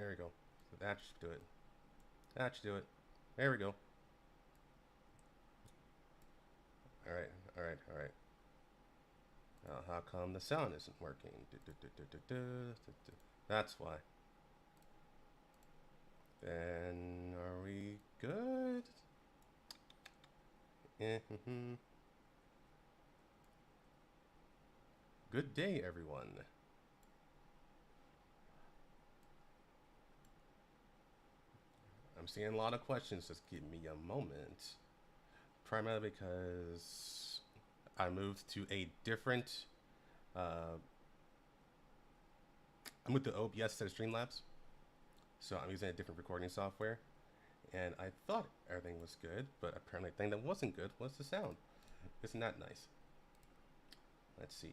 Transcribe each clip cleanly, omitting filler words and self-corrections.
There we go. That should do it. That should do it. There we go. Alright, alright, alright. How come the sound isn't working? That's why. Then are we good? Good day, everyone. I'm seeing a lot of questions. Just give me a moment. Primarily because I moved to a different. I moved to OBS instead of Streamlabs, so I'm using a different recording software. And I thought everything was good, but apparently the thing that wasn't good was the sound. Isn't that nice? Let's see.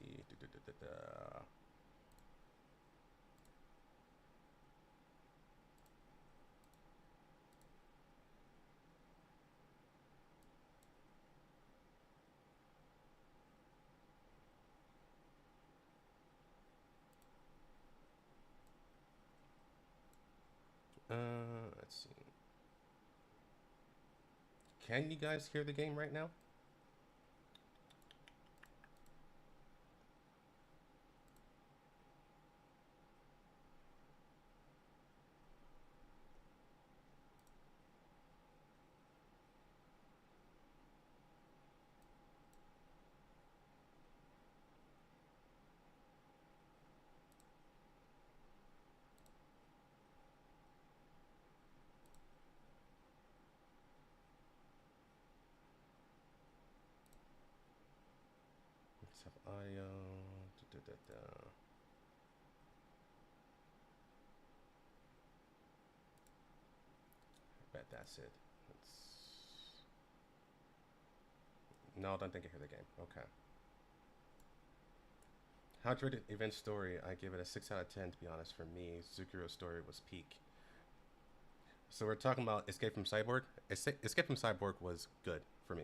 Let's see. Can you guys hear the game right now? Let's have audio. I bet that's it. No, I don't think I hear the game. Okay. How to rate event story? I give it a 6 out of 10 to be honest. For me, Zukiro's story was peak. So we're talking about Escape from Cyborg. Escape from Cyborg was good for me.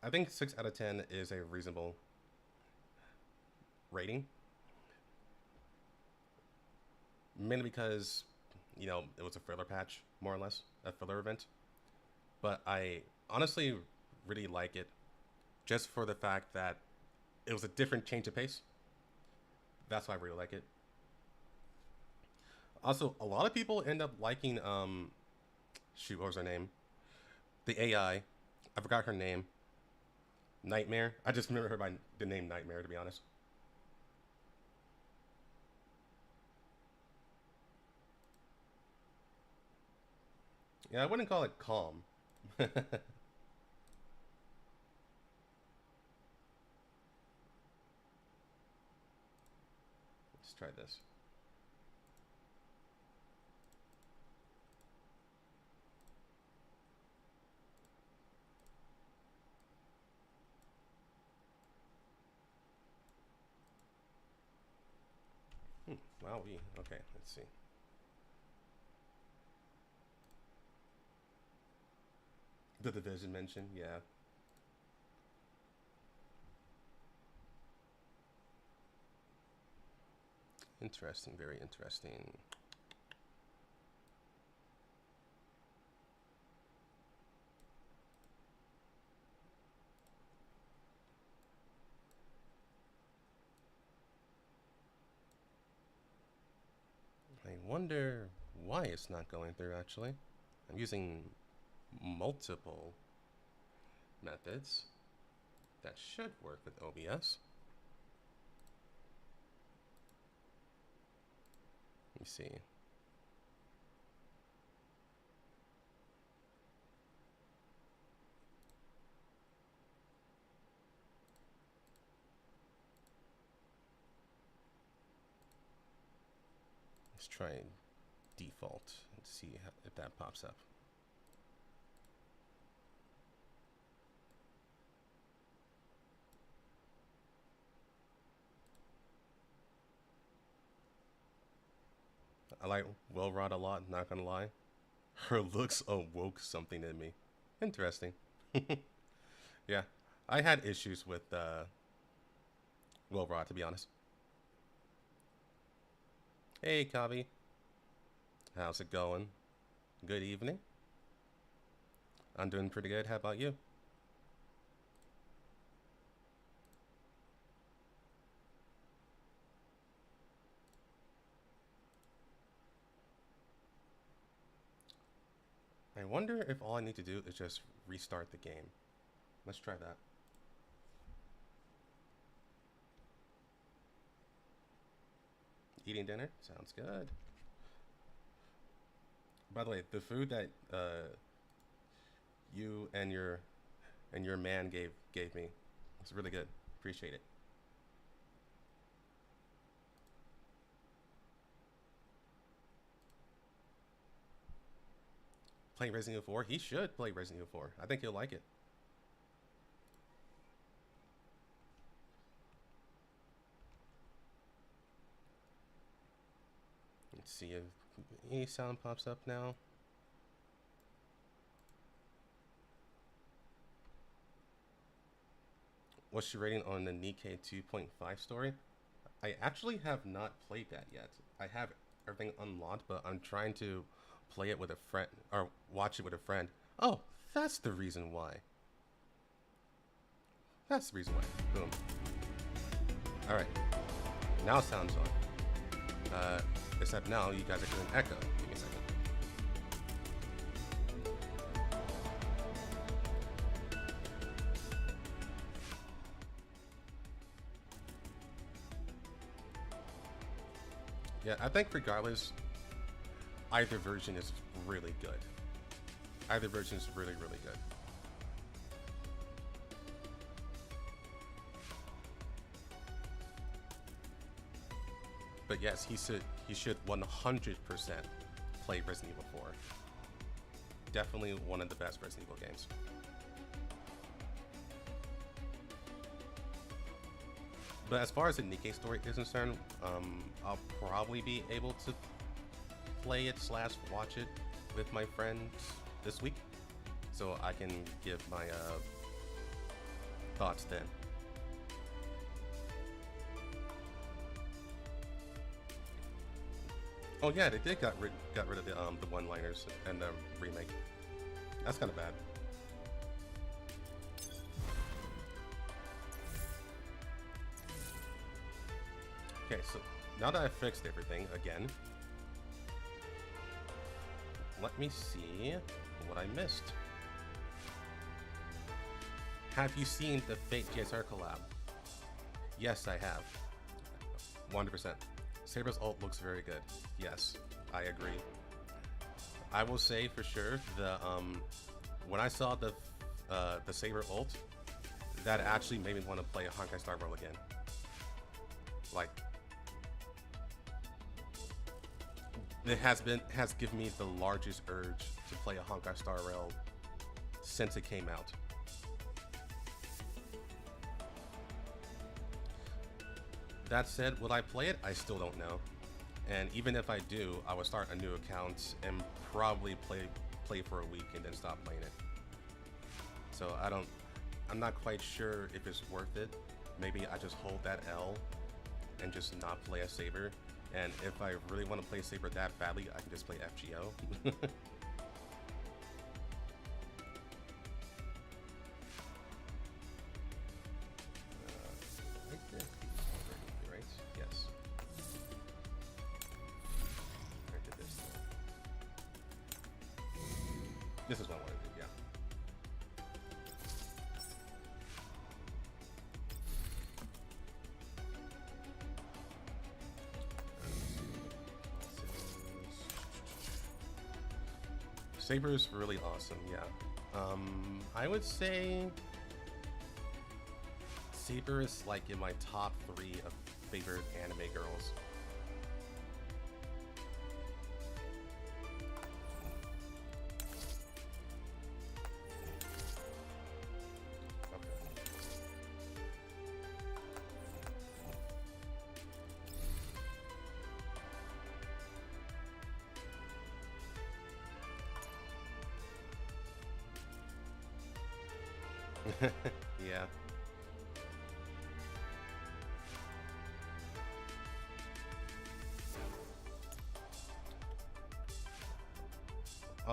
I think 6 out of 10 is a reasonable rating. Mainly because, you know, it was a filler patch, more or less, a filler event. But I honestly really like it just for the fact that it was a different change of pace. That's why I really like it. Also, a lot of people end up liking, shoot, what was her name? The AI. I forgot her name. Nightmare. I just remember her by the name Nightmare, to be honest. Yeah, I wouldn't call it calm. Let's try this. Wow, okay, let's see. The Division mention, yeah. Interesting, very interesting. I wonder why it's not going through, actually. I'm using multiple methods. That should work with OBS. Let me see. Let's try default and see if that pops up. I like Will Rod a lot, not gonna lie. Her looks awoke something in me. Interesting. Yeah, I had issues with Will Rod, to be honest. Hey, Kavi. How's it going? Good evening. I'm doing pretty good. How about you? I wonder if all I need to do is just restart the game. Let's try that. Eating dinner? Sounds good. By the way, the food that you and your man gave me was really good. Appreciate it. Playing Resident Evil 4? He should play Resident Evil 4. I think he'll like it. Let's see if any sound pops up now. What's your rating on the Nikkei 2.5 story? I actually have not played that yet. I have everything unlocked, but I'm trying to play it with a friend or watch it with a friend. Oh, that's the reason why. That's the reason why. Boom. All right. Now sounds on. Except now you guys are doing echo. Give me a second. Yeah, I think regardless, either version is really good. Either version is really, really good. But yes, he should 100% play Resident Evil 4. Definitely one of the best Resident Evil games. But as far as the Nikkei story is concerned, I'll probably be able to play it / watch it with my friends this week, so I can give my thoughts then. Oh yeah, they did got rid of the one-liners and the remake. That's kind of bad. Okay, so now that I've fixed everything again, let me see what I missed. Have you seen the Fate GSR collab? Yes, I have. 100%. Saber's ult looks very good. Yes, I agree. I will say for sure the when I saw the Saber ult, that actually made me want to play a Honkai Star Rail again. Like, it has given me the largest urge to play a Honkai Star Rail since it came out. That said, will I play it? I still don't know. And even if I do, I would start a new account and probably play for a week and then stop playing it. So I'm not quite sure if it's worth it. Maybe I just hold that L and just not play a Saber. And if I really want to play Saber that badly, I can just play FGO. This is what I want to do, yeah. Saber is really awesome, yeah. I would say Saber is like in my top 3 of favorite anime girls. Yeah.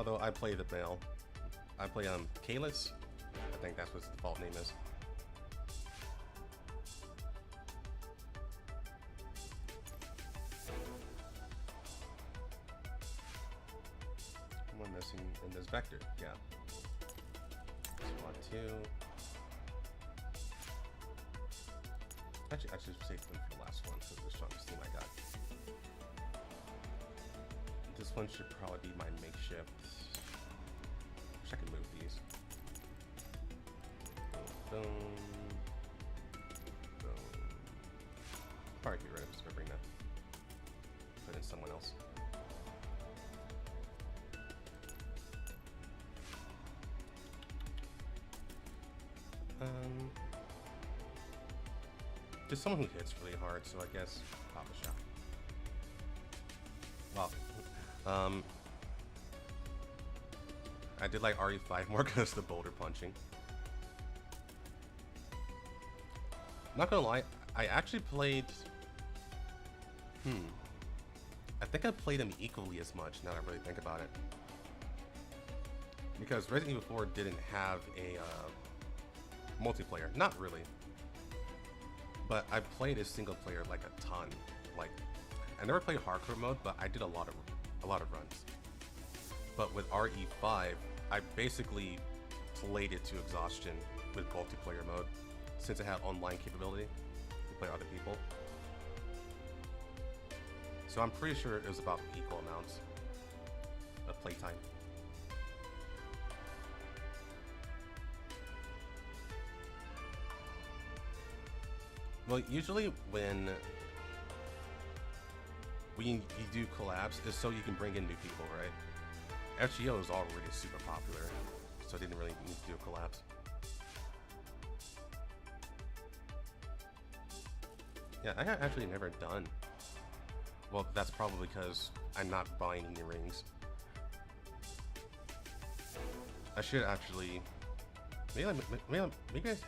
Although I play the male. I play Kalis. I think that's what his default name is. One missing in this vector, yeah. Squad 2. Actually, I should save them for the last one because it's the strongest team I got. This one should probably be my makeshift. Wish I could move these. Boom, boom. Probably get rid of this. Go bring that. Put in someone else. Just someone who hits really hard, so I guess pop a shot. Well, I did like RE5 more because of the boulder punching. Not gonna lie, I actually played. I think I played them equally as much now that I really think about it. Because Resident Evil 4 didn't have a multiplayer. Not really. But I played a single player like a ton. Like, I never played hardcore mode, but I did a lot of runs. But with RE5, I basically played it to exhaustion with multiplayer mode, since it had online capability to play other people. So I'm pretty sure it was about equal amounts of playtime. Well, usually when you do collabs, is so you can bring in new people, right? FGO is already super popular, so I didn't really need to do collabs. Yeah, I have actually never done. Well, that's probably because I'm not buying any rings. I should actually, maybe I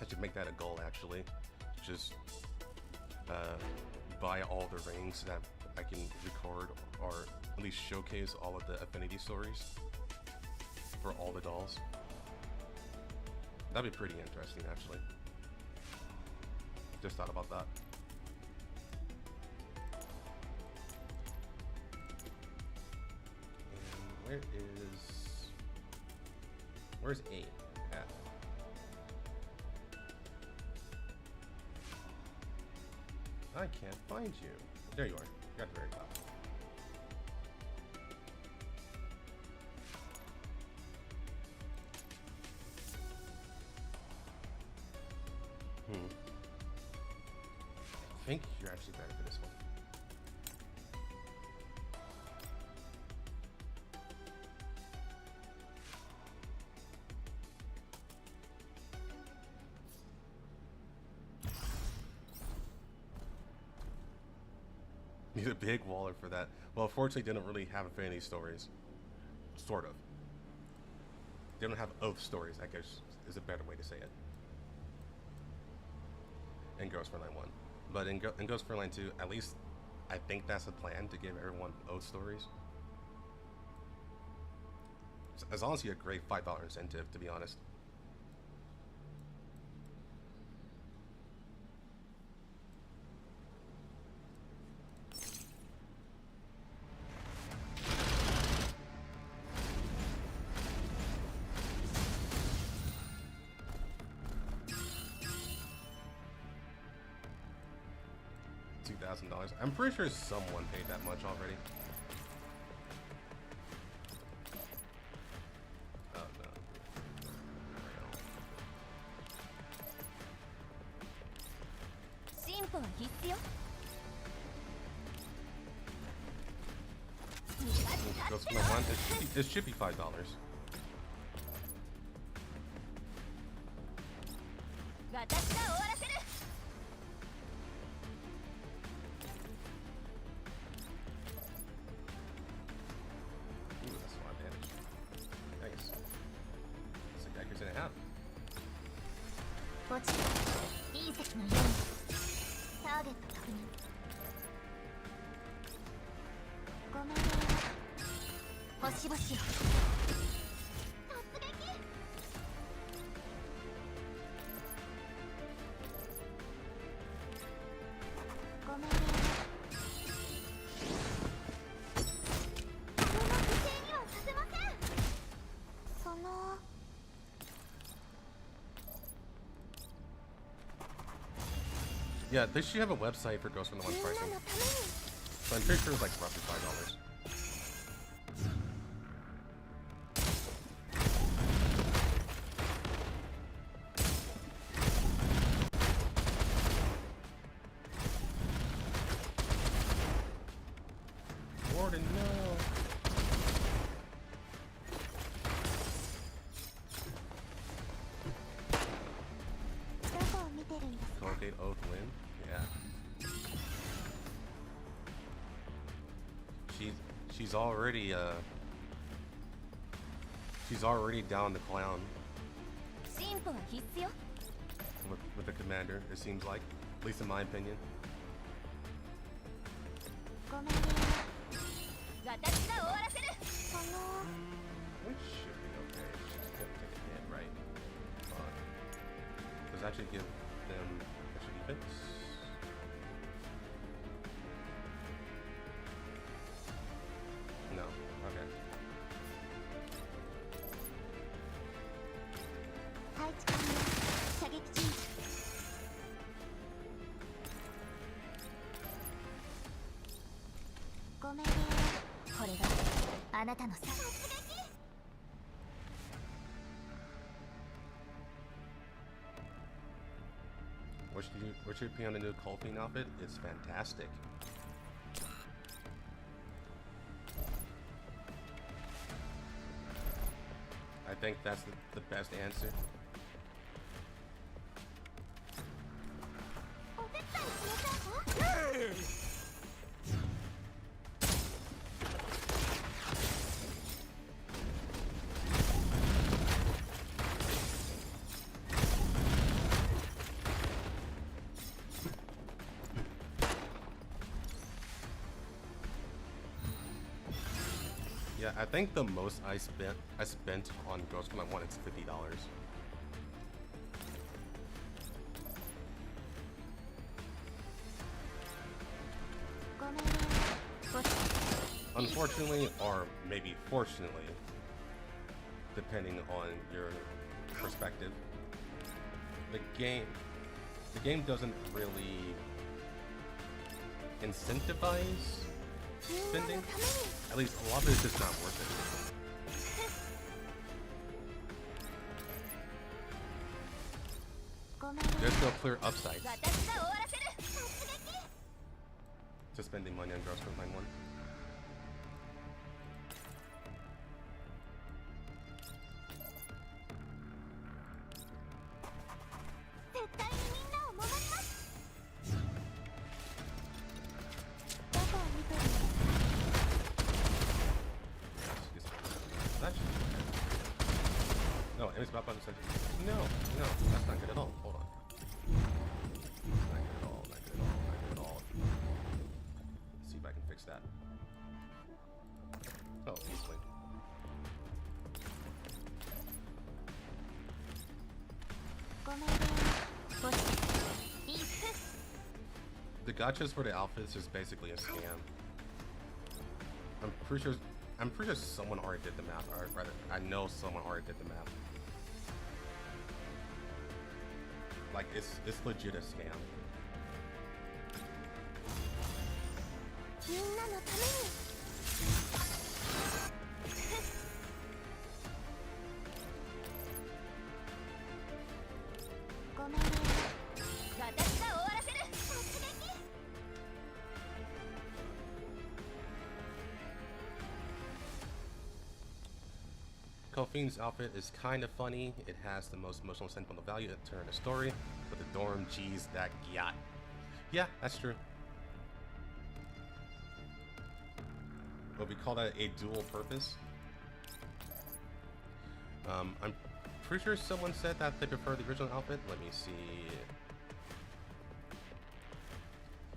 should make that a goal actually. Just buy all the rings so that I can record or at least showcase all of the affinity stories for all the dolls. That'd be pretty interesting actually. Just thought about that. And where's 8 at? I can't find you. There you are. You're at the very top. I think you're actually better for this one. Need a big waller for that. Well, unfortunately, didn't really have affinity stories. Sort of. They don't have oath stories, I guess is a better way to say it. In Ghost Frontline 1. But in Ghost Frontline 2, at least I think that's the plan, to give everyone oath stories. It's honestly a great $5 incentive, to be honest. $2,000. I'm pretty sure someone paid that much already. Oh no. It should be $5. Yeah, they should have a website for Ghost Frontline pricing. So I'm pretty sure it's like roughly $5. Warden, no! Colgate Oath win? Yeah. She's already down the clown with the commander, it seems like. At least in my opinion. It should be okay. She's gonna take a hit, right? Does it actually give them extra defense? No. Okay. What's your opinion on the new Colfine outfit? It's fantastic. I think that's the best answer. Yeah, I think the most I spent on Ghost Frontline 1 is $50. Unfortunately, or maybe fortunately, depending on your perspective, the game doesn't really incentivize spending. At least a lot of it is just not worth it. There's no clear upside to spending money on Ghost Frontline 1. No, enemy's about button said, no, that's not good at all. Hold on. Not good at all, not good at all, not good at all. Let's see if I can fix that. Oh, easily. The gachas for the outfits is basically a scam. I'm pretty sure someone already did the math, or rather, I know someone already did the math. Like, it's legit a scam. Colfine's outfit is kind of funny. It has the most emotional sentimental value in turn of the story. But the dorm, geez, that yacht. Yeah, that's true. But we call that a dual purpose. I'm pretty sure someone said that they prefer the original outfit. Let me see.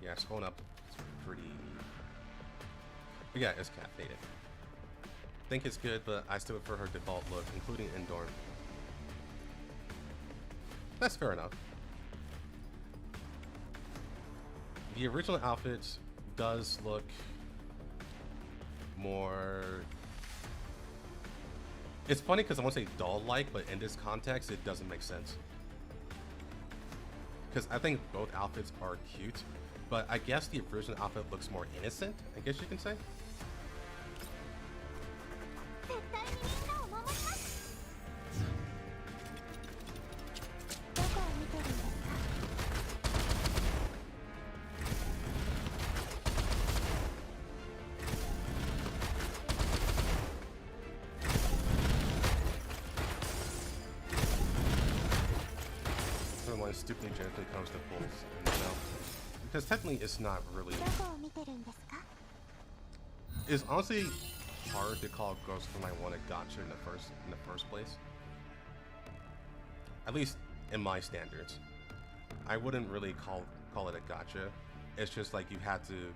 Yeah, scrolling up, it's pretty. But yeah, it's cat faded. I think it's good, but I still prefer her default look, including in dorm. That's fair enough. The original outfit does look more. It's funny because I want to say doll-like, but in this context, it doesn't make sense. because I think both outfits are cute, but I guess the version outfit looks more innocent, I guess you can say. Stupidly gently comes to pulls in the mouth. Because technically it's not really. It's honestly hard to call Ghost Frontline 1 a gacha in the first place. At least in my standards. I wouldn't really call it a gacha. It's just like you had to.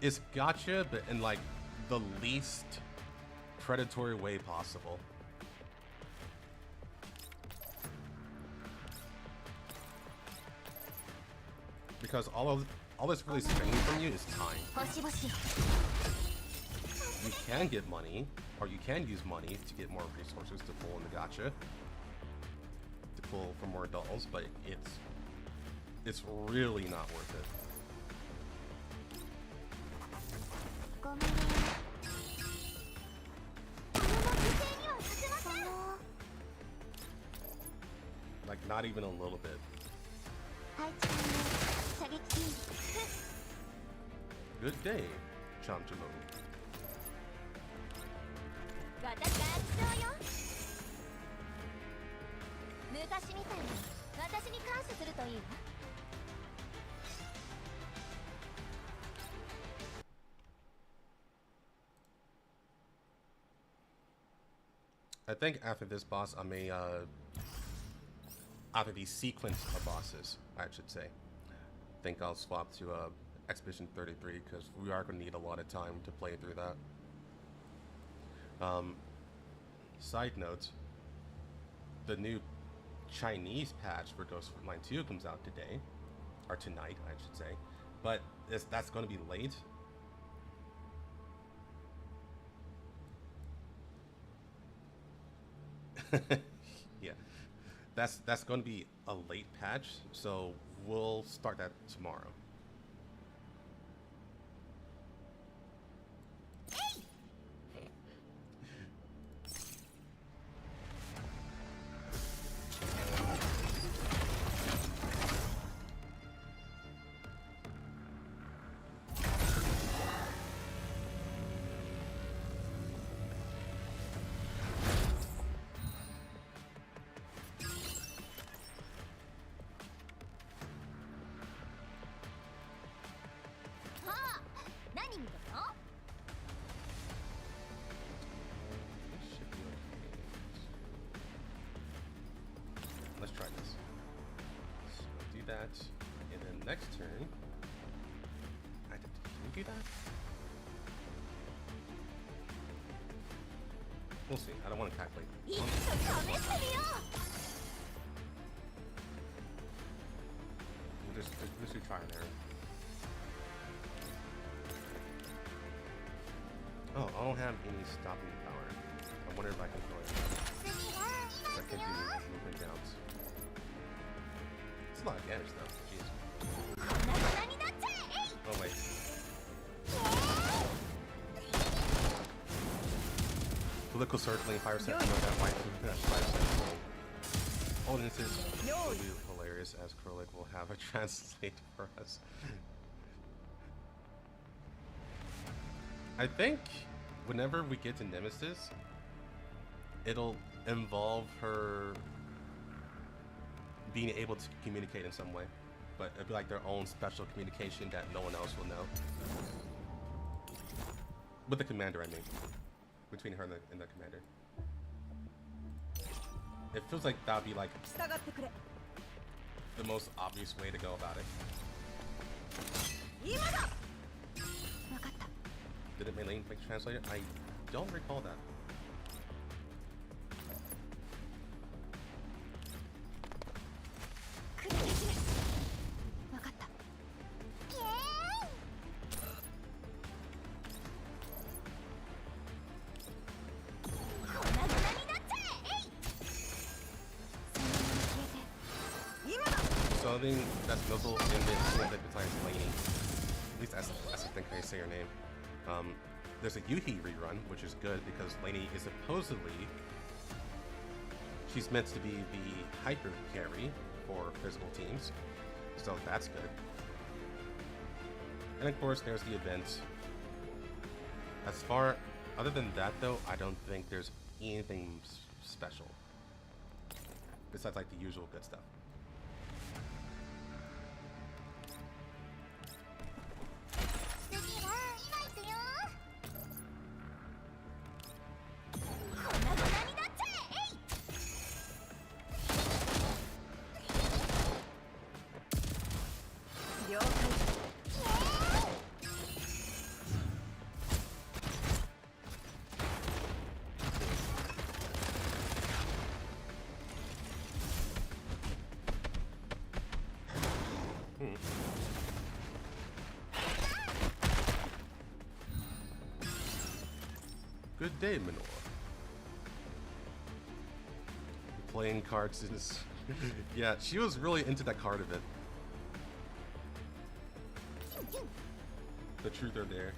It's gacha, but in like the least predatory way possible. Because all that's really spending from you is time. You can get money, or you can use money to get more resources to pull in the gacha, to pull for more dolls, but it's really not worth it. Like not even a little bit. Good day, Chamjamo. I think after this boss, I may after the sequence of bosses, I should say, I think I'll swap to Expedition 33 because we are going to need a lot of time to play through that. Side note, the new Chinese patch for Ghost Frontline 2 comes out today, or tonight, I should say, but that's going to be late. Yeah, that's going to be a late patch, so we'll start that tomorrow. Let's try this. So do that, and then next turn, can we do that? We'll see. I don't want to calculate. We'll just do try and error. Oh, I don't have any stopping power. I wonder if I can throw it. I can do movement downs. It's a lot of damage though. Jeez. Oh wait. Political circling, 5 seconds of that white 5 seconds. Audiences will be hilarious as Krolik will have a translate for us. I think whenever we get to Nemesis, it'll involve her being able to communicate in some way, but it'll be like their own special communication that no one else will know. With the commander, I mean. Between her and the commander. It feels like that would be like the most obvious way to go about it. Did it mainly make translated? I don't recall that. So something that's notable in the besides Lainey. At least that's I think I say her name. There's a Yuhi rerun, which is good because Lainey is supposedly she's meant to be the hyper carry for physical teams, so that's good. And of course, there's the events. Other than that though, I don't think there's anything special besides like the usual good stuff. Good day, Minor. Playing cards is... yeah, she was really into that card of it. The truth are there.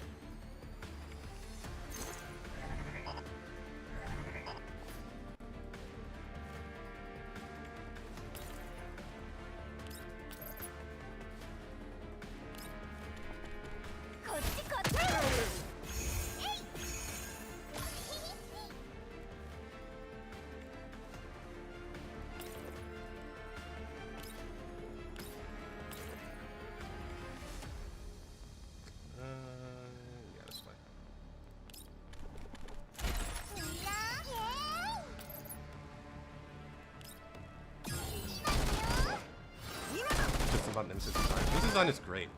This design is great.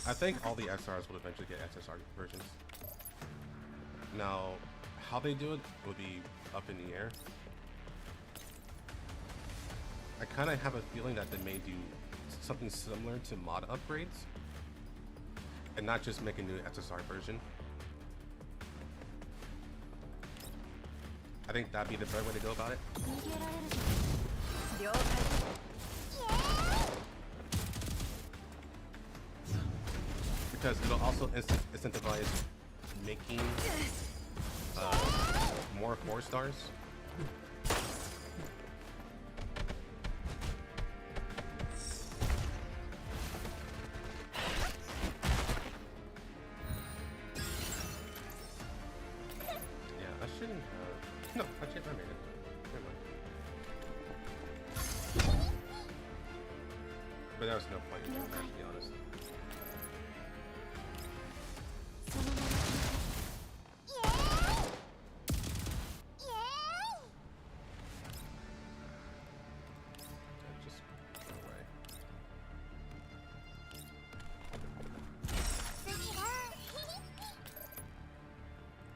I think all the SRs will eventually get SSR versions. Now, how they do it will be up in the air. I kind of have a feeling that they may do something similar to mod upgrades and not just make a new SSR version. I think that'd be the better way to go about it. Because it'll also incentivize making more 4-stars. But there was no point in doing that, to be honest. Just go away.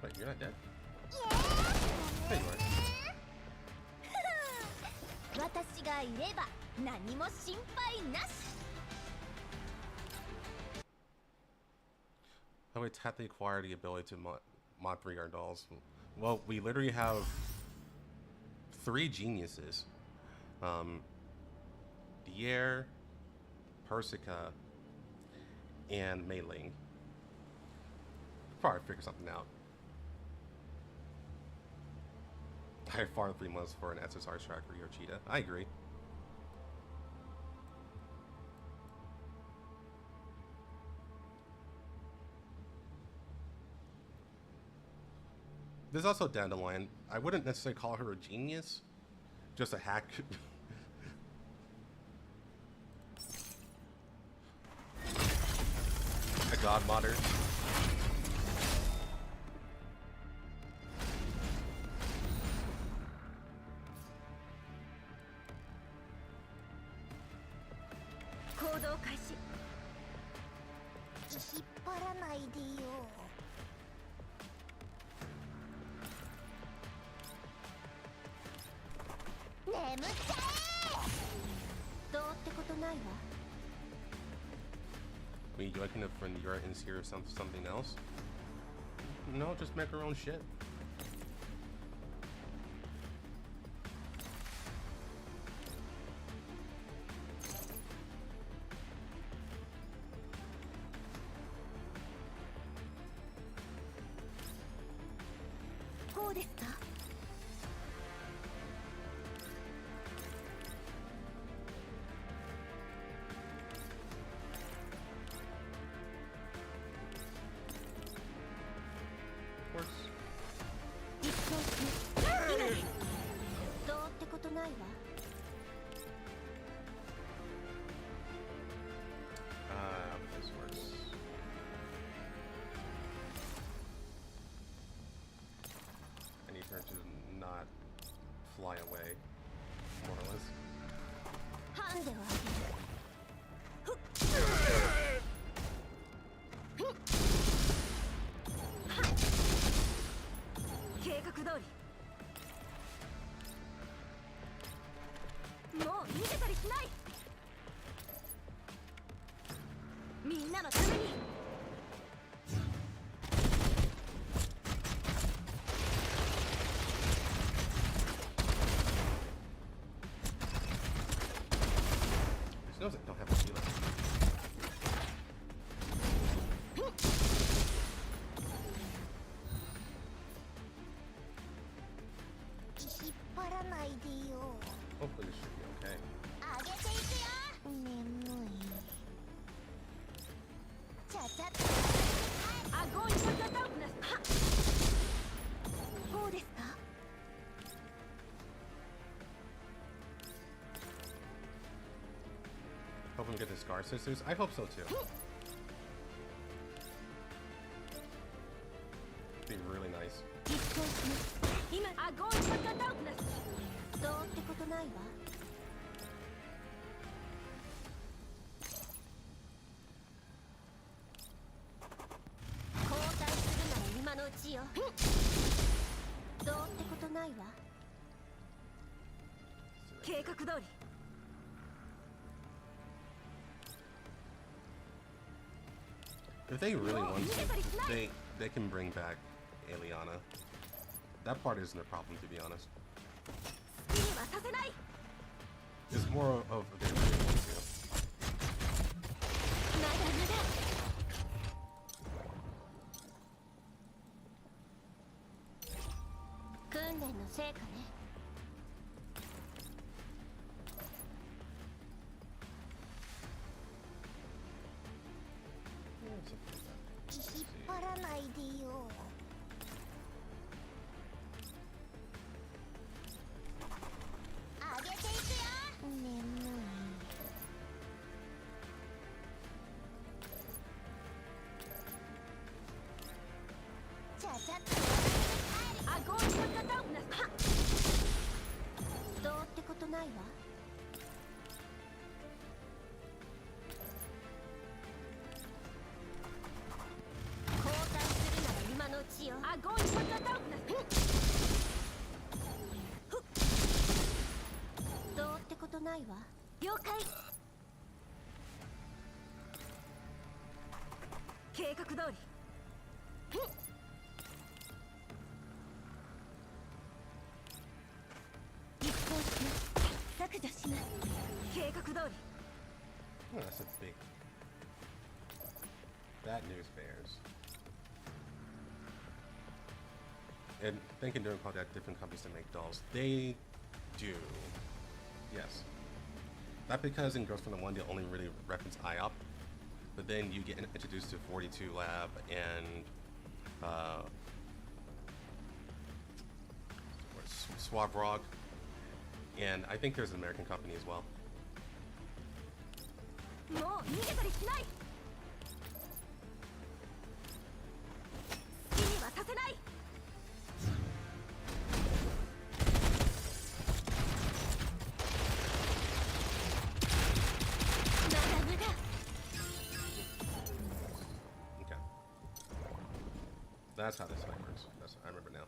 Wait, you're not dead? There you are. How we tap to acquire the ability to mod 3-guard dolls. Well, we literally have 3 geniuses. Dier, Persica, and Mei Ling. Probably figure something out. I farmed 3 months for an SSR tracker or cheetah. I agree. There's also Dandelion. I wouldn't necessarily call her a genius, just a hack. A god modder. I mean, do I kind of friend you're in here or something else? No, just make her own shit. This works. I need her to not fly away, more or less. She knows I don't have a healer. Hopefully this should be okay. Hoping to get the Scar Sisters. I hope so too. Be really nice. If they really want to, they can bring back Eliana. That part isn't a problem, to be honest. It's more of they really want to. Oh, that's a big. That news bears. And thinking during that different companies to make dolls. They do. Yes. Not because in Girls from the One they only really reference IOP, but then you get introduced to 42 Lab and Swavrog, and I think there's an American company as well. That's how this fight works. That's I remember now.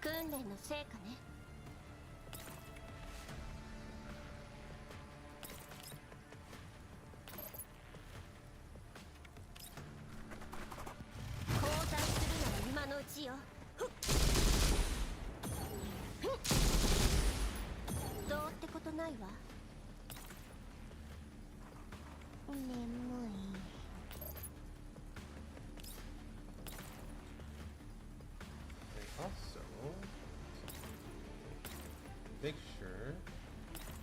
訓練の成果ね。交代するなら今のうちよ。どうってことないわ。眠い。Also, make sure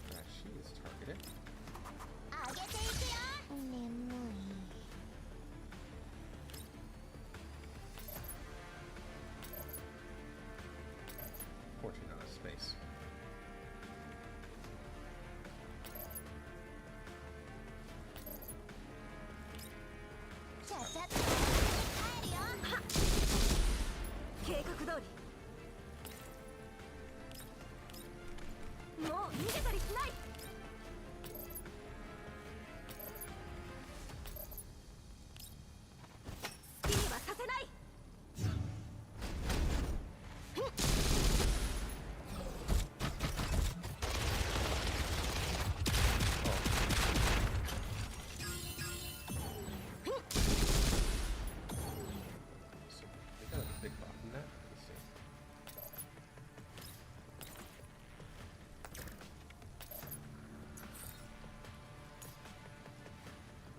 that she is targeted. 上げていくよ。眠い。Fortune out of space.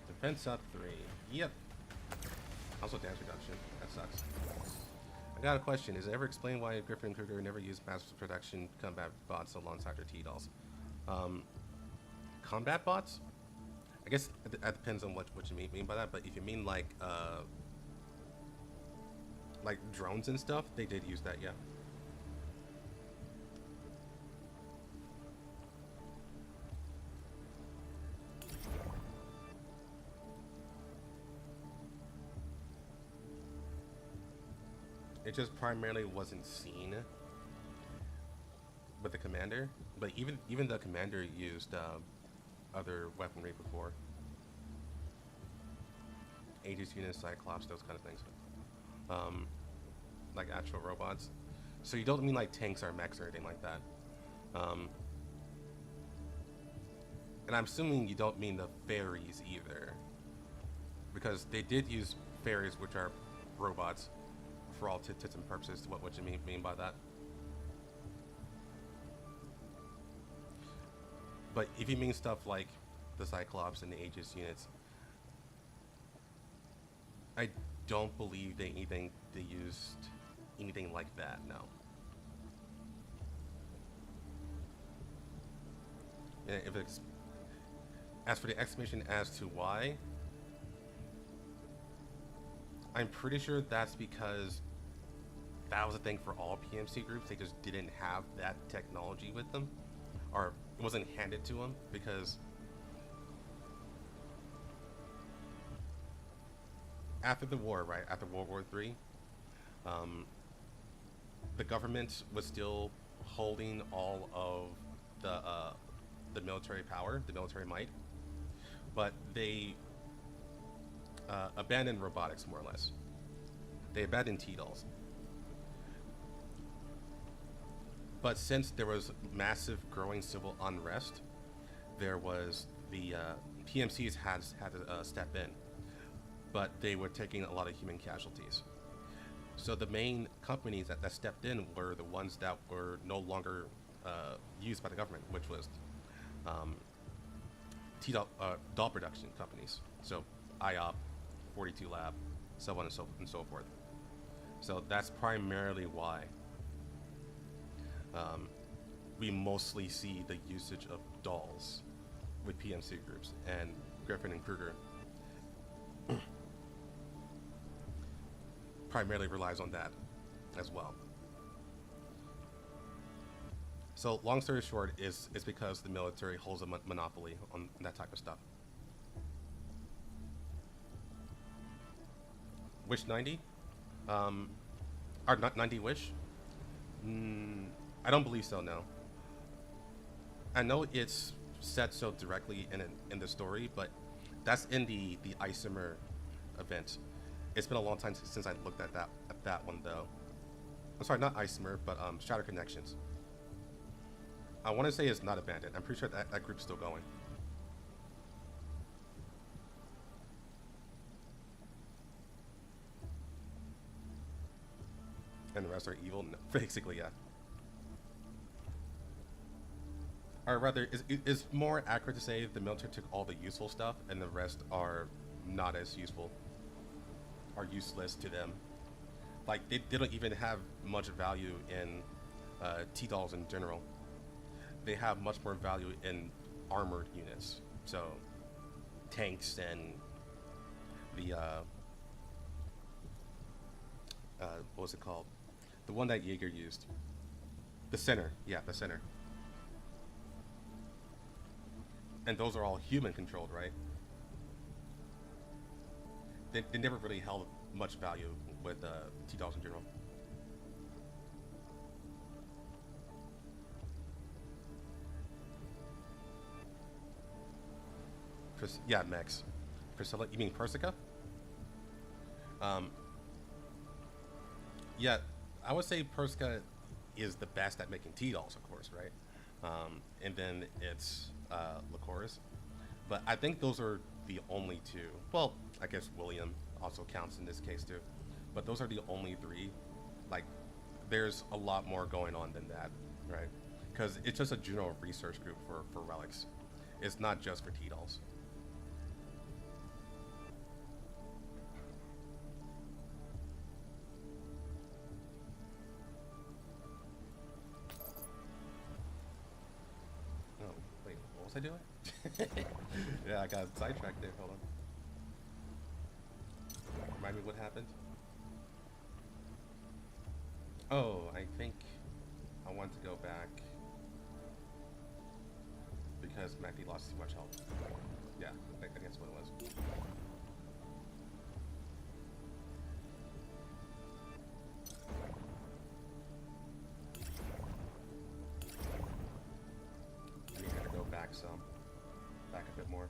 Defense up 3. Yep. Also damage reduction. That sucks. I got a question. Is it ever explained why Griffin and Kruger never used mass protection combat bots alongside their T-dolls? Combat bots? I guess it depends on what you mean by that, but if you mean like drones and stuff, they did use that, yeah. It just primarily wasn't seen with the commander, but even the commander used other weaponry before. Aegis units, Cyclops, those kind of things. Like actual robots. So you don't mean like tanks or mechs or anything like that. And I'm assuming you don't mean the fairies either, because they did use fairies, which are robots, for all tits and purposes. What you mean by that? But if you mean stuff like the Cyclops and the Aegis units, I don't believe they used anything like that. No. And if it's as for the explanation as to why, I'm pretty sure that's because that was a thing for all PMC groups. They just didn't have that technology with them, or it wasn't handed to them, because after the war, right, after World War III, the government was still holding all of the military power, the military might, but they abandoned robotics, more or less. They abandoned T-dolls. But since there was massive growing civil unrest, there was the PMCs had to step in, but they were taking a lot of human casualties. So the main companies that stepped in were the ones that were no longer used by the government, which was doll production companies. So IOP, 42 Lab, so on and so forth. So that's primarily why we mostly see the usage of dolls with PMC groups, and Griffin and Kruger primarily relies on that as well. So long story short, it's because the military holds a monopoly on that type of stuff. Wish 90? Or not 90 Wish? I don't believe so, no. I know it's said so directly in the story, but that's in the Isomer event. It's been a long time since I looked at that one though. I'm sorry, not Isomer, but Shatter Connections. I want to say it's not abandoned. I'm pretty sure that group's still going. And the rest are evil? No, basically, yeah. Or rather, it's more accurate to say the military took all the useful stuff and the rest are not as useful. Are useless to them. Like, they don't even have much value in T-dolls in general. They have much more value in armored units. So, tanks and the, what was it called? The one that Jaeger used. The center. Yeah, the center. And those are all human controlled, right? They never really held much value with T-dolls in general. Yeah, Max. Priscilla, you mean Persica? Yeah, I would say Persica is the best at making T-dolls, of course, right? And then it's Lycoris. But I think those are the only two. Well, I guess William also counts in this case too. But those are the only three. Like, there's a lot more going on than that, right? Because it's just a general research group for relics. It's not just for T-dolls. Oh, wait, what was I doing? Yeah, I got sidetracked there. Hold on. Remind me what happened? Oh, I think I want to go back because Mackie lost too much health. Yeah, I guess what it was. I need to go back some. Back a bit more.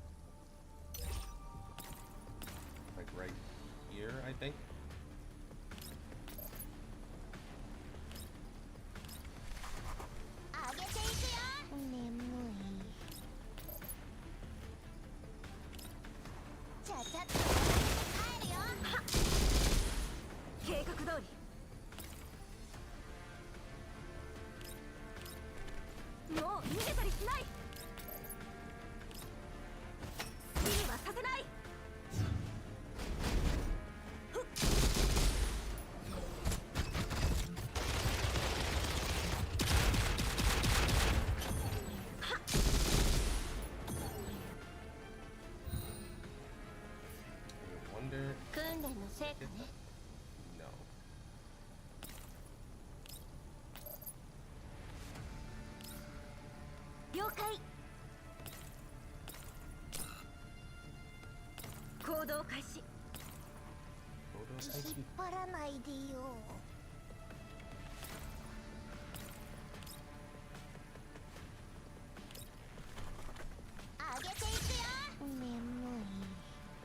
Like right here, I think. No.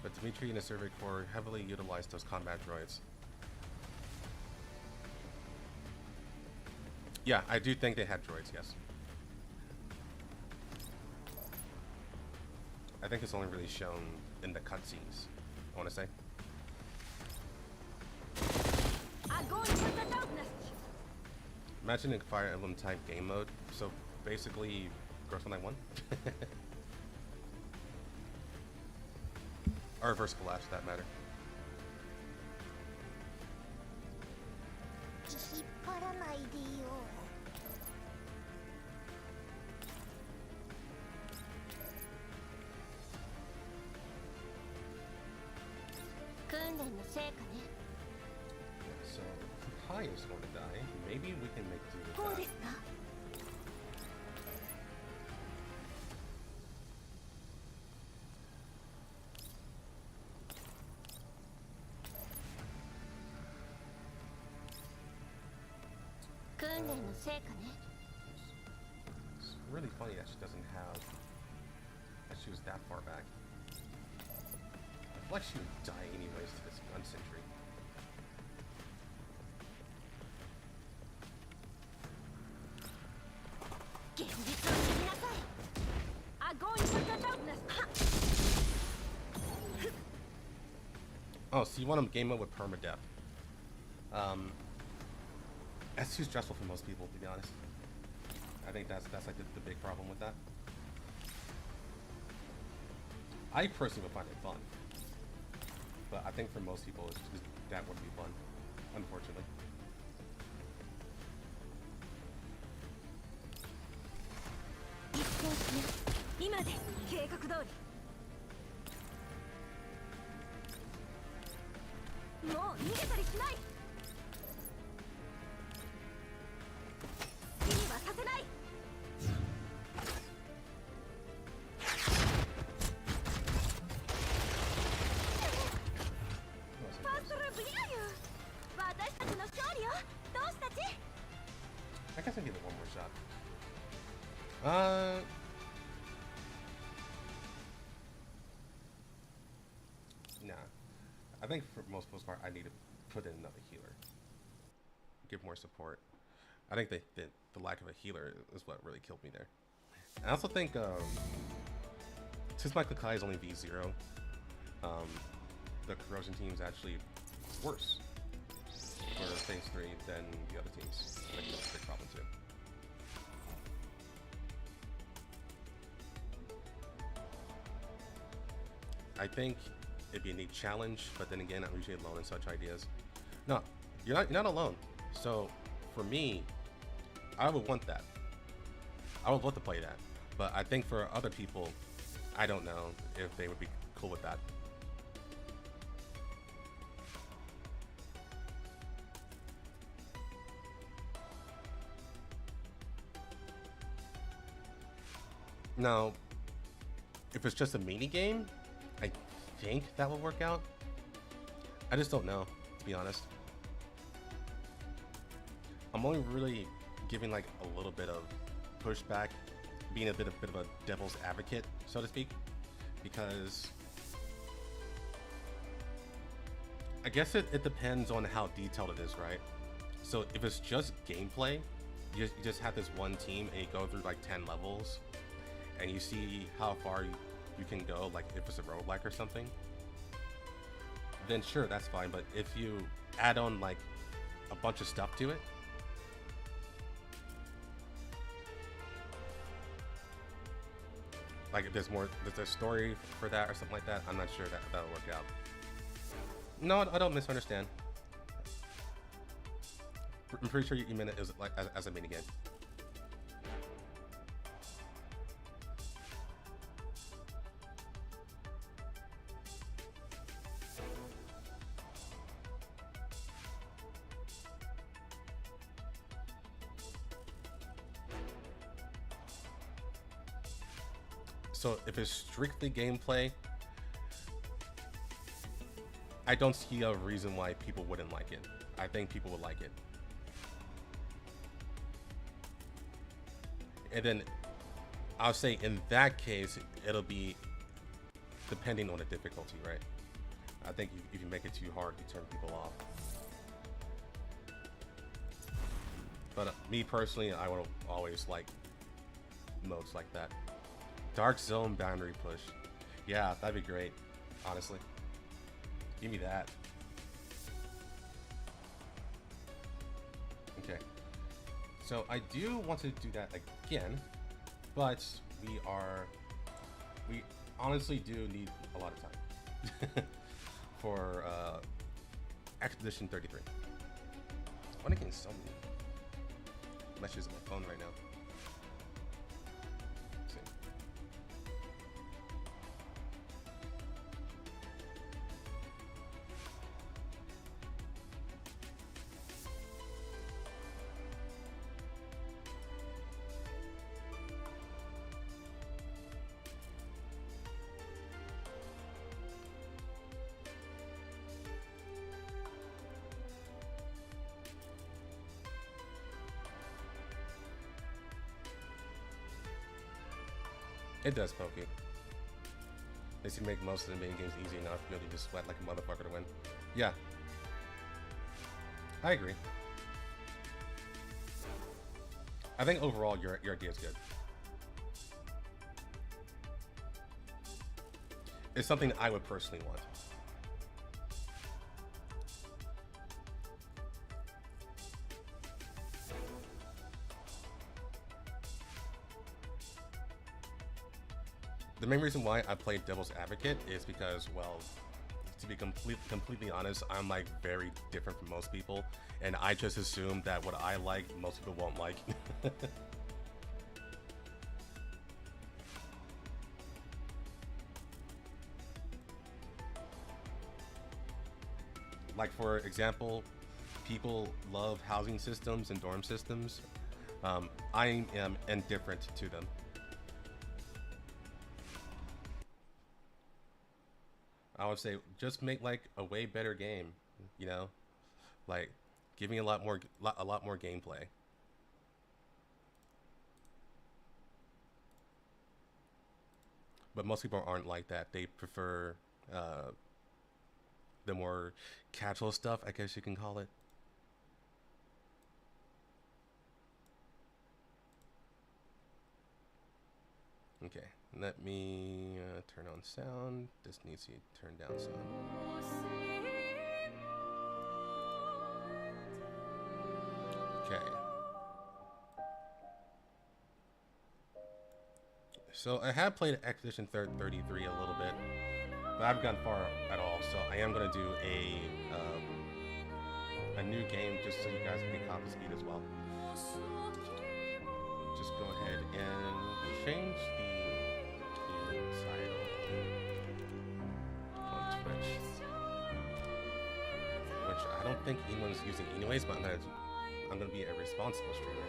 But Dimitri and the Survey Corps heavily utilized those combat droids. Yeah, I do think they had droids, yes. I think it's only really shown in the cutscenes, I want to say. Imagine a Fire Emblem type game mode, so basically Girls Frontline 1? Or Reverse Collapse, for that matter. So, Kai is going to die. Maybe we can make do with that. It's really funny that she doesn't have... that she was that far back. I feel like she would die anyways to this gun sentry. Oh, so you want a game mode with permadeath? That's too stressful for most people, to be honest. I think that's like the big problem with that. I personally would find it fun, but I think for most people, that wouldn't be fun, unfortunately. 今で計画通りもう逃げたりしない死にはさせないパートルブリアユ私たちの勝利よ同志たち I guess I'll give it one more shot. Nah. I think for most part, I need to put in another healer. Give more support. I think the lack of a healer is what really killed me there. I also think, since my Kakai is only V0, the corrosion team is actually worse for phase 3 than the other teams. I think that's a big problem too. I think it'd be a neat challenge, but then again, I'm usually alone in such ideas. No, you're not alone. So for me, I would want that. I would love to play that, but I think for other people, I don't know if they would be cool with that. Now, if it's just a mini game, I think that will work out. I just don't know, to be honest. I'm only really giving like a little bit of pushback, being a bit of a devil's advocate, so to speak, because I guess it depends on how detailed it is, right? So if it's just gameplay, you just have this one team and you go through like 10 levels and you see how far you can go, like if it's a roguelike or something, then sure, that's fine. But if you add on like a bunch of stuff to it, like if there's a story for that or something like that, I'm not sure that'll work out. No, I don't misunderstand. I'm pretty sure you meant it as like as a minigame. So if it's strictly gameplay, I don't see a reason why people wouldn't like it. I think people would like it. And then I'll say in that case, it'll be depending on the difficulty, right? I think if you make it too hard, you turn people off. But me personally, I would always like modes like that. Dark Zone boundary push. Yeah, that'd be great, honestly. Give me that. Okay. So I do want to do that again, but we honestly do need a lot of time for Expedition 33. I'm getting so many messages on my phone right now. Let's see. It does, Pokey. They seem to make most of the main games easy enough. You know, you just sweat like a motherfucker to win. Yeah. I agree. I think overall your idea is good. It's something I would personally want. The main reason why I play Devil's Advocate is because, well, to be completely honest, I'm like very different from most people, and I just assume that what I like, most people won't like. Like, for example, people love housing systems and dorm systems. I am indifferent to them. I would say just make like a way better game, you know, like give me a lot more gameplay. But most people aren't like that. They prefer the more casual stuff, I guess you can call it. Okay, let me turn on sound. This needs to turn down sound. Okay. So I have played Expedition 33 a little bit, but I haven't gone far at all. So I am gonna do a new game just so you guys can get copy speed as well. Just go ahead and change the title on Twitch, which I don't think anyone's using anyways, but I'm gonna be a responsible streamer.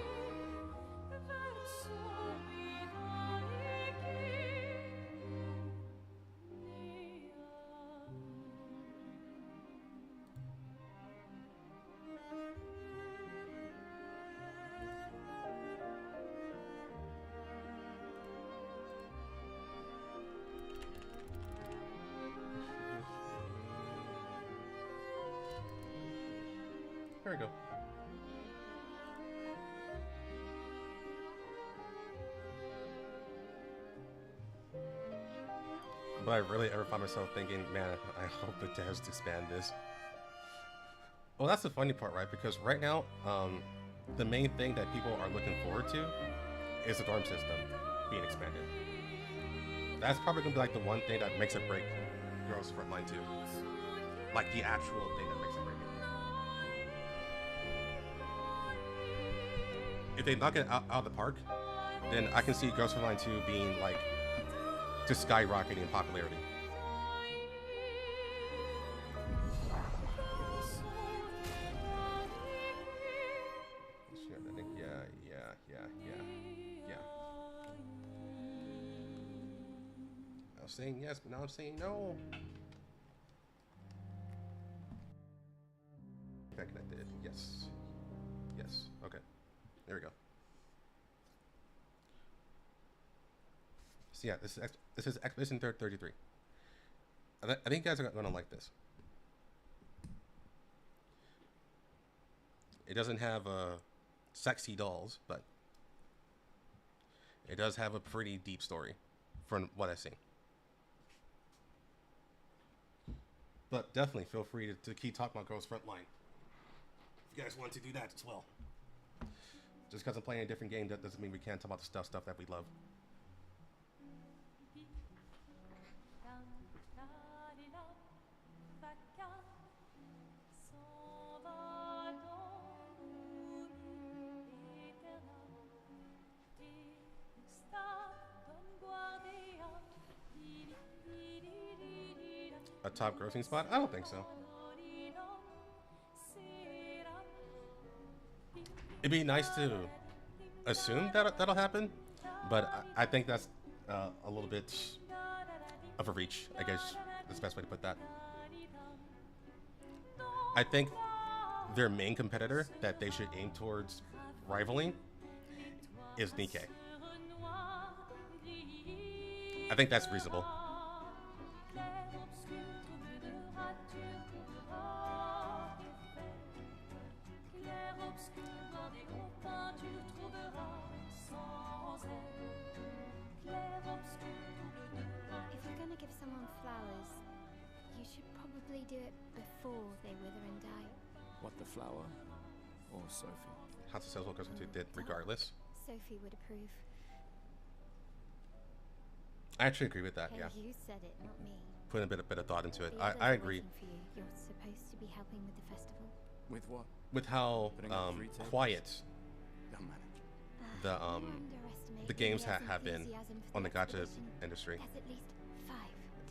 There we go. But I really ever find myself thinking, man, I hope the devs expand this. Well, that's the funny part, right? Because right now, the main thing that people are looking forward to is the dorm system being expanded. That's probably gonna be like the one thing that makes it break Girls Frontline 2. Like the actual thing that makes it break it. If they knock it out of the park, then I can see Girls Frontline 2 being like just skyrocketing in popularity. Yeah. I was saying yes, but now I'm saying no. That connected. Yes. Okay. There we go. So yeah, this is Expedition 33. I think you guys are gonna like this. It doesn't have sexy dolls, but it does have a pretty deep story, from what I've seen. But definitely feel free to keep talking about Girls Frontline. If you guys want to do that as well. Just because I'm playing a different game, that doesn't mean we can't talk about the stuff that we love. A top grossing spot? I don't think so. It'd be nice to assume that that'll happen, but I think that's a little bit of a reach, I guess that's the best way to put that. I think their main competitor that they should aim towards rivaling is Nikkei. I think that's reasonable. Do it before they wither and die. What, the flower or Sophie? House of Sales goes into did regardless. Sophie would approve. I actually agree with that. Hey, Yeah, you said it, not me. putting a bit of thought into it. The I others are agree waiting for you. You're supposed to be helping with the festival. With what? with how Putting up 3 tables? quiet They'll manage. the You underestimate the games India's have been enthusiasm for on the gacha expedition. industry, There's at least 5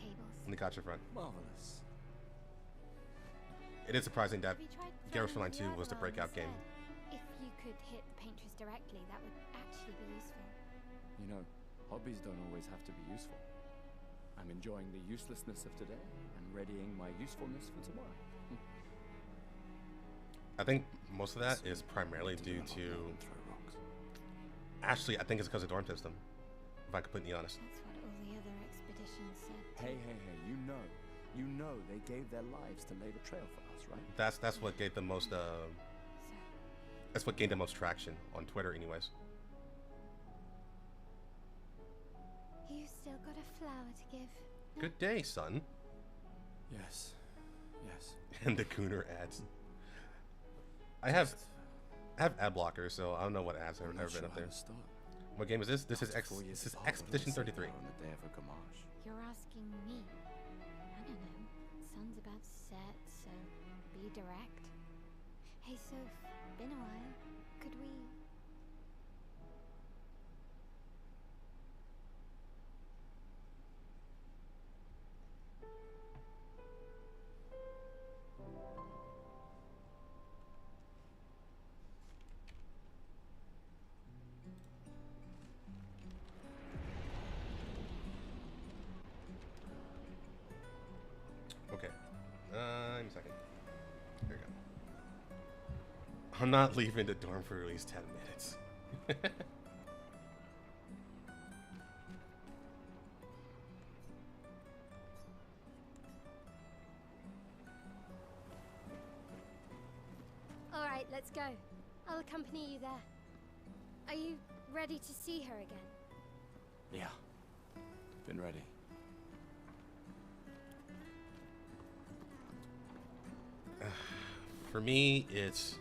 tables. on the gacha front. Marvelous. It is surprising that Have you tried Garry's throwing Frontline 2 the was the other breakout arm game. instead? If you could hit the painters directly, that would actually be useful. You know, hobbies don't always have to be useful. I'm enjoying the uselessness of today and readying my usefulness for tomorrow. I think most of that is primarily due to. Throw rocks. Actually, I think it's because of dorm system. If I'm completely honest. That's what all the other expeditions said. Hey, you know they gave their lives to lay the trail for us, right? That's what gave the most. So, That's what gained the most traction on Twitter, anyways. you still got a flower to give. Good day, son. Yes. Yes. And the Cooner ads. I have ad blockers, so I don't know what ads have I'm ever not been sure up how there. to start. What game is this? This is After 4 years this is apart, what do Expedition I say 33. now on the day of a gamage? You're asking me. I don't know. Sun's about to set, so be direct. Hey, Soph, been a while. Could we... Okay. Give me a second. There we go. I'm not leaving the dorm for at least 10 minutes. All right, let's go. I'll accompany you there. Are you ready to see her again? Yeah. Been ready. For me, it's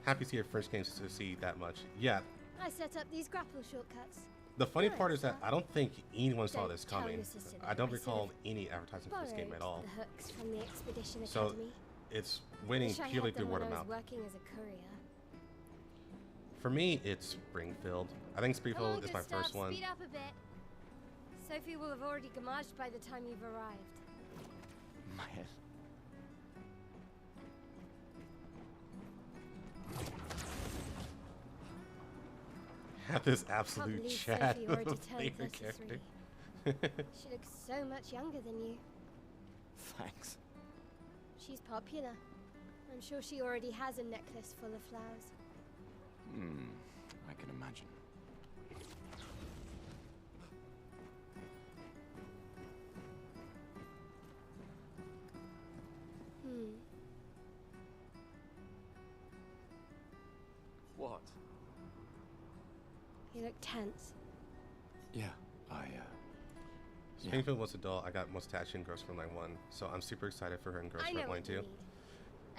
happy to see your first games to see that much. Yeah. I set up these grapple shortcuts. The funny Good part is that stuff. I don't think anyone saw Don't this tell coming. your sister that. I don't I sort recall of any advertising for this game at all. The hooks from the Expedition So Academy. it's winning Wish I purely had them through word when of I was mouth. working as a courier. For me, it's Springfield. I think Come Springfield on, is my Gustav, first one. Speed up a bit. Sophie will have already gamaged by the time you've arrived. My head. Have this Can't absolute believe chat Sophie already of turned favorite 33. character. She looks so much younger than you. Thanks. She's popular. I'm sure she already has a necklace full of flowers. I can imagine. What? You look tense. Yeah, yeah. Springfield was adult. I got most attached in Girls Frontline 1, so I'm super excited for her in Girls I know Frontline what 2. you need.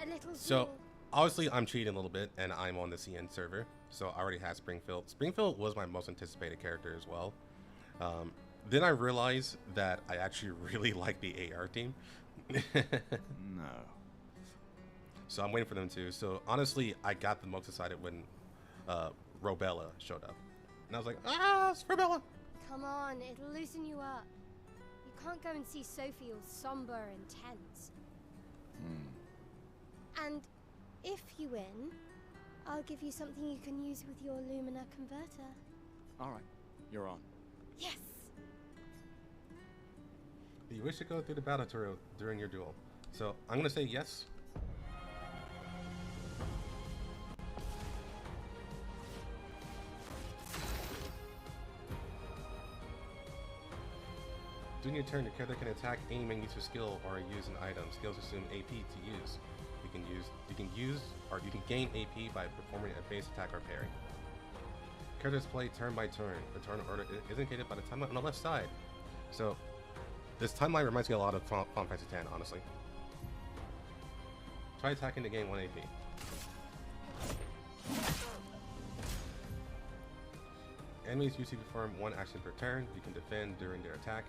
A little So, small. obviously, I'm cheating a little bit, and I'm on the CN server, so I already had Springfield. Springfield was my most anticipated character as well. Then I realized that I actually really like the AR team. No. So I'm waiting for them to. So honestly, I got the most excited when Robella showed up. And I was like, ah, it's Robella! Come on, it'll loosen you up. You can't go and see Sophie all somber and tense. And if you win, I'll give you something you can use with your Lumina converter. All right, you're on. Yes! Do you wish to go through the battle tutorial during your duel? So I'm going to say yes. During your turn, your character can attack, aim, and use a skill or use an item. Skills assume AP to use. You can gain AP by performing a base attack or parry. Characters play turn by turn. The turn order is indicated by the timeline on the left side. So this timeline reminds me a lot of Final Fantasy X, honestly. Try attacking to gain 1 AP. Enemies usually perform one action per turn. You can defend during their attack.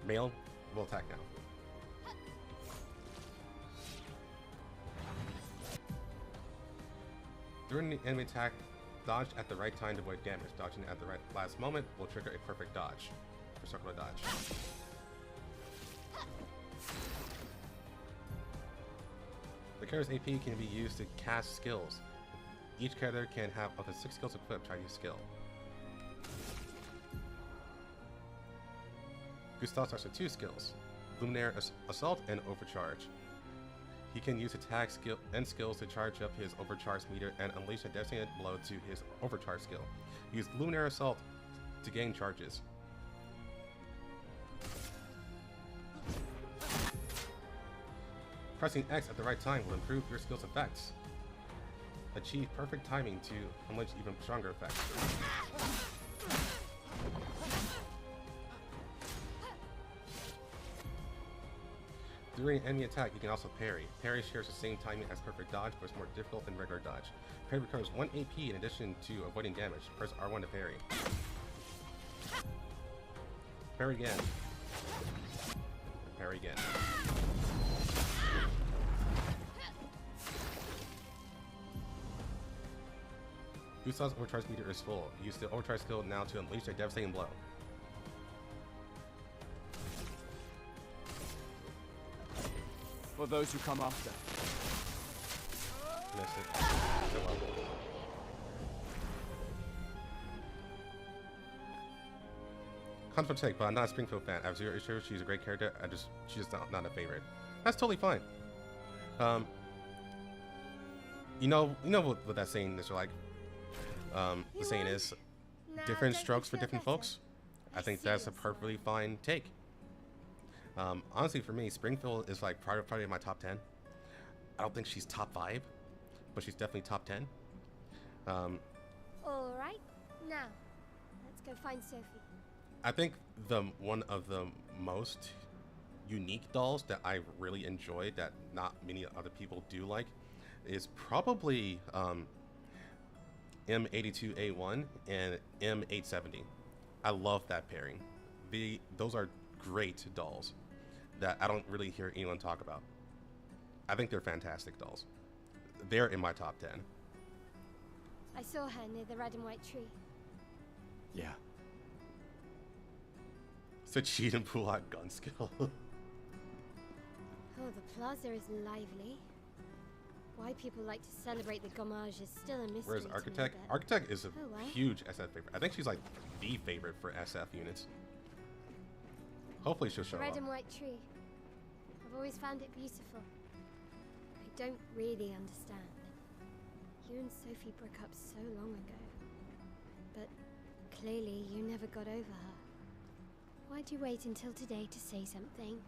Male will attack now. During the enemy attack, dodge at the right time to avoid damage. Dodging at the last moment will trigger a perfect dodge. Or circular dodge. The character's AP can be used to cast skills. Each character can have up to 6 skills equipped. Try to use skill. Gustav starts with 2 skills. Luminary Assault and Overcharge. He can use attack skill and skills to charge up his overcharge meter and unleash a devastating blow to his overcharge skill. Use Luminary Assault to gain charges. Pressing X at the right time will improve your skill's effects. Achieve perfect timing to unleash even stronger effects. During enemy attack, you can also parry. Parry shares the same timing as perfect dodge, but it's more difficult than regular dodge. Parry recovers 1 AP in addition to avoiding damage. Press R1 to parry. Parry again. Parry again. Gustav's overcharge meter is full. Use the overcharge skill now to unleash a devastating blow. For those who come after. Missed it. So well. Contra take, but I'm not a Springfield fan. I have zero issues. She's a great character. She's just not a favorite. That's totally fine. You know what that saying is like. The saying is, different strokes for different folks. I think that's a perfectly fine take. Honestly, for me, Springfield is like probably in my top 10. I don't think she's top 5, but she's definitely top 10. All right, now let's go find Sophie. I think one of the most unique dolls that I really enjoyed that not many other people do like is probably M82A1 and M870. I love that pairing. Those are great dolls that I don't really hear anyone talk about. I think they're fantastic dolls. They're in my top 10. I saw her near the red and white tree. Yeah. So cheat and pull out gun skill. Oh, the plaza is lively. Why people like to celebrate the gommage is still a mystery. Whereas to Architect? me, but... Architect is a Oh, well. huge SF favorite. I think she's like the favorite for SF units. Hopefully she'll show The red up. and white tree. I've always found it beautiful. I don't really understand. You and Sophie broke up so long ago. But clearly you never got over her. Why'd you wait until today to say something?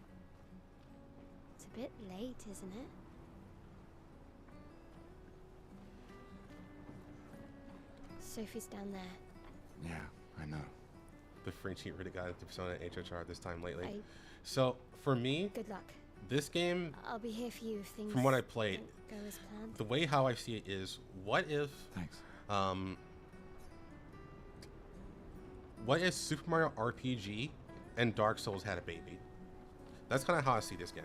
It's a bit late, isn't it? Sophie's down there. Yeah, I know. The Frenchie really got into Persona HHR this time lately. I... So for me, Good luck. this game, I'll be here for you if things from what I played, don't go as planned. the way how I see it is, what if Super Mario RPG and Dark Souls had a baby? That's kind of how I see this game.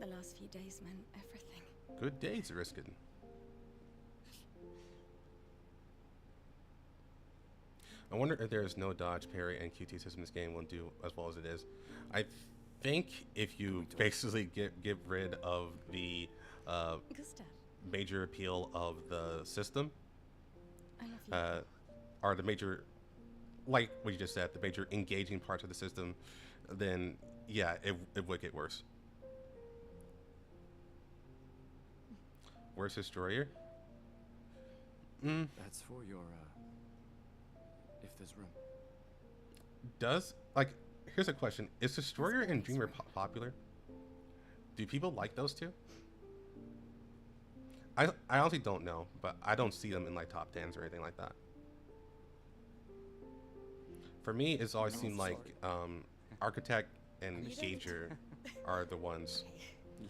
The last few days meant everything. Good days, Riskin. I wonder if there's no dodge, parry, and QT system this game won't do as well as it is. I think if you basically get rid of the Gustav, major appeal of the system, I love you. or the major, like what you just said, the major engaging parts of the system, then yeah, it would get worse. Where's Destroyer? That's for your, if there's room. Here's a question. Is Destroyer and Dreamer popular? Do people like those two? I honestly don't know, but I don't see them in like top tens or anything like that. For me, it's always seemed like Architect and You don't need to- Gager are the ones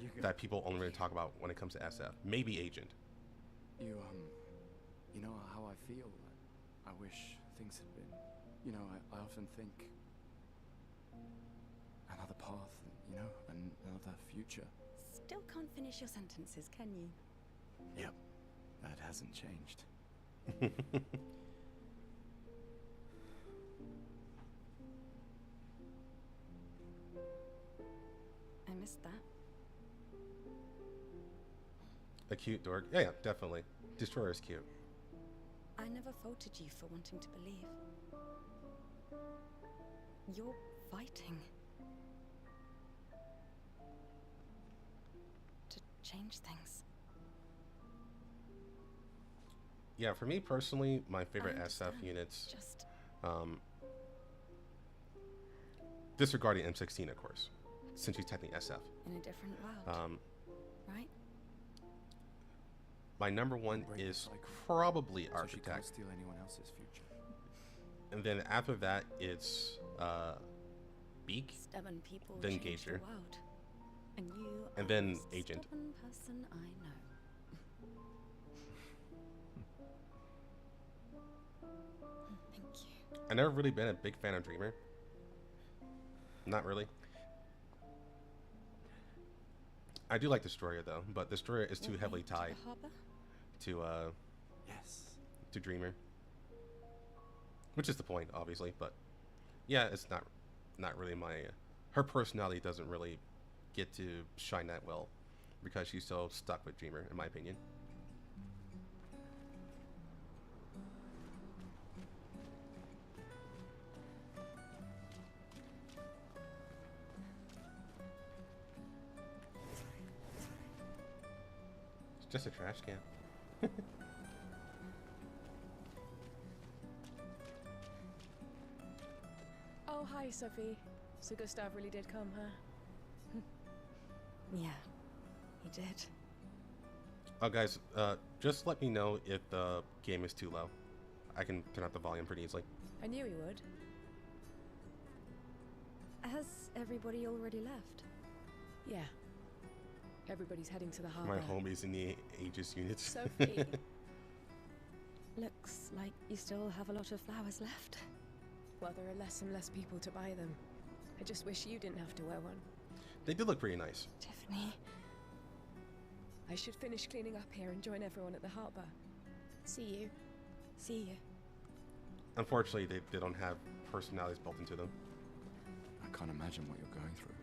You go. that people only really talk about when it comes to SF. Maybe Agent. You know how I feel. I wish things had been. You know, I often think another path, you know, another future. Still can't finish your sentences, can you? Yep, that hasn't changed. I missed that. A cute dork. Yeah, definitely. Destroyer is cute. I never faulted you for wanting to believe. You're fighting to change things. Yeah, for me personally, my favorite I SF understand. units, Just disregarding M16, of course, since she's technically SF. in a different world, right? My number one Break the is cycle. probably So she can't Architect. steal anyone else's future. And then after that, it's Beak. Stubborn people Then change the Gager. world. And you And are then the most Agent. stubborn person I know. Thank you. I've never really been a big fan of Dreamer. Not really. I do like Destroyer though, but Destroyer is too Want heavily me to tied the harbour? Yes. to Dreamer. Which is the point, obviously, but yeah, it's not really my her personality doesn't really get to shine that well because she's so stuck with Dreamer, in my opinion. It's just a trash can. Oh, hi, Sophie. So Gustav really did come, huh? Yeah, he did. Oh, guys, just let me know if the game is too low. I can turn up the volume pretty easily. I knew he would. Has everybody already left? Yeah. Everybody's heading to the harbour. My homies in the Aegis units. Sophie. Looks like you still have a lot of flowers left. Well, there are less and less people to buy them. I just wish you didn't have to wear one. They do look pretty nice. Tiffany, I should finish cleaning up here and join everyone at the harbour. See you. see you. Unfortunately, they don't have personalities built into them. I can't imagine what you're going through.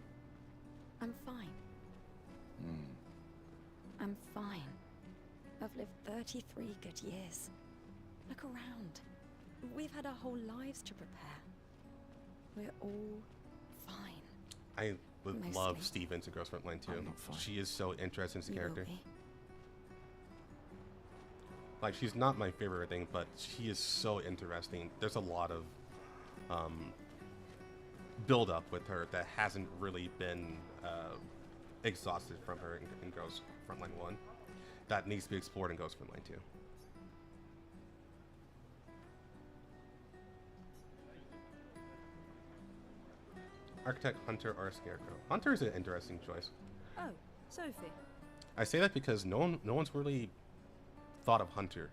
I'm fine. I'm fine. I've lived 33 good years. Look around. We've had our whole lives to prepare. We're all fine. I would Mostly. love Stevens in Girls Frontline too. I'm not fine. She is so interesting as a You will character. be. Like, she's not my favorite thing, but she is so interesting. There's a lot of build up with her that hasn't really been exhausted from her in Ghost Frontline 1. That needs to be explored in Ghost Frontline 2. Architect, Hunter, or Scarecrow. Hunter is an interesting choice. Oh, Sophie. I say that because no one's really thought of Hunter.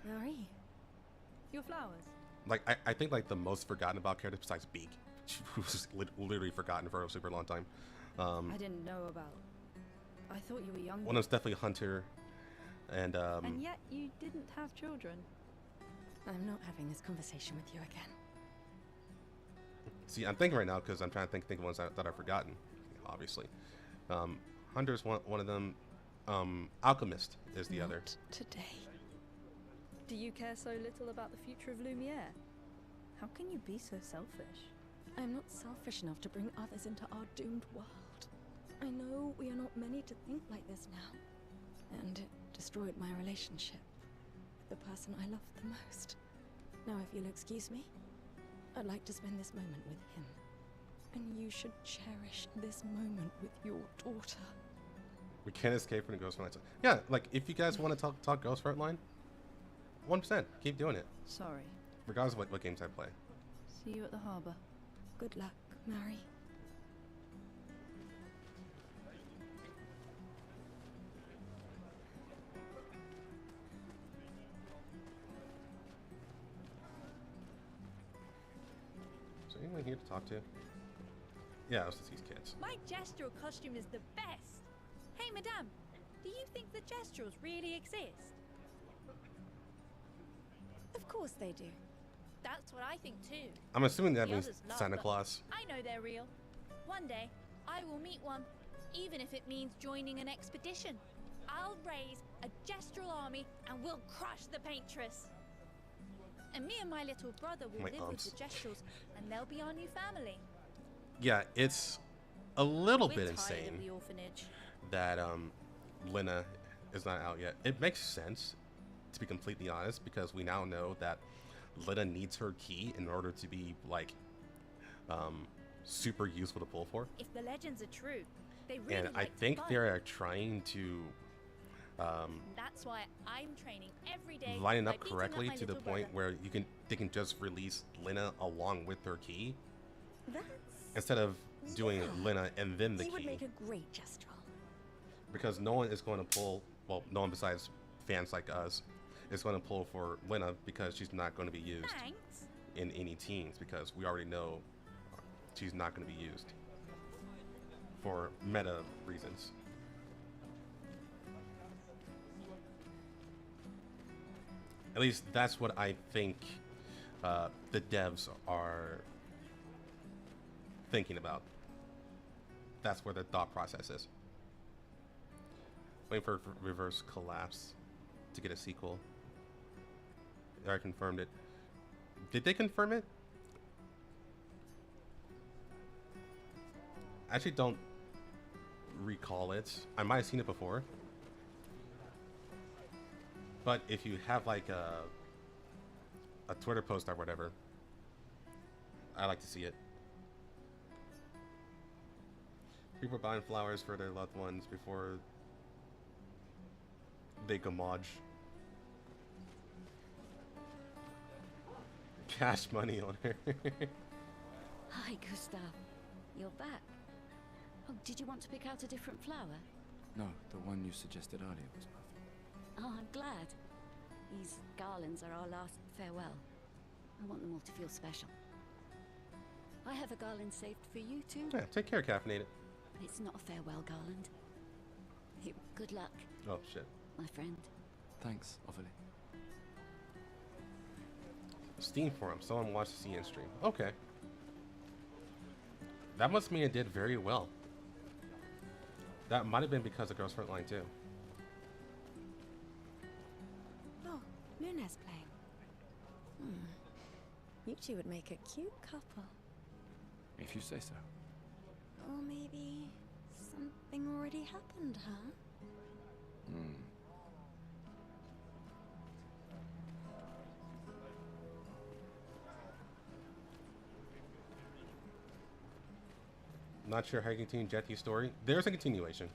Marie, Your flowers. Like, I think like the most forgotten about character besides Beak, who was literally forgotten for a super long time. I didn't know about. I thought you were younger. One was definitely Hunter, and And yet you didn't have children. I'm not having this conversation with you again. see, I'm thinking right now because I'm trying to think of ones that I've forgotten. Obviously, Hunter's one of them. Alchemist is the other. Not today. Do you care so little about the future of Lumiere? How can you be so selfish? I'm not selfish enough to bring others into our doomed world. I know we are not many to think like this now. And it destroyed my relationship with the person I loved the most. Now, if you'll excuse me, I'd like to spend this moment with him. And you should cherish this moment with your daughter. We can't escape from the Ghost Frontline. Yeah, like if you guys want to talk Ghost Frontline, 1%. Keep doing it, Sorry. regardless of what games I play. See you at the harbour. Good luck, Mary. Is there anyone here to talk to? Yeah, it's just these kids. My gestural costume is the best. Hey, madame, do you think the gestuals really exist? Of course they do. That's what I think too. I'm assuming that The means others laugh, Santa but Claus. I know they're real. One day, I will meet one, even if it means joining an expedition. I'll raise a gestural army and we'll crush the paintress. And me and my little brother will My live aunts. with the gestrals, and they'll be our new family. Yeah, it's a little We're bit tired insane of the orphanage. that Lena is not out yet. It makes sense, to be completely honest, because we now know that Lena needs her key in order to be like super useful to pull for. If the legends are true, they really And I like to think fight. they're trying to That's why I'm training every day. line it by up beating correctly my to the little point brother. where they can just release Lena along with her key That's... instead of doing Yeah. Lena and then the He would key, make a great gestural. because no one is going to pull. Well, no one besides fans like us is going to pull for Lena because she's not going to be used Thanks. in any teams, because we already know she's not going to be used for meta reasons. At least that's what I think the devs are thinking about. That's where the thought process is. Waiting for Reverse Collapse to get a sequel. They already confirmed it. Did they confirm it? I actually don't recall it. I might have seen it before. But if you have like a Twitter post or whatever, I like to see it. People are buying flowers for their loved ones before they gamage. Cash money on her. Hi, Gustav. You're back. Oh, did you want to pick out a different flower? No, the one you suggested earlier was perfect. Oh, I'm glad. These garlands are our last farewell. I want them all to feel special. I have a garland saved for you too. Yeah, take care, Caffeinated. It's not a farewell garland. Here, good luck, Oh shit. my friend. Thanks, Ophelia. Steam forum. Someone watched the CN stream. Okay. That must mean it did very well. That might have been because of Girls Frontline too. Oh, Luna's playing. You two would make a cute couple. If you say so. Or maybe something already happened, huh? Not sure how you continue Jetty's story. There's a continuation.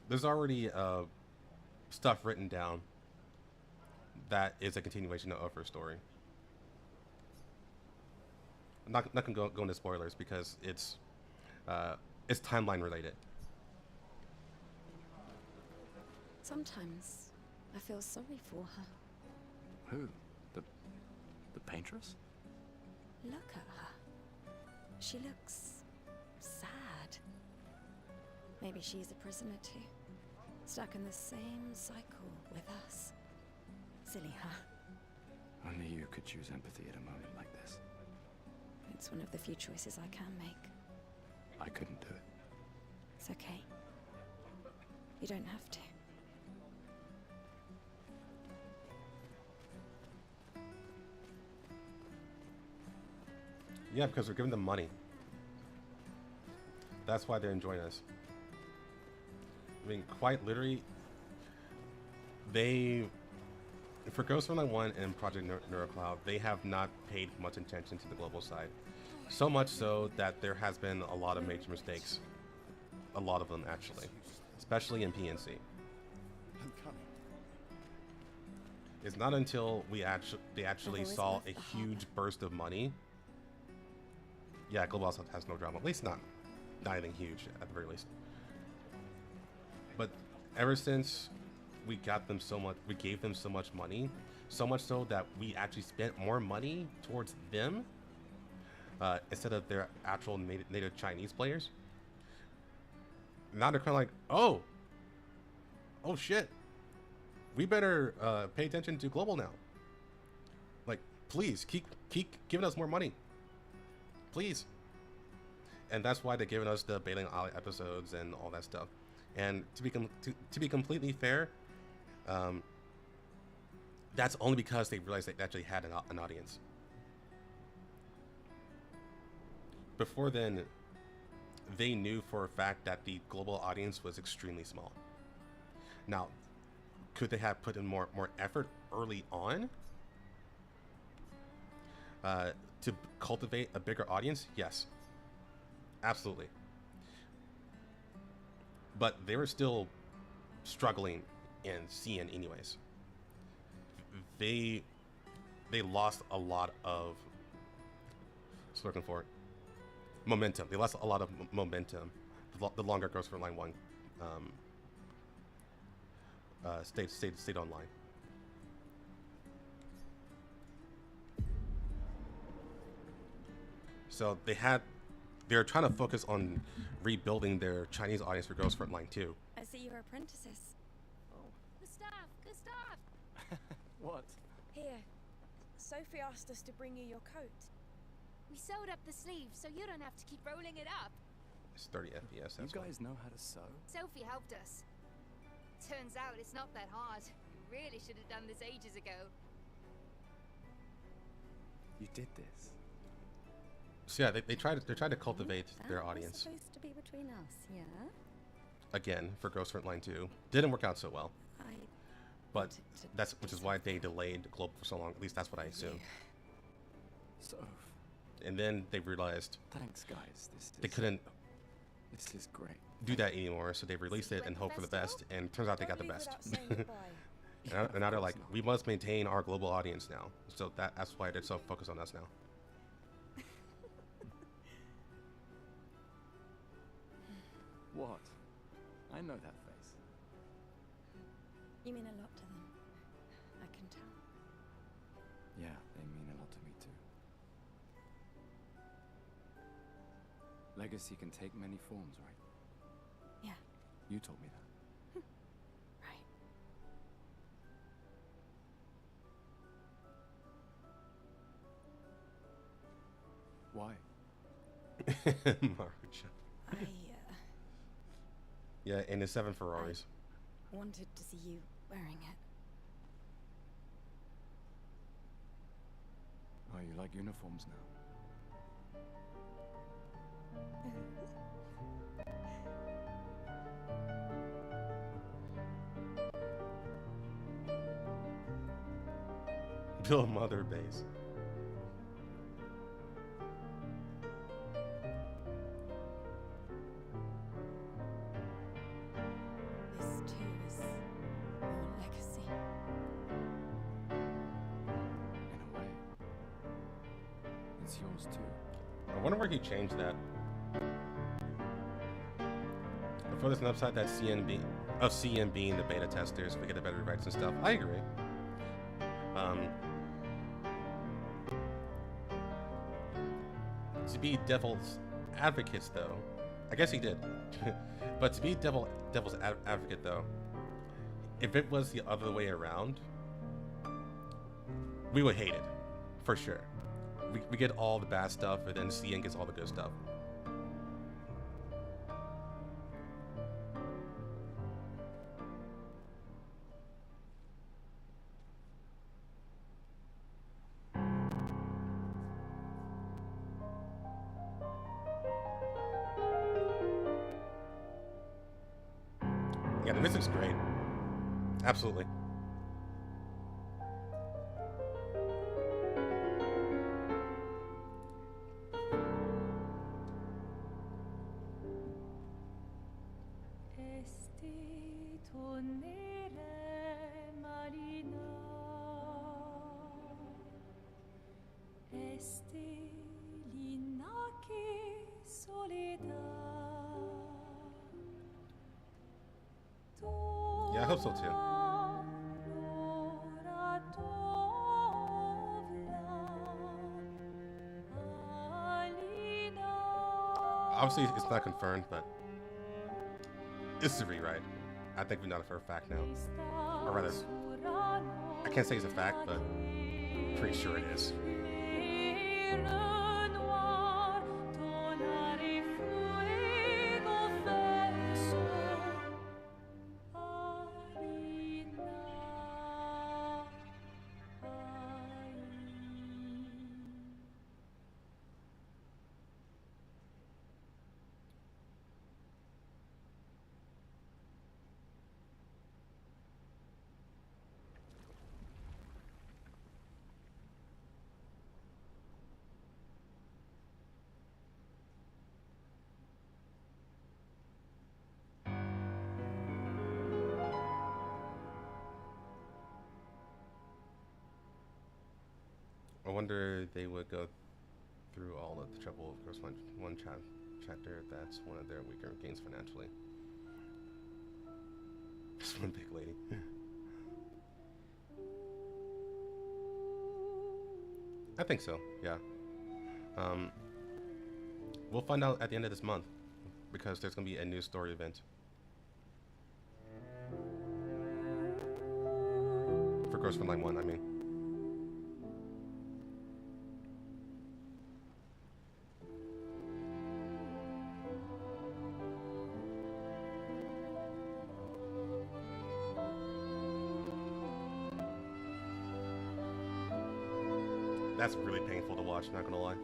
There's already stuff written down that is a continuation of her story. I'm not gonna go into spoilers because it's timeline related. Sometimes I feel sorry for her. Who? The paintress? Look at her. She looks sad. Maybe she's a prisoner too. Stuck in the same cycle with us. Silly her. Only you could choose empathy at a moment like this. It's one of the few choices I can make. I couldn't do it. It's okay. You don't have to. Yeah, because we're giving them money. That's why they're enjoying us. I mean, quite literally, for Ghost Frontline 1 and Project NeuroCloud, they have not paid much attention to the global side. So much so that there has been a lot of major mistakes. A lot of them, actually. Especially in PNC. I'm coming. It's not until they actually always saw loved a the huge burst of money. Yeah, Global House has no drama. At least not anything huge, at the very least. But ever since we got them so much, we gave them so much money, so much so that we actually spent more money towards them instead of their actual native Chinese players. Now they're kind of like, oh shit, we better pay attention to Global now. Like, please keep giving us more money, please. And that's why they're giving us the Bailing Alley episodes and all that stuff. And to be completely fair, that's only because they realized they actually had an audience. Before then, they knew for a fact that the global audience was extremely small. Now, could they have put in more effort early on to cultivate a bigger audience? Yes, absolutely. But they were still struggling in CN anyways. They lost a lot of, what's looking for, momentum. They lost a lot of momentum the longer Ghost Frontline 1 stayed online. So they were trying to focus on rebuilding their Chinese audience for Ghost Frontline 2. I see you're apprentices. Gustav! What? Here. Sophie asked us to bring you your coat. We sewed up the sleeves so you don't have to keep rolling it up. It's 30 FPS. You guys know how to sew? Sophie helped us. Turns out it's not that hard. We really should have done this ages ago. You did this. So yeah, they tried to cultivate their That was audience supposed to be between us, yeah? again for Ghost Frontline 2. Didn't work out so well, I but wanted to which is why they delayed Global for so long. At least that's what I assume. So, And then they realized thanks guys. they couldn't This is great. do that anymore, so they released it and hoped for the best. And it turns out they got the Don't leave best. without saying goodbye. And now they're like, Of course not. we must maintain our global audience now. So that's why they're so focused on us now. What? I know that face. You mean a lot to them. I can tell. Yeah, they mean a lot to me too. Legacy can take many forms, right? Yeah, You told me that. right. Why? Marucha. I Yeah, and the 7 Ferraris. wanted to see you wearing it. Oh, you like uniforms now? Bill Mother Base. This too is your legacy. In a way. It's yours too. I wonder where he changed that. The furthest upside that CN being the beta testers, we get a better rights and stuff. I agree. To be devil's advocates, though, I guess he did. But to be devil's advocate, though, if it was the other way around, we would hate it, for sure. We get all the bad stuff, and then CN gets all the good stuff. Yeah, the music's great. Absolutely. hope so too. Obviously, it's not confirmed, but it's a rewrite. I think we know it for a fact now. Or rather, I can't say it's a fact, but I'm pretty sure it is. I wonder they would go through all of the trouble of course one chapter that's one of their weaker games financially. Just one big lady. I think so, yeah. We'll find out at the end of this month because there's gonna be a new story event. For Ghost Frontline 1, I mean. That's really painful to watch, not gonna lie.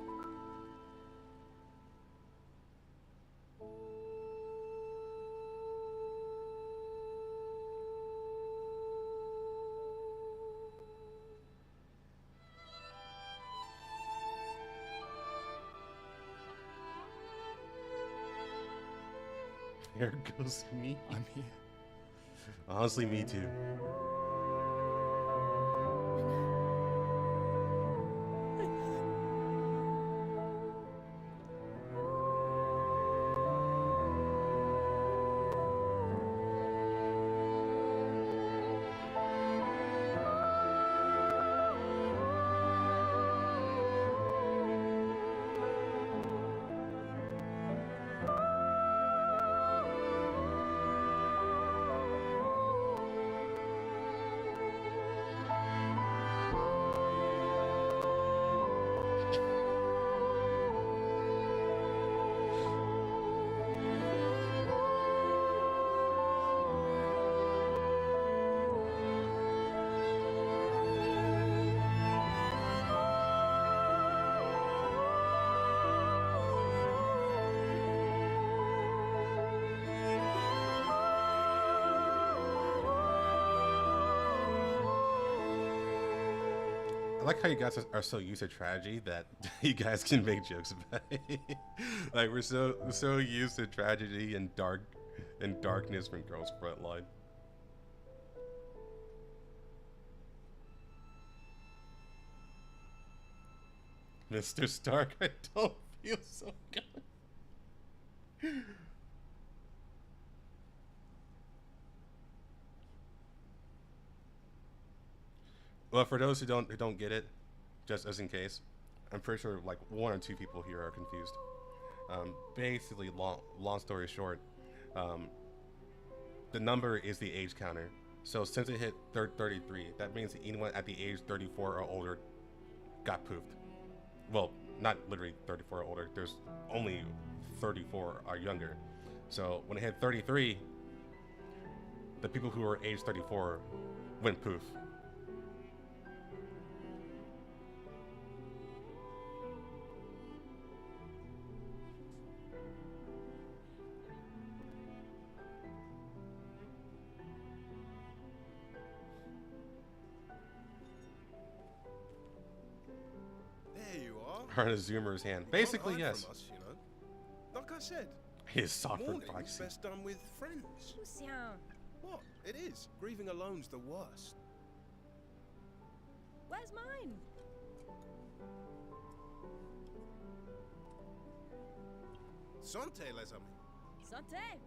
Here goes me. I'm here. Honestly, me too. I like how you guys are so used to tragedy that you guys can make jokes about it. Like we're so used to tragedy and darkness from Girls Frontline. Mr. Stark, I don't feel so good. Well, for those who don't get it, just as in case, I'm pretty sure like one or two people here are confused. Basically, long story short, the number is the age counter. So since it hit 33, that means that anyone at the age 34 or older got poofed. Well, not literally 34 or older. There's only 34 or younger. So when it hit 33, the people who were age 34 went poof. Trying to zoomer's hand. Basically, yes. From us, you know? Like I said, His software mourning's privacy. best done with friends. Lucien. What? It is. Grieving alone's the worst. Where's mine? Santé, les amis. Santé.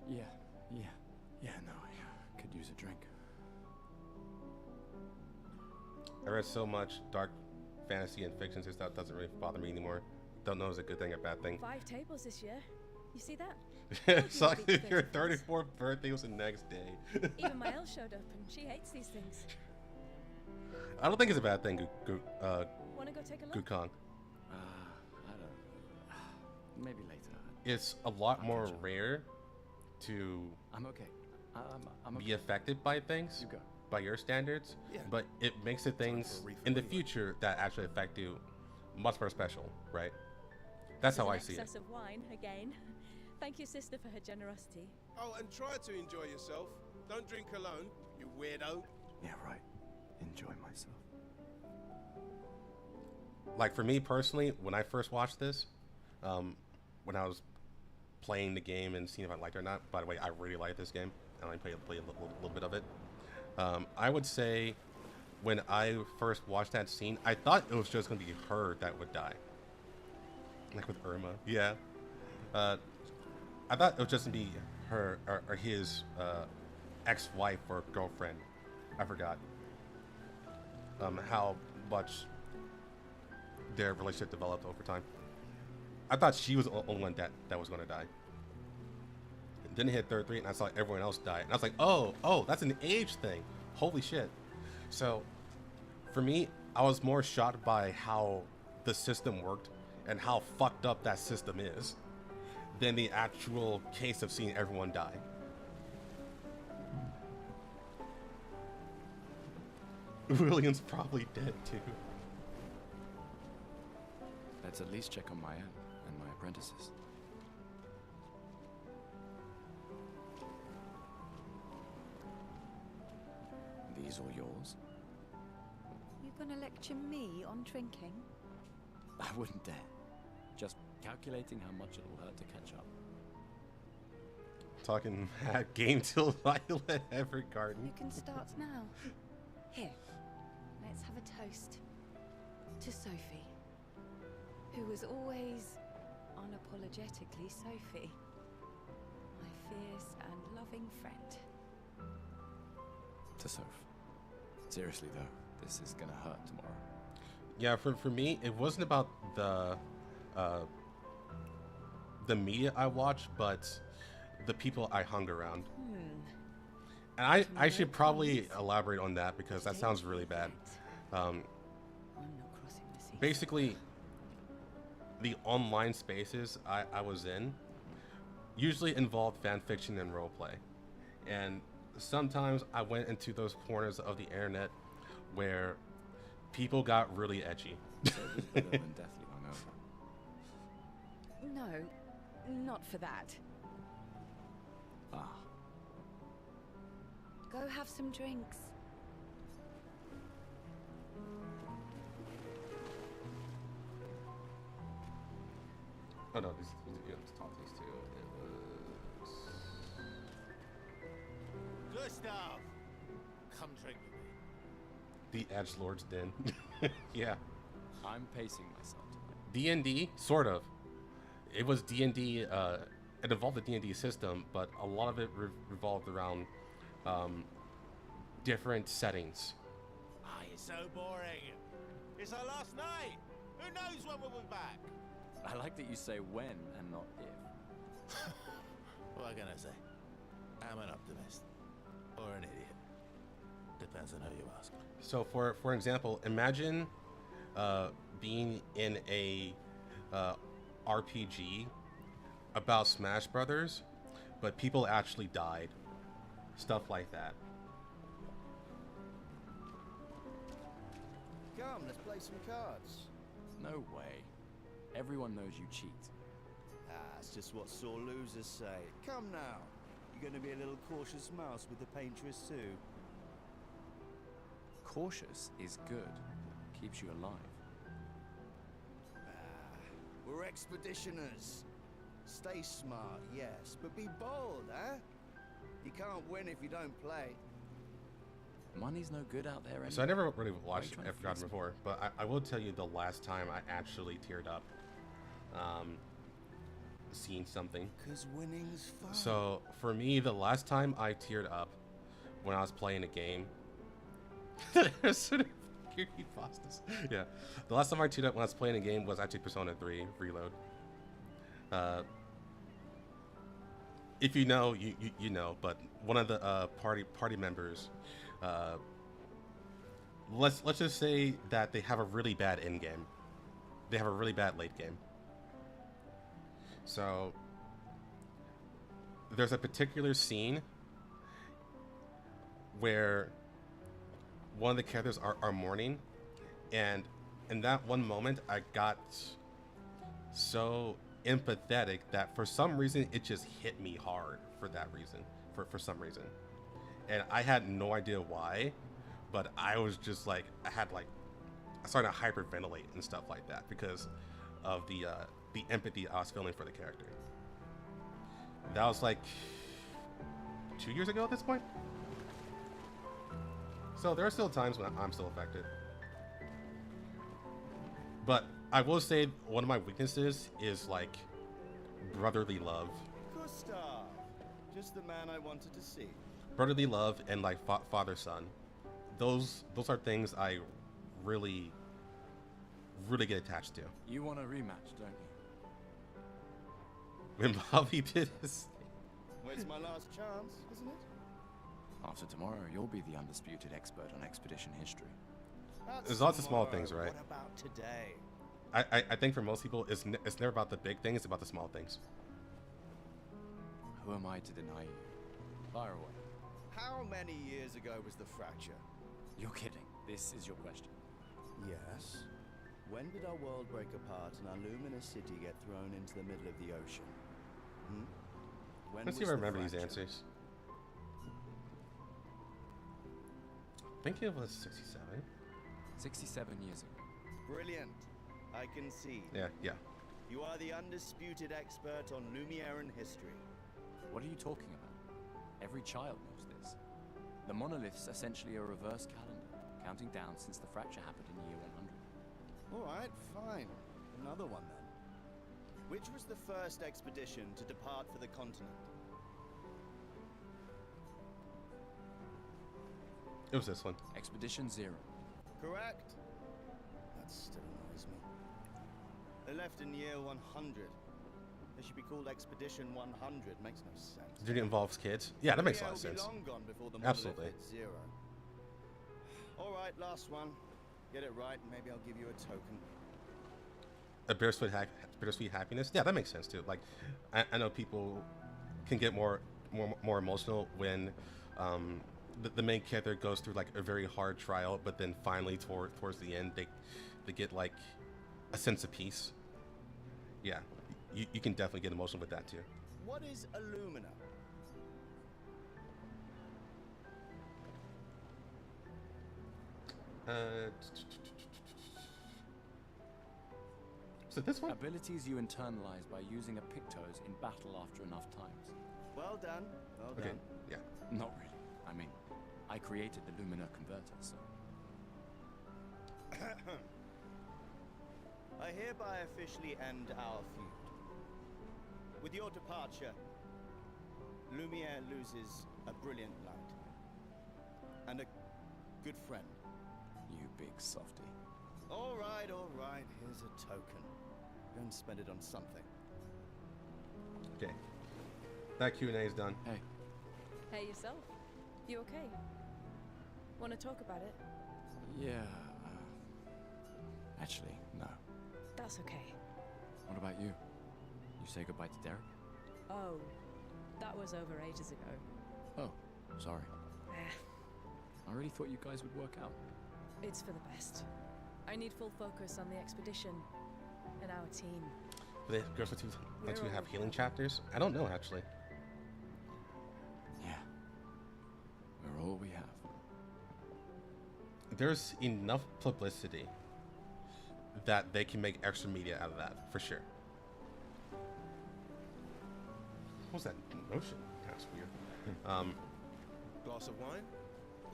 Yeah, Yeah, no, I could use a drink. I read so much dark fantasy and fiction and stuff doesn't really bother me anymore. Don't know if it's a good thing or bad thing. 5 tables this year. You see that? It's like your 34th birthday was the next day. Even my Elle showed up, and she hates these things. I don't think it's a bad thing, Wanna go take a look? Good Kong. I don't. Maybe later. It's a lot more rare to I'm okay. I'm okay. be affected by things You go. by your standards, Yeah. but it makes the things for a refill in the anyway. future that actually affect you much more special, right? That's how I see it. Excess of wine again. Thank you, sister, for her generosity. Oh, and try to enjoy yourself. Don't drink alone, you weirdo. Yeah, right. Enjoy myself. Like for me personally, when I first watched this, when I was playing the game and seeing if I liked it or not. By the way, I really like this game. I only played a little bit of it. I would say when I first watched that scene, I thought it was just going to be her that would die. Like with Irma. Yeah. I thought it was just going to be her or his ex-wife or girlfriend. I forgot how much their relationship developed over time. I thought she was the only one that was going to die. Then it hit 33 and I saw everyone else die. And I was like, oh, that's an age thing. Holy shit. So for me, I was more shocked by how the system worked and how fucked up that system is than the actual case of seeing everyone die. William's probably dead too. Let's at least check on my own and my apprentices. These all yours? You gonna lecture me on drinking? I wouldn't dare. Just calculating how much it'll hurt to catch up. Talking mad game till Violet Evergarden. You can start now. Here, let's have a toast to Sophie, who was always unapologetically Sophie, my fierce and loving friend. To Soph. Seriously though, this is gonna hurt tomorrow. Yeah, for me, it wasn't about the media I watched, but the people I hung around. And I should probably elaborate on that because that sounds really bad. I'm not crossing the sea. Basically, the online spaces I was in usually involved fan fiction and roleplay. And sometimes I went into those corners of the internet where people got really edgy. So it was better than deathly hungover. No, not for that. Ah, Go have some drinks. Oh no, you have to talk to these two. It was Gustav! Come drink with me. the Edgelord's Den. Yeah. I'm pacing myself tonight. D&D, sort of. It was D&D, it involved the D&D system, but a lot of it revolved around different settings. Ah, you're so boring. It's our last night. Who knows when we'll be back? I like that you say when and not if. What can I say? I'm an optimist. Or an idiot. Depends on who you ask. So for example, imagine being in a RPG about Smash Brothers, but people actually died. Stuff like that. Come, let's play some cards. No way. Everyone knows you cheat. Ah, it's just what sore losers say. Come now. You're going to be a little cautious mouse with the paintress too. Cautious is good. Keeps you alive. We're expeditioners. Stay smart, yes, but be bold, huh? You can't win if you don't play. Money's no good out there anyway. So I never really watched trying to Forgotten fleece me? before, but I will tell you the last time I actually teared up. seeing something. 'Cause winning's fun. So for me, the last time I teared up when I was playing a game, yeah, the last time I teared up when I was playing a game was actually Persona 3 Reload. If you know, you know, but one of the party members, let's just say that they have a really bad end game. They have a really bad late game. So there's a particular scene where one of the characters are mourning, and in that one moment I got so empathetic that for some reason it just hit me hard for that reason, for some reason, and I had no idea why, but I was just like, I started to hyperventilate and stuff like that because of the empathy I was feeling for the character. That was like 2 years ago at this point. So there are still times when I'm still affected. But I will say one of my weaknesses is like brotherly love. Gustav, just the man I wanted to see. Brotherly love and like father-son. Those are things I really get attached to. You want a rematch, don't you? When Bobby did his... Well, it's my last chance, isn't it? After tomorrow, you'll be the undisputed expert on expedition history. There's lots of small things, right? What about today? I think for most people, it's never about the big things, it's about the small things. Who am I to deny you? Fire away. How many years ago was the fracture? You're kidding. This is your question. Yes. When did our world break apart and our luminous city get thrown into the middle of the ocean? When Let's see if I remember these answers. I think it was 67. 67 years ago. Brilliant. I concede. Yeah. You are the undisputed expert on Lumiere history. What are you talking about? Every child knows this. The monolith's essentially a reverse calendar, counting down since the fracture happened in year 100. All right, fine. Another one then. Which was the first expedition to depart for the continent? It was this one. Expedition 0. Correct. That still annoys me. They left in year 100. They should be called Expedition 100. Makes no sense. Did it involve kids? Yeah, that makes a lot of sense. Long gone before the Absolutely. hit 0. All right, last one. Get it right, and maybe I'll give you a token. A bittersweet happiness? Yeah, that makes sense too. Like, I know people can get more emotional when the main character goes through like a very hard trial, but then finally towards the end they get like a sense of peace. Yeah, you can definitely get emotional with that too. What is Illumina? So this one? Abilities you internalize by using a Pictos in battle after enough times. Well done. Well done. Yeah. Not really. I mean, I created the Lumina converter, so... I hereby officially end our feud. With your departure, Lumiere loses a brilliant light. And a good friend. You big softy. All right. Here's a token. Go and spend it on something. Okay. That Q&A is done. Hey. Hey, yourself. You okay? Want to talk about it? Yeah, actually, no. That's okay. What about you? You say goodbye to Derek? Oh, that was over ages ago. Oh, sorry. Eh, I really thought you guys would work out. it's for the best. I need full focus on the expedition and our team. Do they girls want to have healing chapters? I don't know actually. Yeah. We're all we have. There's enough publicity that they can make extra media out of that, for sure. What was that motion? That's weird. Glass of wine?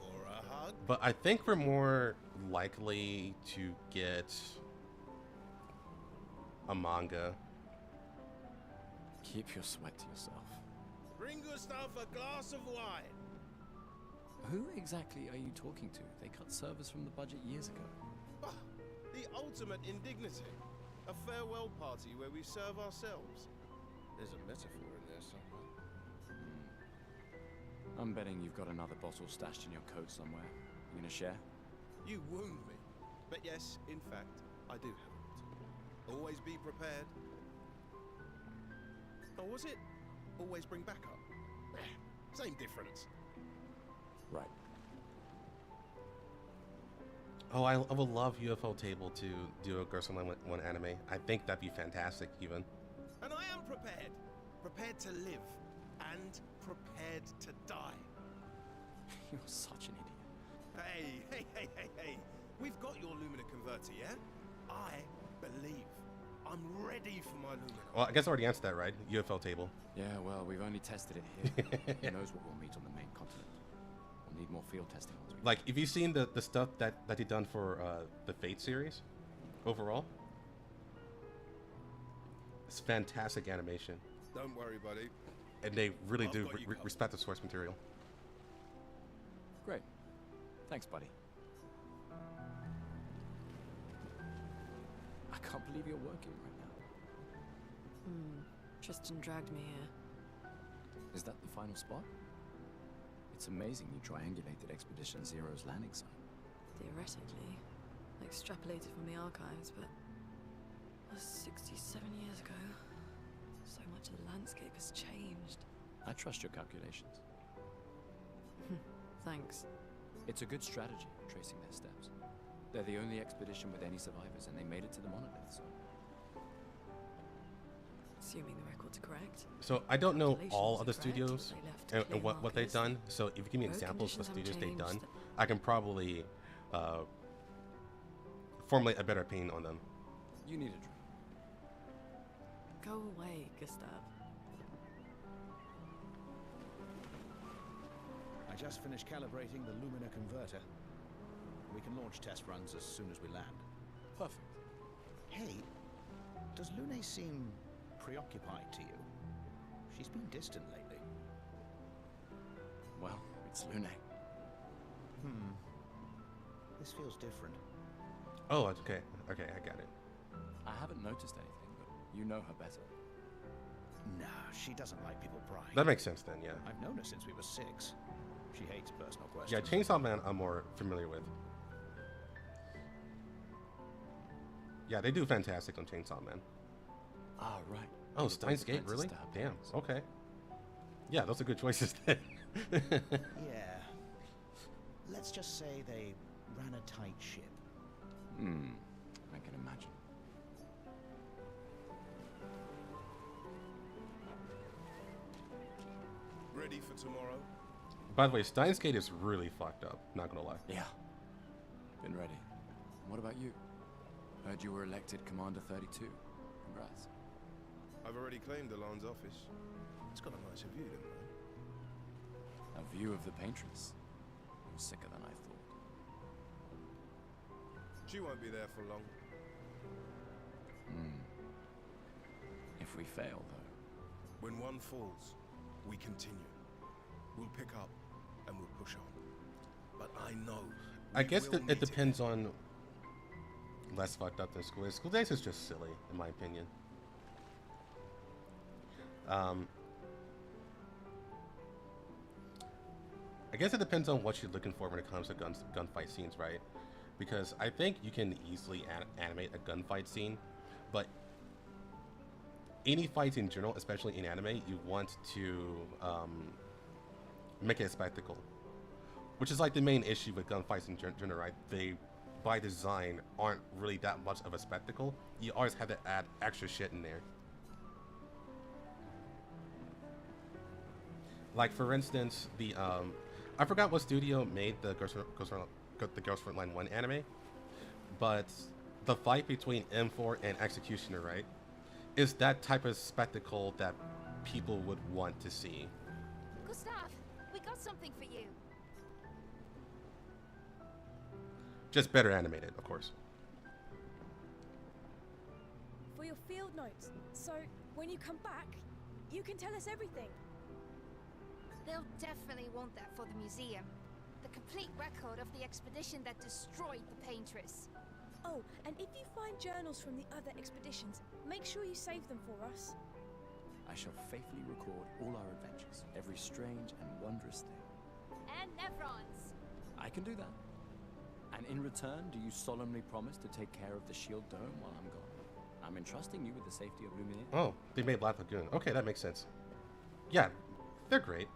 Or a hug? But I think we're more likely to get a manga Keep your sweat to yourself. Bring Gustav a glass of wine. Who exactly are you talking to? They cut servers from the budget years ago. Ah, the ultimate indignity. A farewell party where we serve ourselves. There's a metaphor in there somewhere. I'm betting you've got another bottle stashed in your coat somewhere. You gonna share? You wound me. But yes, in fact, I do have it. Always be prepared. Or was it always bring backup? Same difference. Right. Oh, I would love UFO Table to do a Girls Online 1 anime. I think that'd be fantastic, even. And I am prepared. Prepared to live. And prepared to die. You're such an idiot. Hey. We've got your Lumina converter, yeah? I believe. I'm ready for my Lumina. Well, I guess I already answered that, right? UFO Table. Yeah, well, we've only tested it here. Who knows what we'll meet on the main continent. We'll need more field testing once we Like, have you seen the stuff that they've done for the Fate series overall? It's fantastic animation. Don't worry, buddy. And they really I've do got you covered. respect the source material. Great. Thanks, buddy. I can't believe you're working right now. Tristan dragged me here. Is that the final spot? It's amazing you triangulated Expedition Zero's landing site. Theoretically, extrapolated from the archives, but that was 67 years ago. So much of the landscape has changed. I trust your calculations. Thanks. It's a good strategy, tracing their steps. They're the only expedition with any survivors, and they made it to the monolith, so... Assuming the record's correct. So I don't know Calculations all of the are correct, studios they left and clear what they've markers. done. So if you give me Road examples of conditions studios they've haven't done, changed. I can probably formulate a better opinion on them. You need a drink. Go away, Gustav. I just finished calibrating the Lumina converter. We can launch test runs as soon as we land. Perfect. Hey, does Lune seem preoccupied to you? She's been distant lately. Well, it's Lune. This feels different. Oh, okay, I got it. I haven't noticed anything, but you know her better. Nah, she doesn't like people prying. That makes sense then, yeah. I've known her since we were 6. She hates personal Yeah, questions. Chainsaw Man I'm more familiar with. Yeah, they do fantastic on Chainsaw Man. Ah, right. Oh, You're Steins both Gate, apprentices really? to her Damn, parents. okay. Yeah, those are good choices then. Yeah. Let's just say they ran a tight ship. I can imagine. Ready for tomorrow? By the way, Steins Gate is really fucked up, not gonna lie. Yeah. Been ready. What about you? Heard you were elected Commander 32. Congrats. I've already claimed Alon's office. It's got a nicer view, doesn't it? A view of the Paintress. You're sicker than I thought. She won't be there for long. If we fail, though. When one falls, we continue. We'll pick up and we'll push on. But I know. I guess we will it meet depends on less fucked up than School Days. School Days is just silly, in my opinion. I guess it depends on what you're looking for when it comes to gunfight scenes, right? Because I think you can easily animate a gunfight scene, but any fights in general, especially in anime, you want to make it a spectacle. Which is like the main issue with gunfights in general, right? They, by design, aren't really that much of a spectacle. You always have to add extra shit in there. Like, for instance, the, I forgot what studio made the Girls Frontline 1 anime, but the fight between M4 and Executioner, right, is that type of spectacle that people would want to see. Gustav, we got something for you. Just better animated, of course. For your field notes. So, when you come back, You can tell us everything. They'll definitely want that for the museum. The complete record of the expedition that destroyed the Paintress. Oh, and if you find journals from the other expeditions, make sure you save them for us. I shall faithfully record all our adventures, every strange and wondrous thing. And Nevrons. I can do that. And in return, do you solemnly promise to take care of the Shield Dome while I'm gone? I'm entrusting you with the safety of Lumiere. Oh, they made Black Lagoon. Okay, that makes sense. Yeah, they're great.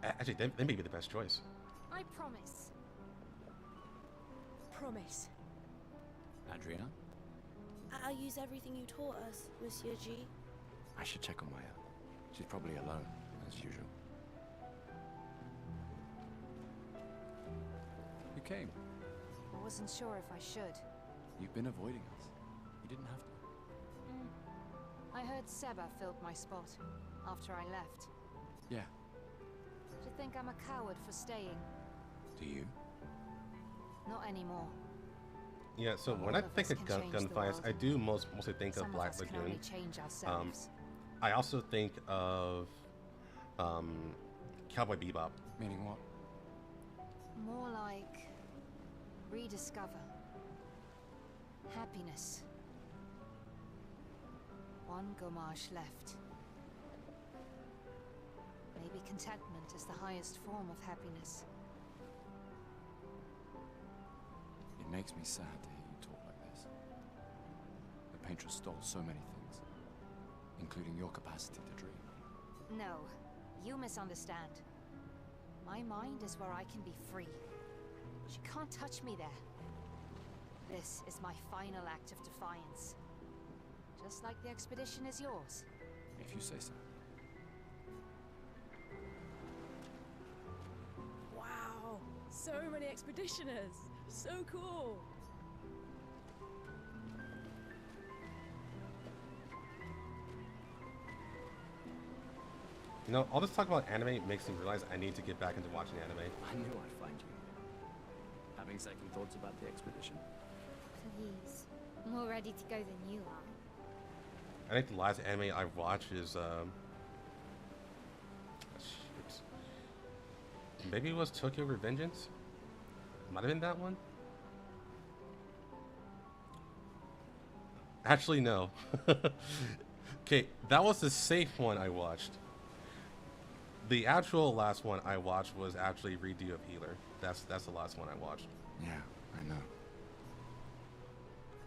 Actually, they may be the best choice. I promise. Promise. Adriana? I'll use everything you taught us, Monsieur G. I should check on Maya. She's probably alone, as usual. You came. I wasn't sure if I should. You've been avoiding us. You didn't have to. I heard Seba filled my spot after I left. Yeah. Do you think I'm a coward for staying? Do you? Not anymore. Yeah, so when I think of gunfights, I do mostly think of Black Some of us can Lagoon. only change ourselves. I also think of Cowboy Bebop. Meaning what? More like rediscover happiness. One Gommage left. Maybe contentment is the highest form of happiness. It makes me sad to hear you talk like this. The Paintress stole so many things, including your capacity to dream. No, you misunderstand. My mind is where I can be free. She can't touch me there. This is my final act of defiance. Just like the expedition is yours. If you say so. Wow, so many expeditioners. So cool. You know, all this talk about anime makes me realize I need to get back into watching anime. I knew I'd find you. Having second thoughts about the expedition? Please. More ready to go than you are. I think the last anime I watched is shit. Maybe it was Tokyo Revengeance? Might have been that one? Actually, no. Okay, that was the safe one I watched. The actual last one I watched was actually Redo of Healer. That's the last one I watched. Yeah, I know.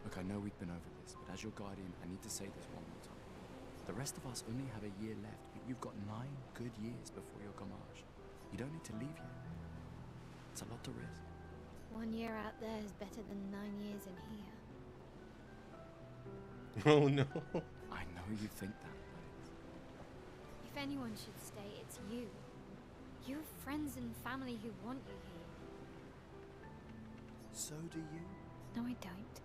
Look, I know we've been over this, but as your guardian, I need to say this one more time. The rest of us only have a year left, but you've got 9 good years before your Gommage. You don't need to leave yet. It's a lot to risk. 1 year out there is better than 9 years in here. Oh no. I know you think that, but If anyone should stay, it's you. You have friends and family who want you here. so do you. No, I don't.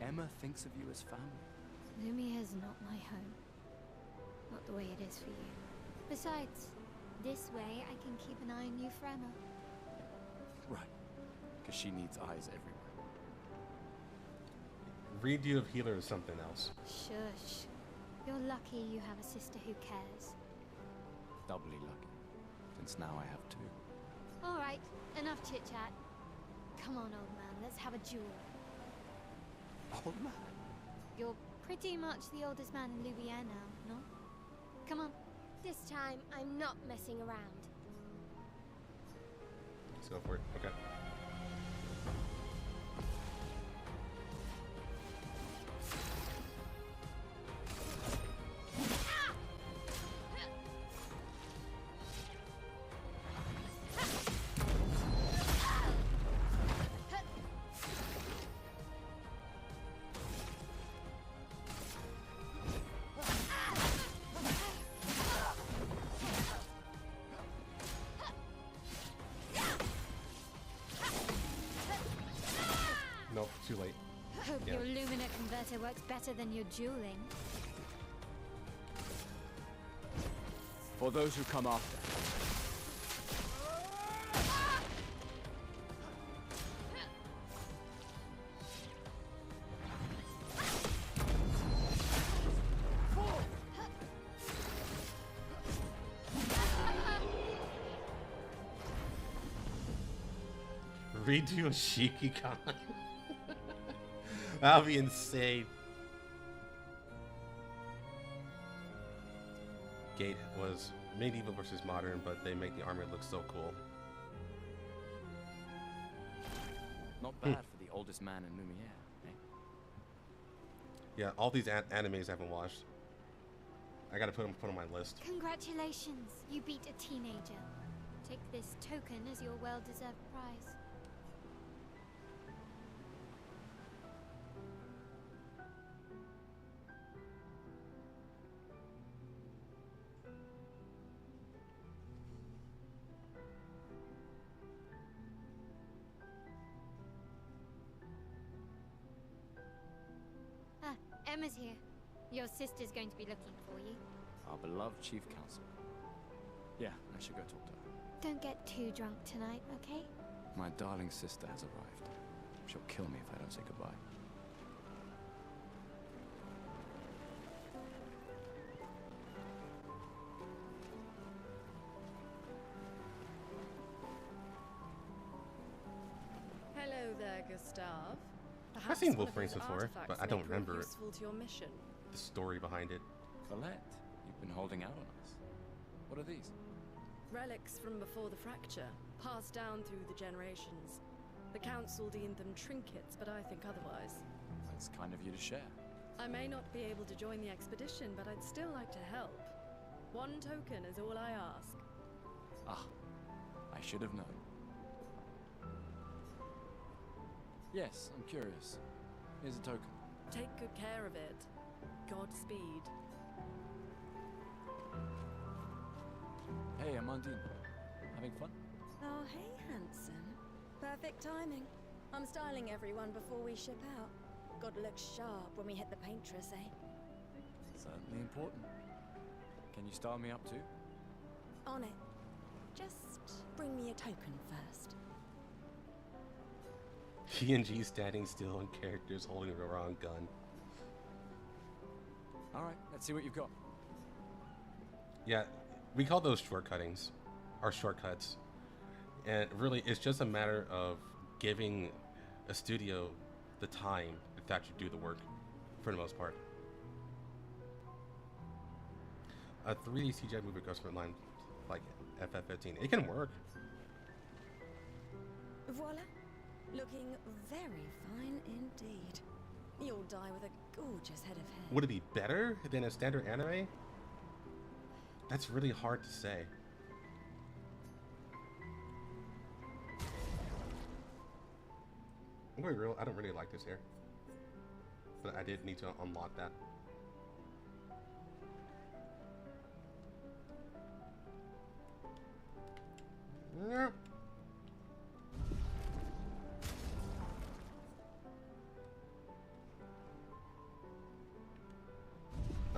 Emma thinks of you as family. Lumiere's not my home. Not the way it is for you. Besides, this way I can keep an eye on you for Emma. Right. Because she needs eyes everywhere. Redo of Healer is something else. Shush. You're lucky you have a sister who cares. Doubly lucky, since now I have 2. Alright, enough chit-chat. Come on, old man, let's have a duel. Old man? You're pretty much the oldest man in Lumiere now, no? Come on. This time, I'm not messing around. Let's go for it. Okay. Nope, too late. Hope Yeah. your Lumina converter works better than your dueling. For those who come after. Redo a Shikikan. That would be insane. Gate was medieval versus modern, but they make the armor look so cool. Not bad for the oldest man in Lumiere, eh? Yeah, all these animes I haven't watched. I gotta put them on my list. Congratulations, you beat a teenager. Take this token as your well-deserved prize. Ah, Emma's here. Your sister's going to be looking for you. Our beloved chief counsel. Yeah, I should go talk to her. Don't get too drunk tonight, okay? My darling sister has arrived. She'll kill me if I don't say goodbye. Hello there, Gustav. I've seen Wolf Rings before, but I don't remember useful to your mission. the story behind it. Colette, you've been holding out on us. What are these? Relics from before the fracture, passed down through the generations. The council deemed them trinkets, but I think otherwise. That's kind of you to share. I may not be able to join the expedition, but I'd still like to help. One token is all I ask. Ah, I should have known. Yes, I'm curious. Here's a token. Take good care of it. Godspeed. Hey, Amandine. Having fun? Oh, hey, handsome. Perfect timing. I'm styling everyone before we ship out. Gotta look sharp when we hit the paintress, eh? Certainly important. Can you style me up too? On it. Just bring me a token first. PNG standing still and characters holding the wrong gun. Alright, let's see what you've got. Yeah, we call those shortcuttings, or shortcuts. And really, it's just a matter of giving a studio the time to actually do the work, for the most part. A 3D CGI movie goes Frontline, like FF15. It can work. Voila. Looking very fine indeed. You'll die with a gorgeous head of hair. Would it be better than a standard anime? That's really hard to say. I'm gonna be real, I don't really like this hair. But I did need to unlock that. Yep.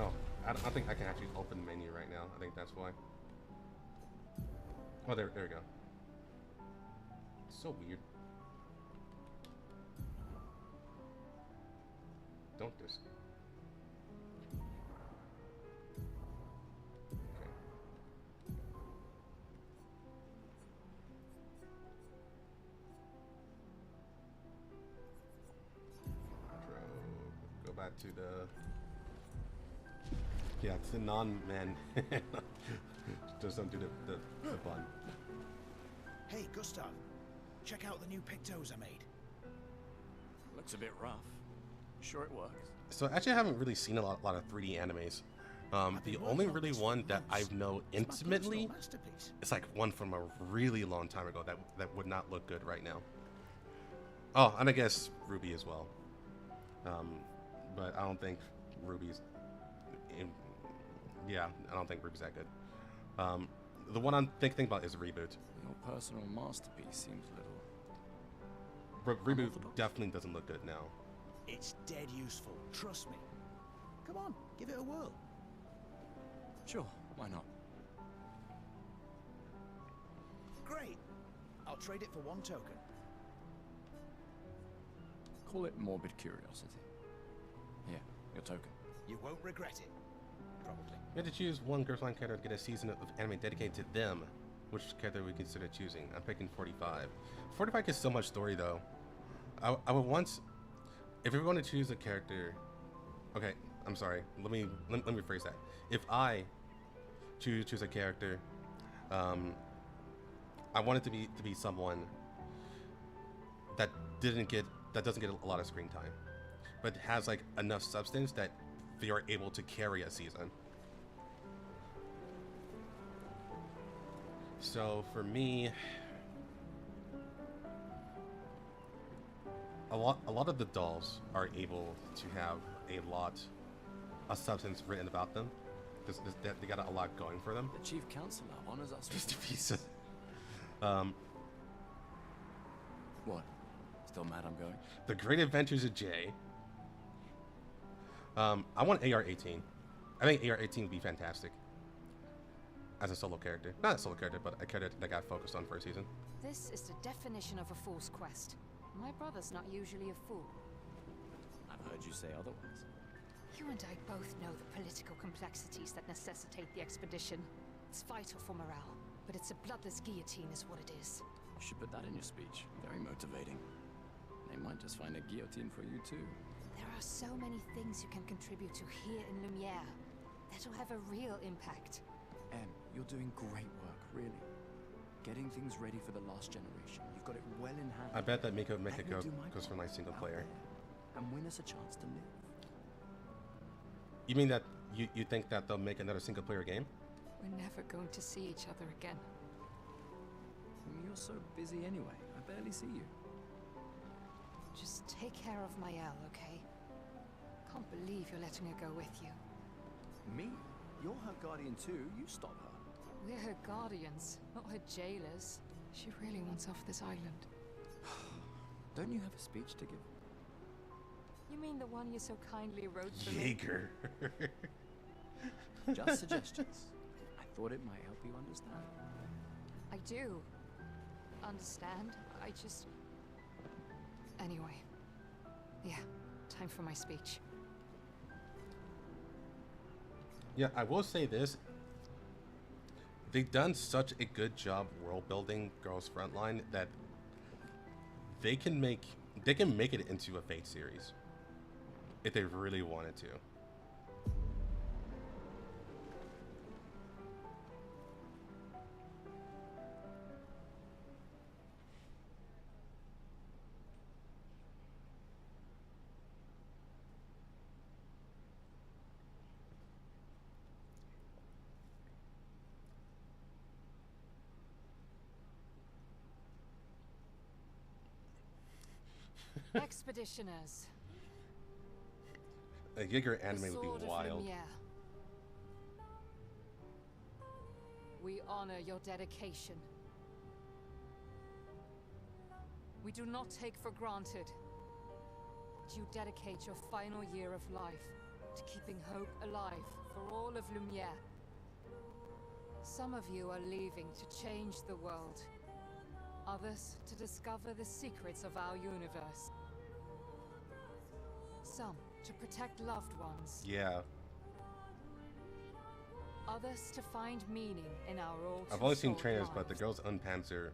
Oh, I don't think I can actually open the menu right now. I think that's why. Oh, there we go. It's so weird. Don't just. Okay. Go back to the. Yeah, it's the non-man. Just don't do the bun. Hey, Gustav. Check out the new pictos I made. Looks a bit rough. Sure it works. So actually, I haven't really seen a lot of 3D animes. The only really one that I know intimately is like one from a really long time ago that would not look good right now. Oh, and I guess Ruby as well. But I don't think Ruby's. Yeah, I don't think Ruby's that good. The one I'm thinking about is Reboot. Your personal masterpiece seems a little. Reboot definitely doesn't look good now. It's dead useful, trust me. Come on, give it a whirl. Sure, why not? Great. I'll trade it for one token. Call it morbid curiosity. Here, your token. You won't regret it. Probably. You had to choose one girls' line character to get a season of anime dedicated to them. which character we consider choosing. I'm picking 45. 45 gets so much story though. I would want, if we want to choose a character, okay, I'm sorry. Let me rephrase that. If I choose a character, I want it to be someone that doesn't get a lot of screen time, but has like enough substance that they are able to carry a season. So for me, a lot of the dolls are able to have a lot of substance written about them. They got a lot going for them. The chief counselor honors us. Mr. Pizza. What? Still mad I'm going? The Great Adventures of Jay. I want AR-18. I think AR-18 would be fantastic as a solo character. Not a solo character, but a character that got focused on for a season. This is the definition of a fool's quest. My brother's not usually a fool. I've heard you say otherwise. You and I both know the political complexities that necessitate the expedition. It's vital for morale, but it's a bloodless guillotine is what it is. You should put that in your speech. Very motivating. They might just find a guillotine for you too. There are so many things you can contribute to here in Lumiere that'll have a real impact. Em, you're doing great work, really. Getting things ready for the last generation. You've got it well in hand. I bet that Make It goes for a nice single player. And win us a chance to live. You mean that you think that they'll make another single player game? We're never going to see each other again. You're so busy anyway. I barely see you. Just take care of Mael, okay? Can't believe you're letting her go with you. Me? You're her guardian too. You stop her. We're her guardians, not her jailers. She really wants off this island. Don't you have a speech to give? You mean the one you so kindly wrote for me? Jaeger. Just suggestions. I thought it might help you understand. I do understand. I just... Anyway. Yeah, time for my speech. Yeah, I will say this. They've done such a good job world building Girls Frontline that they can make it into a Fate series if they really wanted to. Expeditioners. A Giger anime The would Sword be of wild. Lumiere. We honor your dedication. We do not take for granted that you dedicate your final year of life to keeping hope alive for all of Lumiere. Some of you are leaving to change the world. Others to discover the secrets of our universe. Some to protect loved ones. Yeah. Others to find meaning in our all I've only seen trailers, but the Girls Unpanzer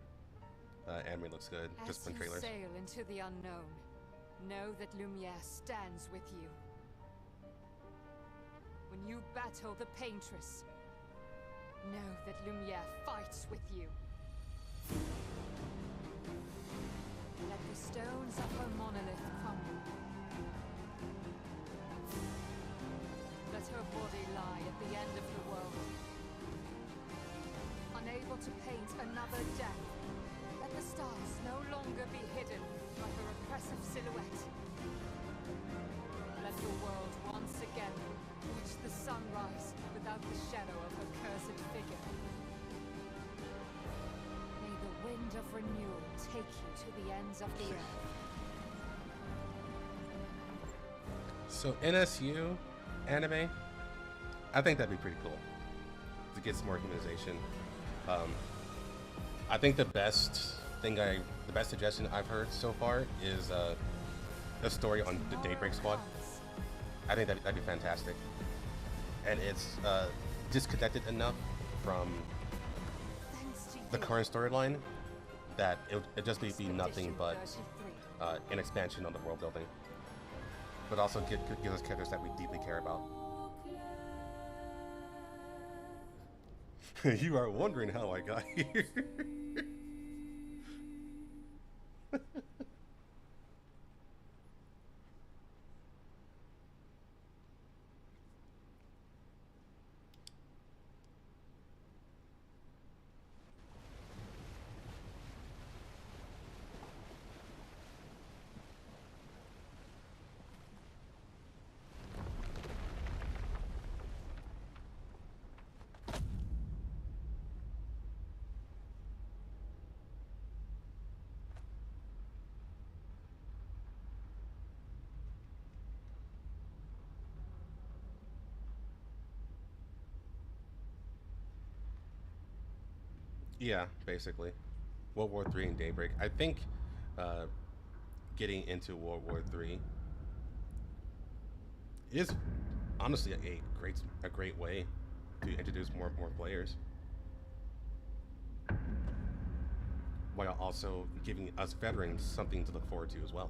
anime looks good. Just from trailers. As you sail into the unknown, know that Lumiere stands with you. When you battle the Paintress, know that Lumiere fights with you. Let the stones of her monolith crumble. Let her body lie at the end of the world. Unable to paint another death, let the stars no longer be hidden by her oppressive silhouette. Let the world once again reach the sunrise without the shadow of her cursed figure. May the wind of renewal take you to the ends of the earth. So NSU anime, I think that'd be pretty cool to get some more humanization. I think the best suggestion I've heard so far is a story on the Daybreak Squad. I think that'd be fantastic, and it's disconnected enough from the current storyline, that it just be nothing but an expansion on the world building, but also give us characters that we deeply care about. You are wondering how I got here. Yeah, basically. World War III and Daybreak. I think getting into World War III is honestly a great way to introduce more players, while also giving us veterans something to look forward to as well.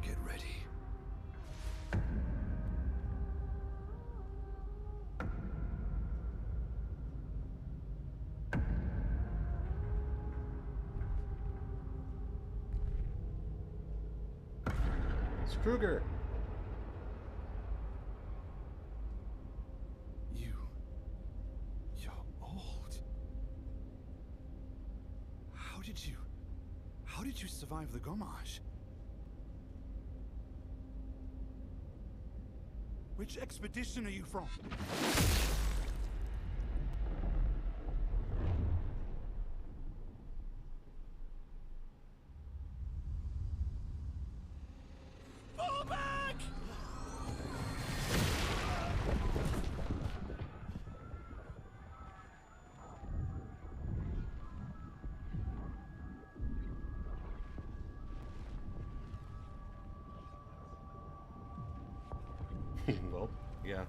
Get ready. Kruger. You're old. How did you survive the Gommage? Which expedition are you from? Fall back! Well, yeah.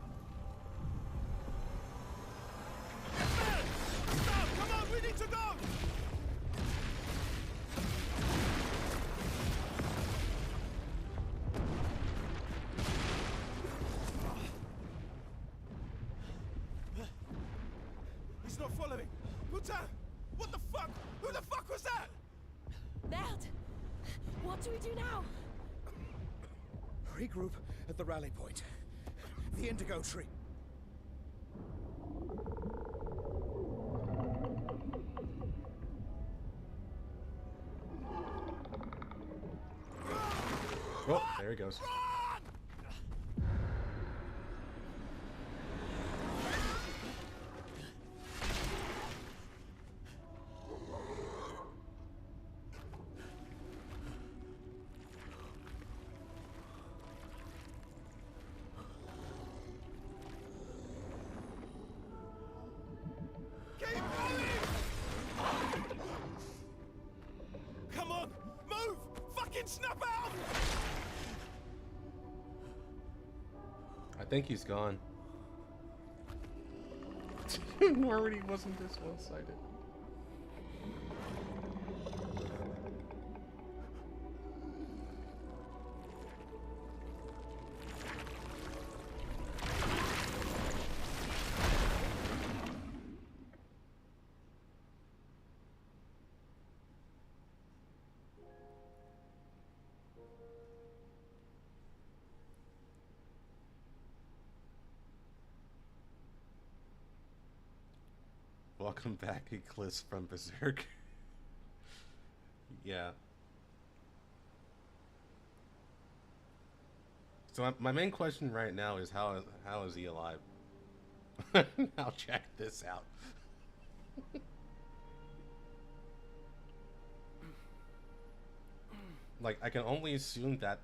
Stop! Come on, we need to go! He's not following. Putain! What the fuck? Who the fuck was that? Merde! What do we do now? Regroup at the rally point. The Indigo Tree. Oh, there he goes. Keep going! Come on, move! Fucking snap out! I think he's gone. Already wasn't this one-sided. Welcome back, Eclipse from Berserk. Yeah. So my main question right now is how is he alive? I'll check this out. Like, I can only assume that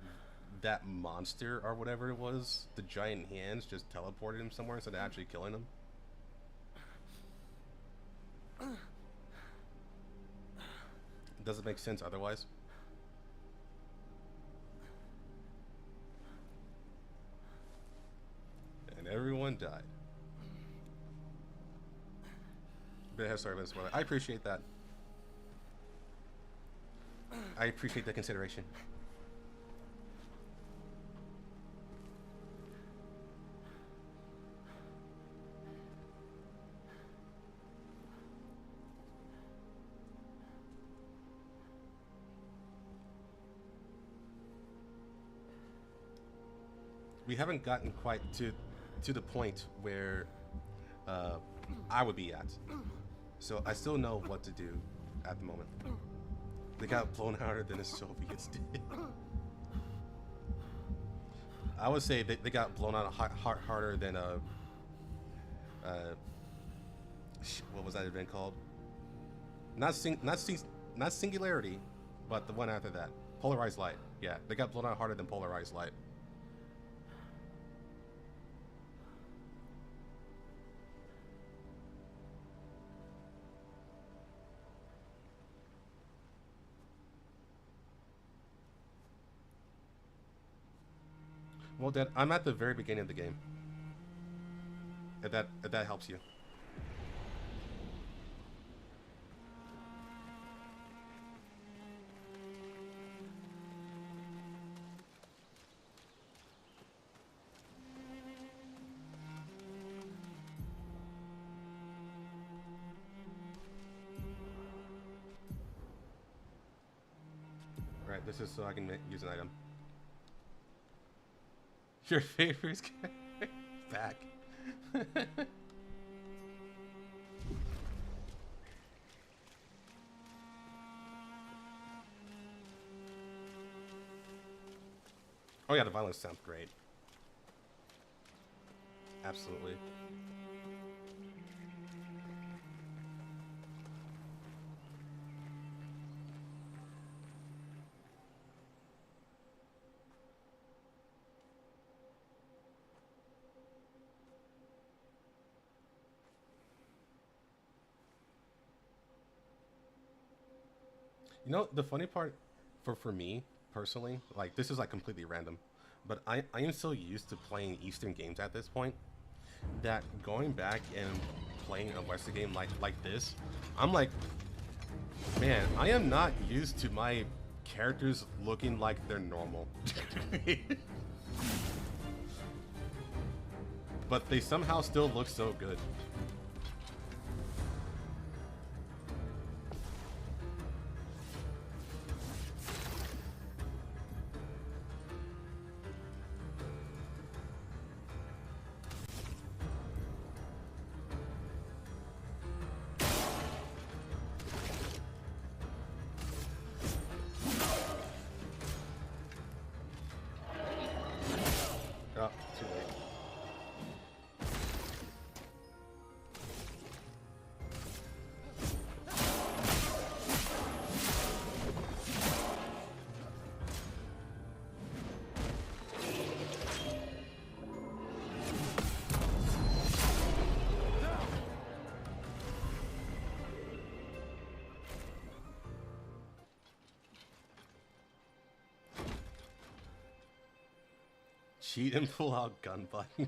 that monster or whatever it was, the giant hands, just teleported him somewhere instead of actually killing him. Doesn't make sense otherwise. And everyone died. But sorry, but I appreciate that. I appreciate the consideration. We haven't gotten quite to the point where I would be at. So I still know what to do at the moment. They got blown harder than the Soviets did. I would say they got blown out harder than what was that event called? Not Singularity, but the one after that. Polarized Light. Yeah, they got blown out harder than Polarized Light. Well, Dad, I'm at the very beginning of the game. If that helps you. Right, this is so I can use an item. Your favorite back. Oh yeah, the violence sounds great. Absolutely. You know, the funny part for me personally, like this is like completely random, but I am so used to playing Eastern games at this point that going back and playing a Western game like this, I'm like, man, I am not used to my characters looking like they're normal. But they somehow still look so good. Oh, too late. Cheat and pull out gun button.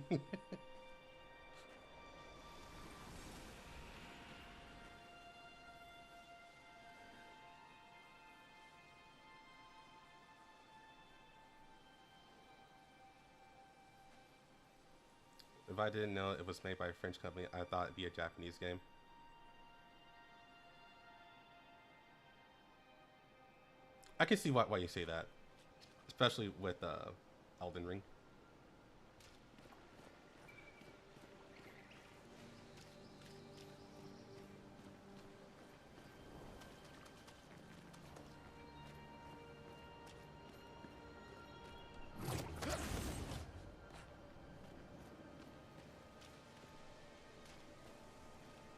If I didn't know it was made by a French company, I thought it'd be a Japanese game. I can see why you say that, especially with Elden Ring.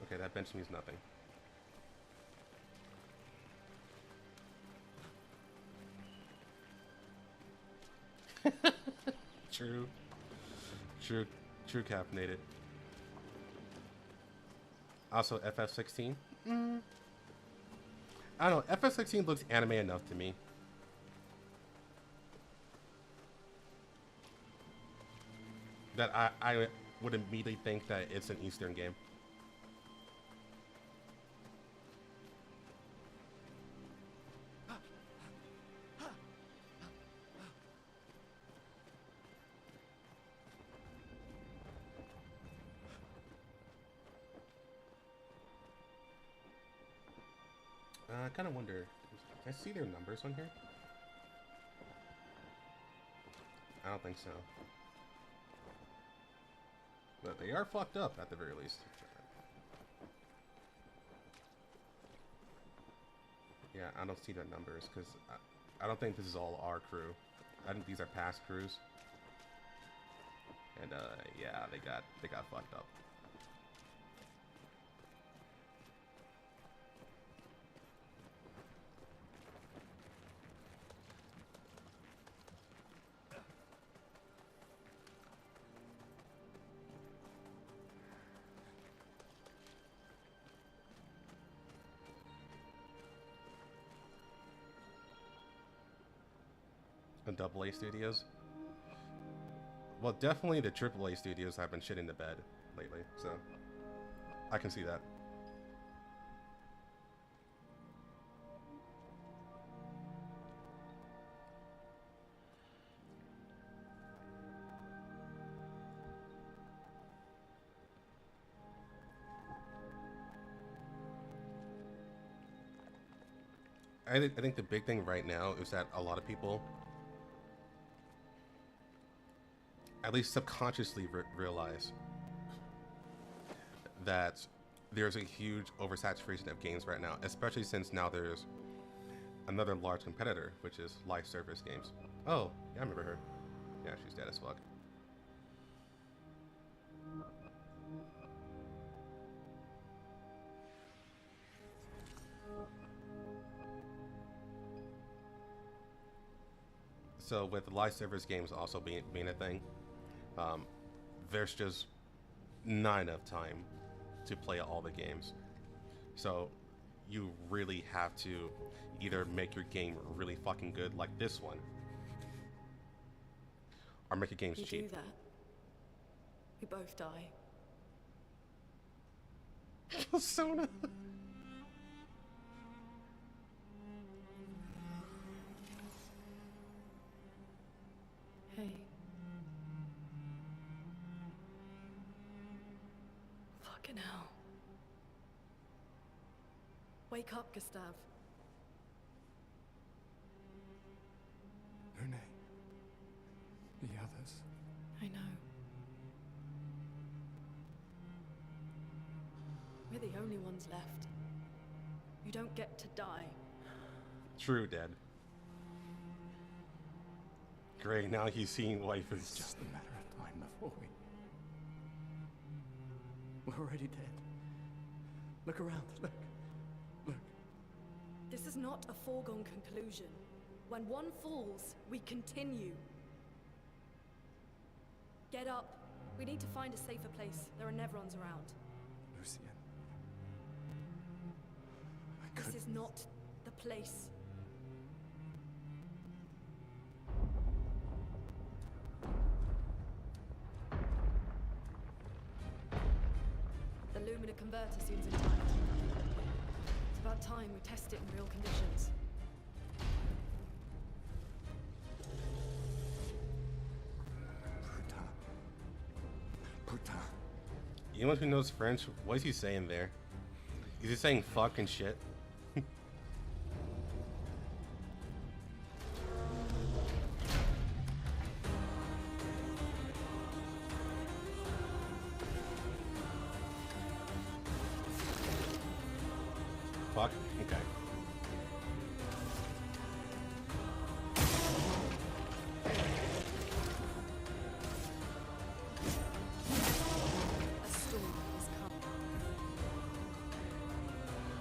Okay, that bench means nothing. True. True caffeinated. Also, FF16. I don't know. FF16 looks anime enough to me. That I would immediately think that it's an Eastern game. I kind of wonder, can I see their numbers on here? I don't think so. But they are fucked up at the very least. Yeah, I don't see their numbers because I don't think this is all our crew. I think these are past crews. And yeah, they got fucked up. And AA studios? Well, definitely the AAA studios have been shitting the bed lately, so I can see that. I think the big thing right now is that a lot of people, at least subconsciously, realize that there's a huge oversaturation of games right now, especially since now there's another large competitor, which is live service games. Oh, yeah, I remember her. Yeah, she's dead as fuck. So with live service games also being a thing, there's just not enough time to play all the games. So you really have to either make your game really fucking good like this one, or make your games cheap. You do that, we both die. Sona. Hey. Fucking hell. Wake up, Gustav. Lune. The others. I know. We're the only ones left. You don't get to die. True, Dad. Great, now he's seeing life as It's just a matter of time before we're already dead. Look around, look. This is not a foregone conclusion. When one falls, we continue. Get up. We need to find a safer place. There are Nevrons around. Lucian. This is not the place. The Lumina converter seems intact. It's about time we test it in real conditions. Putain. You know who knows French? What is he saying there? Is he saying fuck and shit? Fuck? Okay.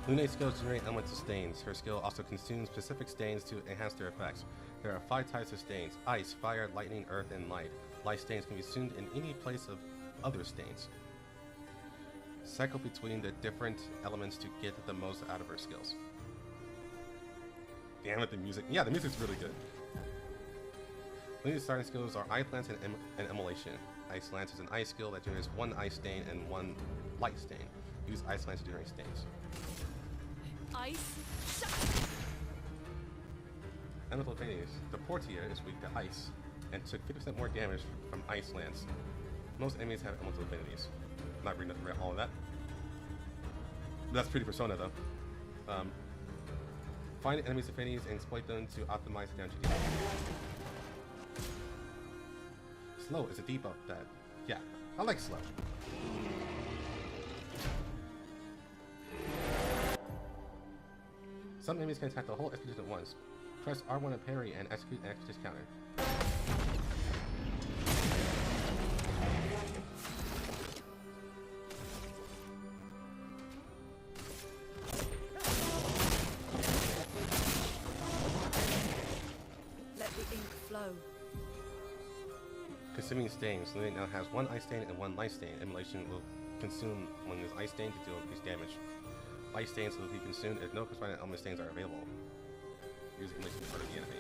Lune's skills generate elements of stains. Her skill also consumes specific stains to enhance their effects. There are 5 types of stains: ice, fire, lightning, earth, and light. Light stains can be consumed in any place of other stains. cycle between the different elements to get the most out of her skills. Damn it, the music. Yeah, the music's really good. Luna's starting skills are Ice Lance and Immolation. Ice Lance is an ice skill that generates 1 ice stain and 1 light stain. Use Ice Lance to generate stains. Ice. Elemental Phase. The Portia is weak to ice and took 50% more damage from Ice Lance. Most enemies have elemental affinities. I'm not reading all of that. That's pretty Persona though. Find enemies' affinities and exploit them to optimize the damage you deal. Slow is a debuff that, yeah, I like slow. Some enemies can attack the whole expedition at once. Press R1 to parry and execute an expedition counter. Let the ink flow. Consuming stains. Luna now has 1 ice stain and 1 light stain. Immolation will consume one of these ice stains to deal increased damage. Light stains will be consumed if no corresponding element stains are available. Use Immolation to hurt the enemy.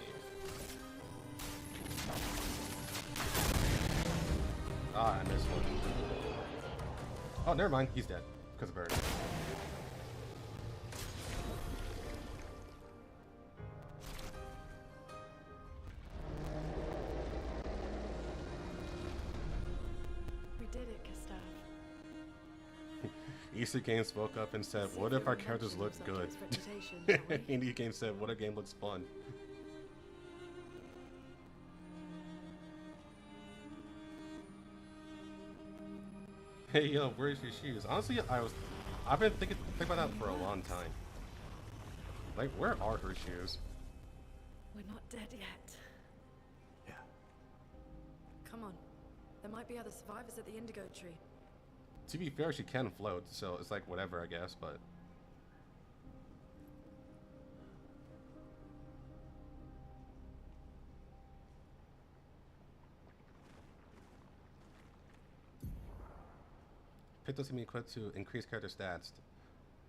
Ah, I missed one. Oh, never mind. He's dead because of bird. We did it, Gustav. Easter Games woke up and said, what if our characters look good? Indie Games said, what if game looks fun? Hey yo, where's your shoes? Honestly, I've been thinking about that for a long time. Like, where are her shoes? We're not dead yet. Yeah. Come on. There might be other survivors at the Indigo Tree. To be fair, she can float, so it's like whatever, I guess, but... Pictos can be equipped to increase character stats.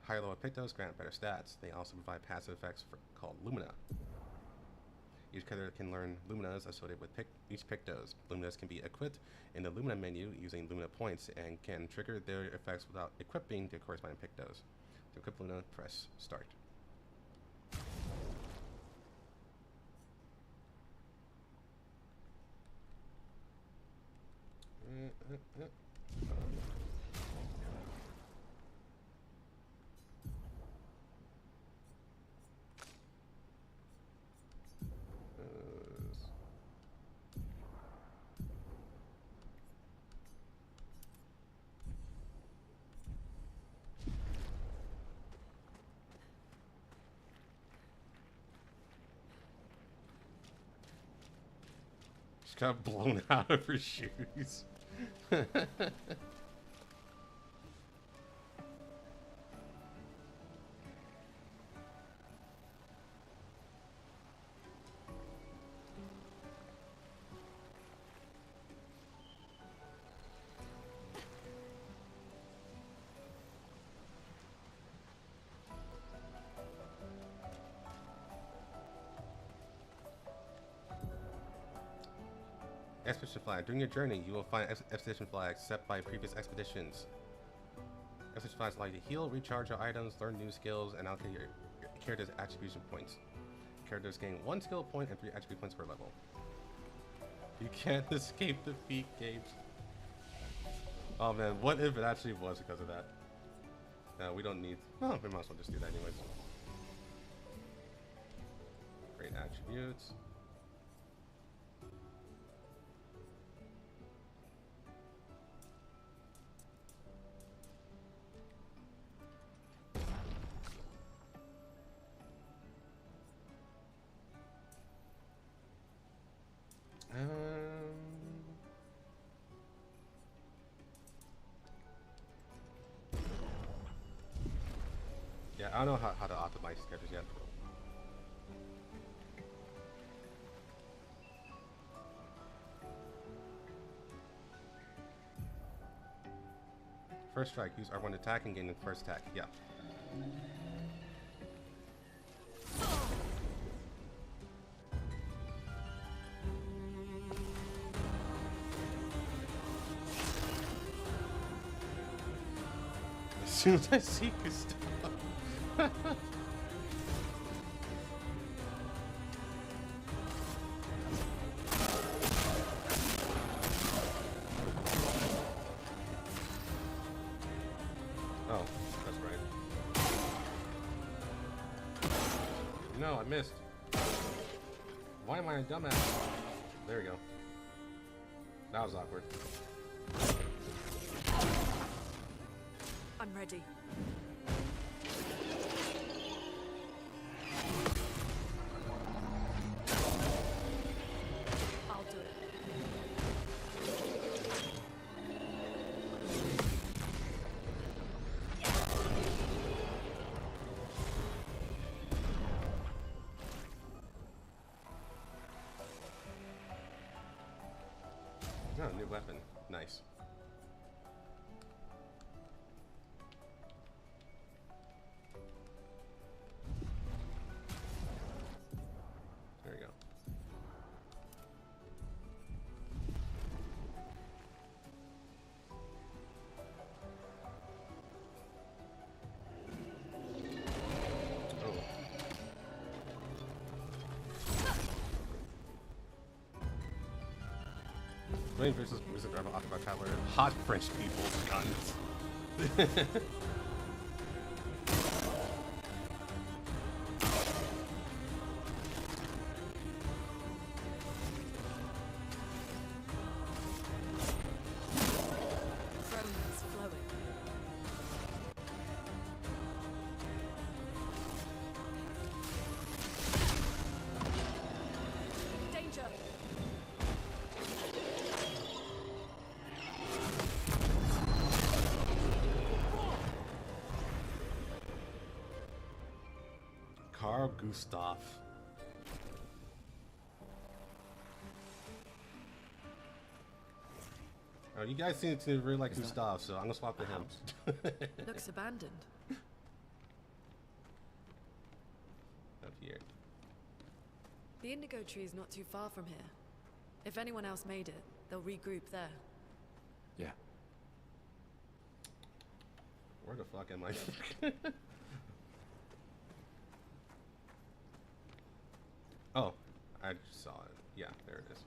Higher level Pictos grant better stats. They also provide passive effects called Lumina. Each character can learn Luminas associated with each Pictos. Luminas can be equipped in the Lumina menu using Lumina points and can trigger their effects without equipping the corresponding Pictos. To equip Lumina, press Start. She got blown out of her shoes. Expedition flag. During your journey, you will find expedition flags set by previous expeditions. Expedition flags allow you to heal, recharge your items, learn new skills, and allocate your character's attribution points. Characters gain 1 skill point and 3 attribute points per level. You can't escape defeat, Gage. Oh man, what if it actually was because of that? We don't need... Oh, we might as well just do that anyways. Great attributes. Yeah, I don't know how to optimize characters yet. First strike. Use R1 attack and gain the first attack. Yeah. As soon as I see Gustav. Oh, that's right. No, I missed. Why am I a dumbass? There we go. That was awkward. I'm ready. I'll do it. Oh, new weapon. Nice. There you go. Oh. Rain versus Wizard Driver Occupied Traveler. Hot French people's guns. Chrome's flowing. Danger! Carl Gustav. Oh, you guys seem to really like Gustav, so I'm gonna swap to him. Looks abandoned. Up here. The indigo tree is not too far from here. If anyone else made it, they'll regroup there. Yeah. Where the fuck am I? Oh, I just saw it. Yeah, there it is.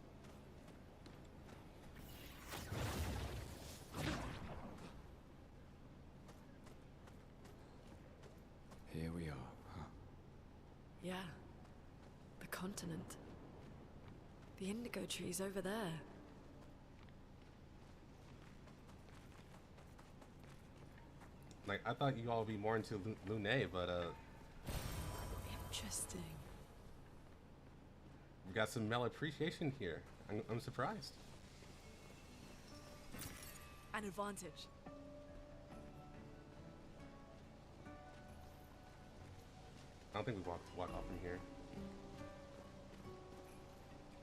Here we are, huh? Yeah. The continent. The indigo tree's over there. Like, I thought you all would be more into Lune, but Interesting. we got some male appreciation here. I'm surprised. An advantage. I don't think we walk off from here.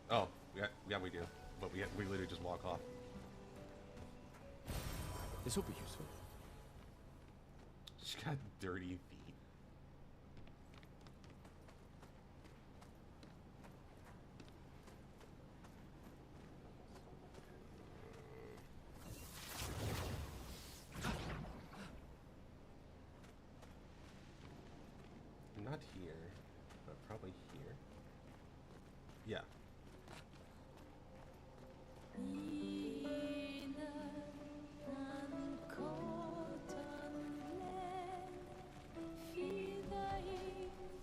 Oh, yeah, we do. But we literally just walk off. This will be useful. She got dirty feet. Not here, but probably here. Yeah.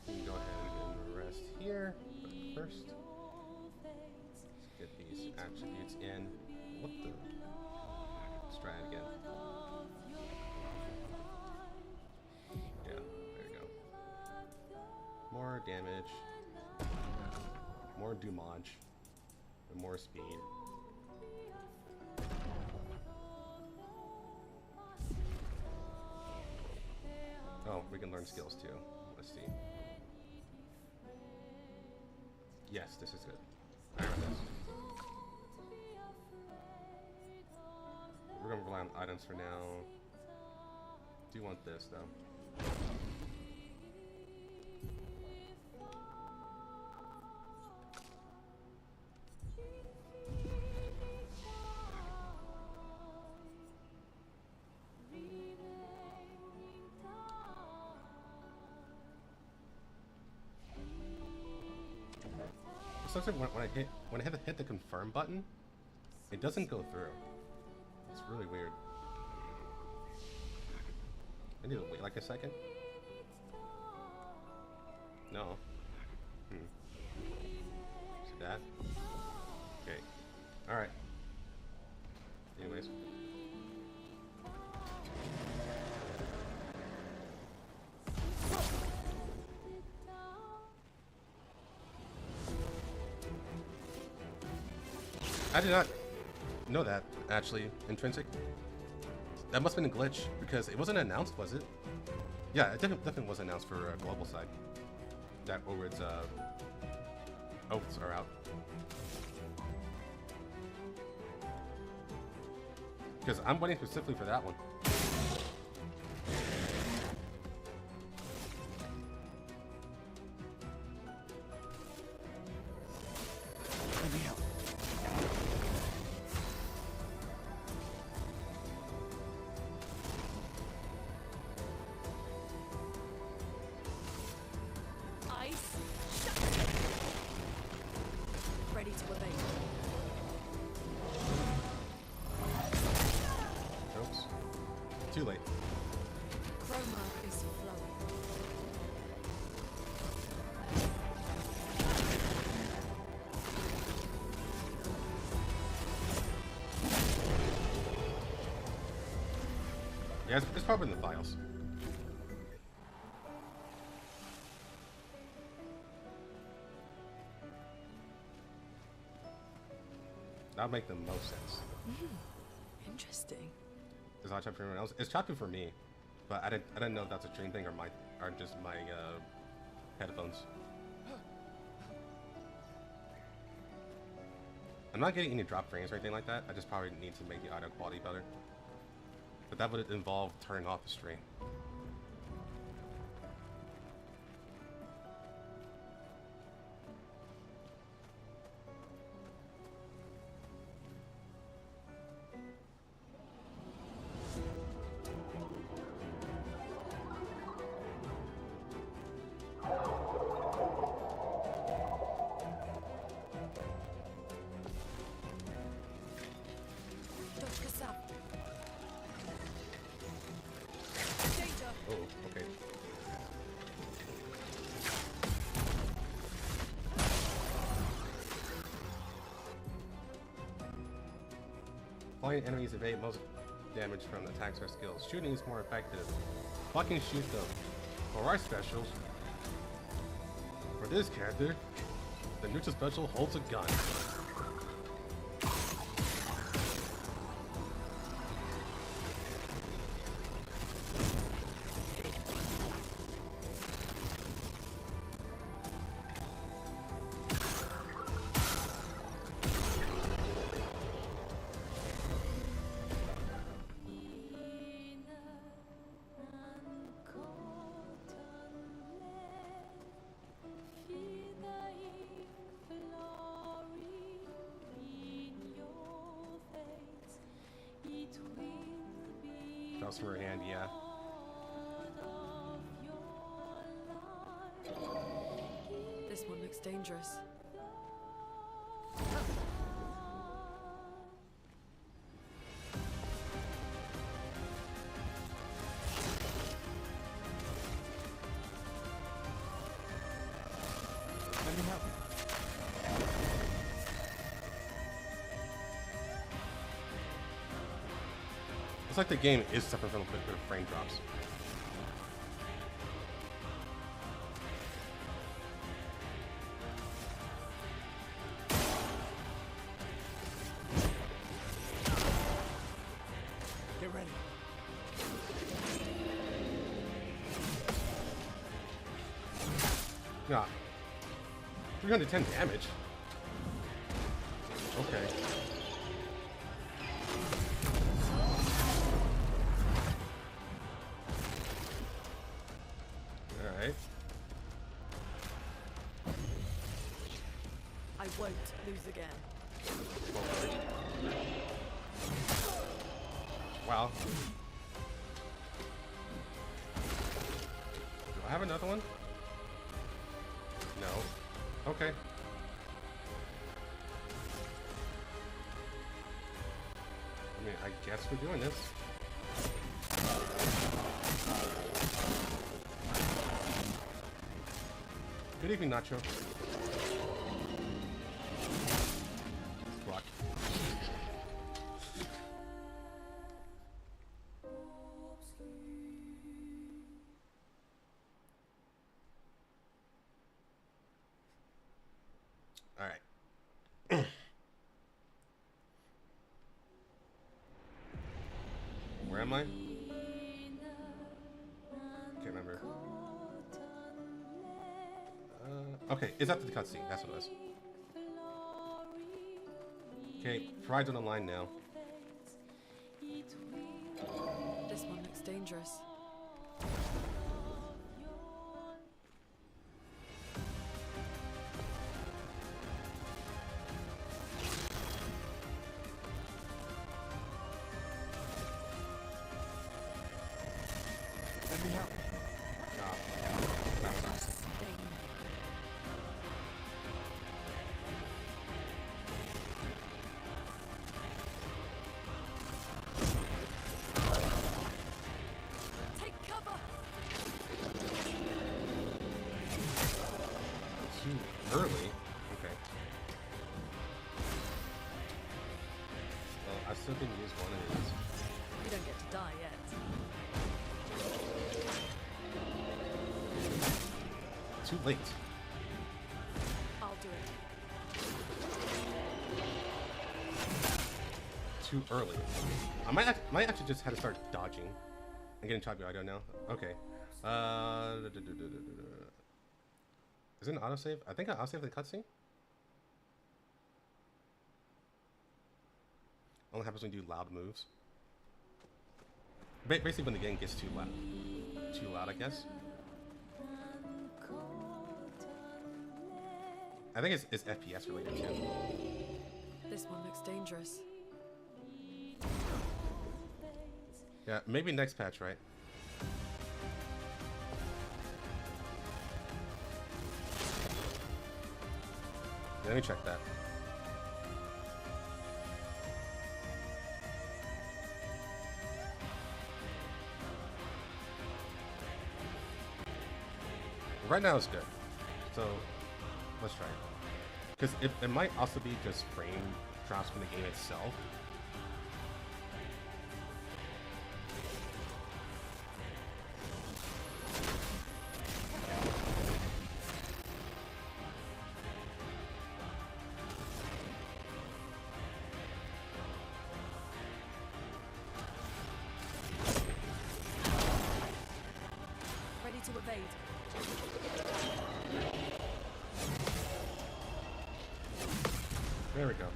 We can go ahead and rest here, but first, let's get these attributes in. What the? Let's try it again. Yeah, there you go. More damage, more damage, and more speed. Oh, we can learn skills too. Let's see. Yes, this is good. Iron Fist. We're gonna rely on items for now. Do want this though. Looks like when I hit the confirm button, it doesn't go through. It's really weird. I need to wait like a second. No. See that? Okay. All right. Anyways. I did not know that, actually, Intrinsic. That must have been a glitch, because it wasn't announced, was it? Yeah, it definitely was announced for global side. That Orward's oaths are out. Because I'm waiting specifically for that one. Too late. Chroma is flowing. Yeah, it's probably in the files. That would make the most sense. Interesting. Is that chapter for everyone else? It's chapter for me, but I didn't know if that's a stream thing or just my headphones. I'm not getting any drop frames or anything like that. I just probably need to make the audio quality better. But that would involve turning off the stream. Oh, okay. Flying enemies evade most damage from attacks or skills. Shooting is more effective. Fucking shoot them. For our specials, for this character, the neutral special holds a gun. Mouse from her hand, yeah. This one looks dangerous. Let me help you. Looks like the game is suffering from a bit of frame drops. Get ready. Yeah. 310 damage. Okay. won't lose again. Hopefully. Wow. Do I have another one? No. Okay. I mean, I guess we're doing this. Good evening, Nacho. Block. All right. Where am I? Can't remember. Okay, it's after the cutscene. That's what it was. Okay, Pride's on the line now. This one looks dangerous. Let me help. Take cover! Too early? Okay. Well, I still can use one of these. You don't get to die yet. Too late. I'll do it. Too early. I might actually just have to start dodging. I'm getting choppy. I don't know. Okay. Is it an autosave? I think I autosave the cutscene. Only happens when you do loud moves. Basically, when the game gets too loud. Too loud, I guess. I think it's FPS related too. This one looks dangerous. Yeah, maybe next patch, right? Let me check that. Right now it's good. So let's try it. Because it might also be just frame drops from the game itself. Ready to evade. There we go.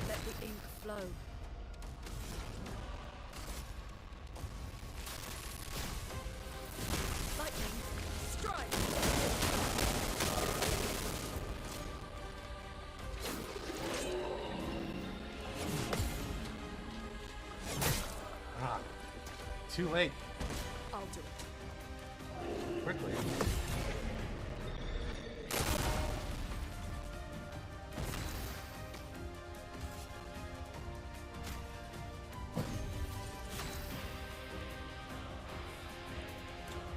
Let the ink flow. Lightning, strike! Ah, too late. I'll do it. Quickly.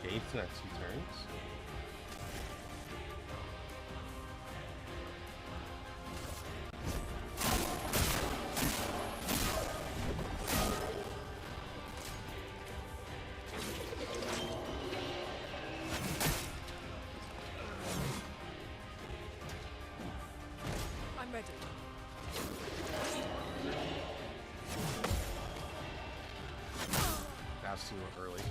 Gabe's got 2 turns. I'm ready. That's too early.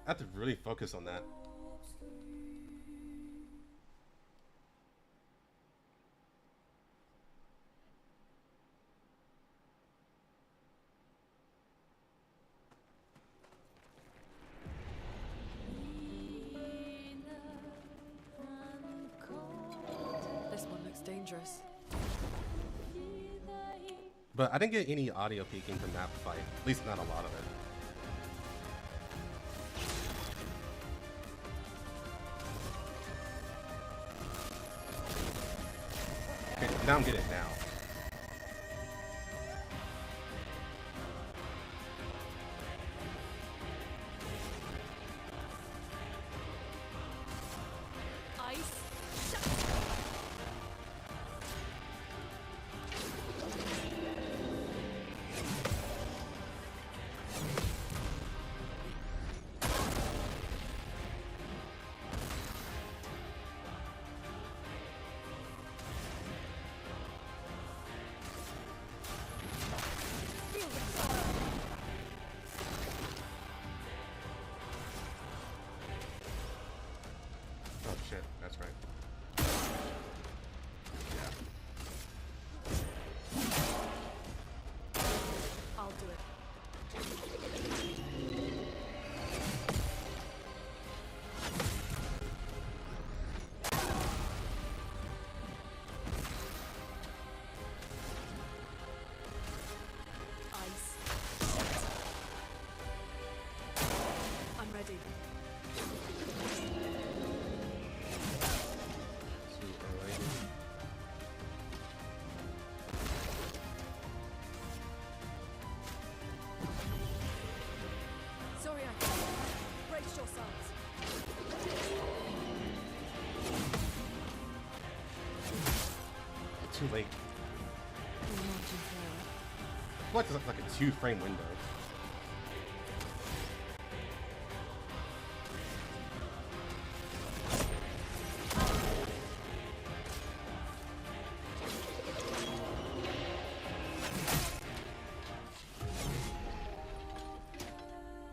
I have to really focus on that. But I didn't get any audio peeking from that fight. At least not a lot of it. Okay, now I'm getting it now. Shit, that's right. Yeah. I'll do it. Ice. I'm ready. Sorry, I can't. Brace yourselves. Too late. What is like a 2-frame window?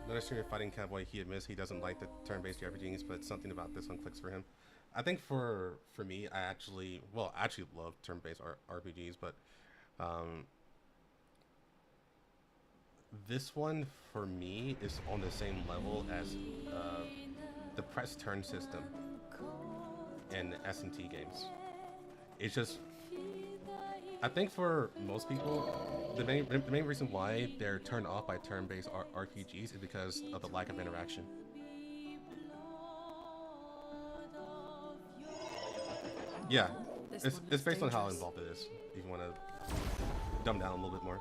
Notice when you're fighting Cowboy, he admits he doesn't like the turn-based RPGs, but something about this one clicks for him. I think for me, I actually love turn-based RPGs, but this one for me is on the same level as the press turn system in S&T games. It's just, I think for most people, the main reason why they're turned off by turn-based RPGs is because of the lack of interaction. Yeah, it's based on how involved it is. If you want to dumb down a little bit more.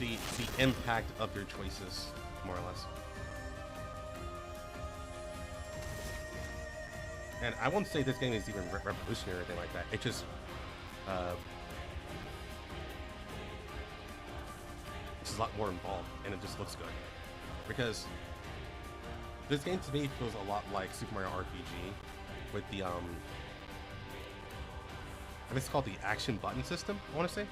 The impact of your choices, more or less. And I won't say this game is even revolutionary or anything like that. It just it's a lot more involved, and it just looks good. Because this game to me feels a lot like Super Mario RPG with the I think it's called the action button system, I want to say.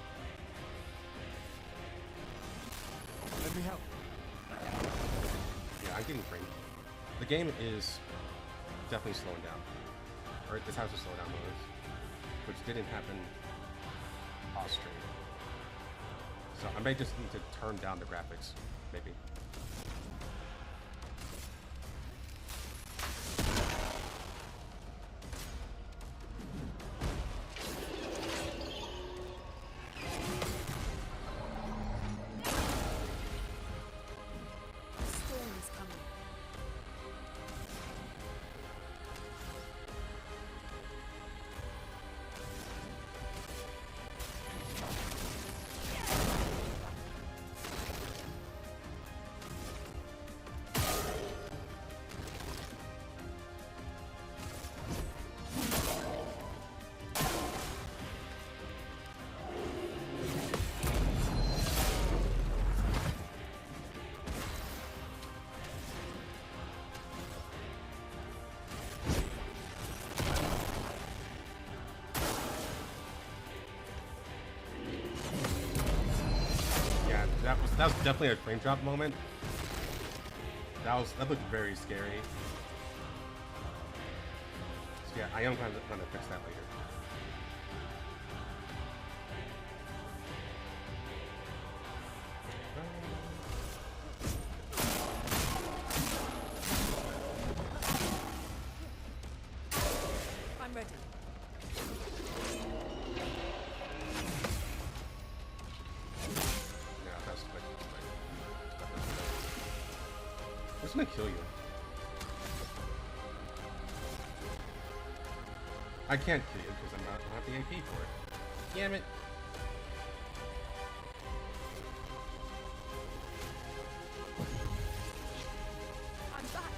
Let me help. Yeah, I'm getting framed. The game is definitely slowing down. Or this has a slow down mode, which didn't happen off stream. So I may just need to turn down the graphics, maybe. That was definitely a frame drop moment. That looked very scary. So yeah, I am going to fix that later. I'm ready. It's gonna kill you. I can't kill you because I don't have the AP for it. Damn it. I'm back.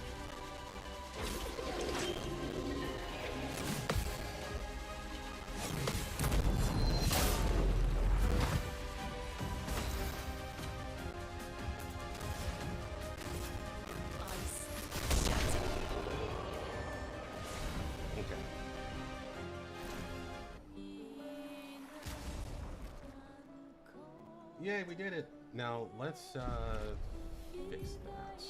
Okay. Yay, we did it. Now let's fix that.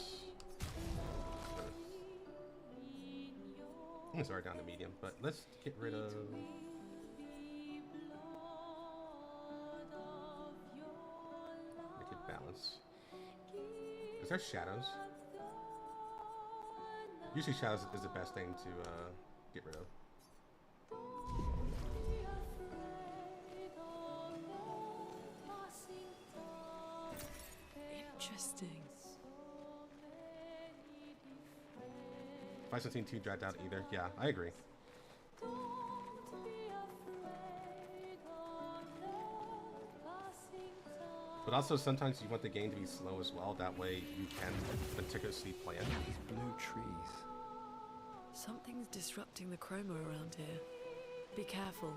Sorry, down to medium, but let's get rid of. Make it balance. Is there shadows? Usually shadows is the best thing to get rid of. Interesting. Byzantine 2 dragged out either. Yeah, I agree. But also sometimes you want the game to be slow as well. That way you can meticulously plan. These blue trees. Something's disrupting the chroma around here. Be careful.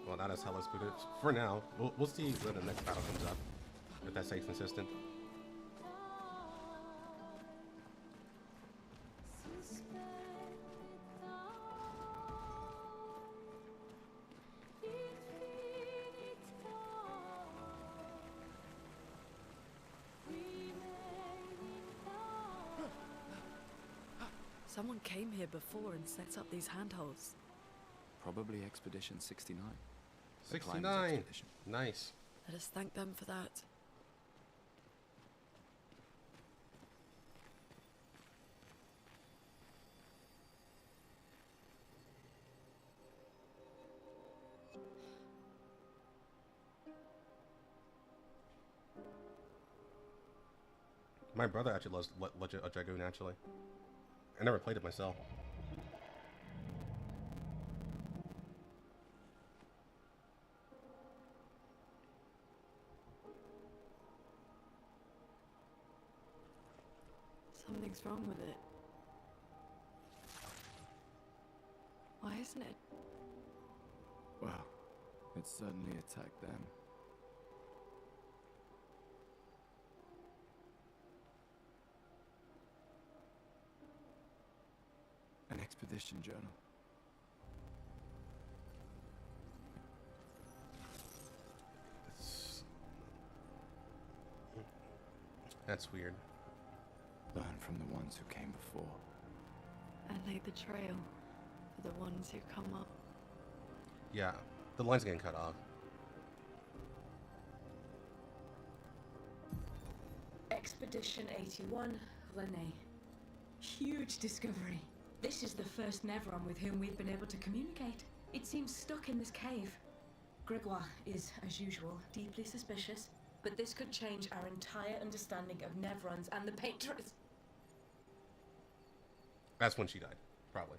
Well, not as hell as booted. For now, we'll see when the next battle comes up. If that stays consistent. Someone came here before and set up these handholds. Probably Expedition 69. The climbers 69. expedition. Nice. Let us thank them for that. My brother actually loves Legend of Dragoon, actually. I never played it myself. Something's wrong with it. Why isn't it? Well, it certainly attacked them. An expedition journal. That's weird. Learn from the ones who came before. And lay the trail for the ones who come up. Yeah, the line's getting cut off. Expedition 81, Lene. Huge discovery. This is the first Nevron with whom we've been able to communicate. It seems stuck in this cave. Gregoire is, as usual, deeply suspicious, but this could change our entire understanding of Nevrons and the Patrons. That's when she died, probably.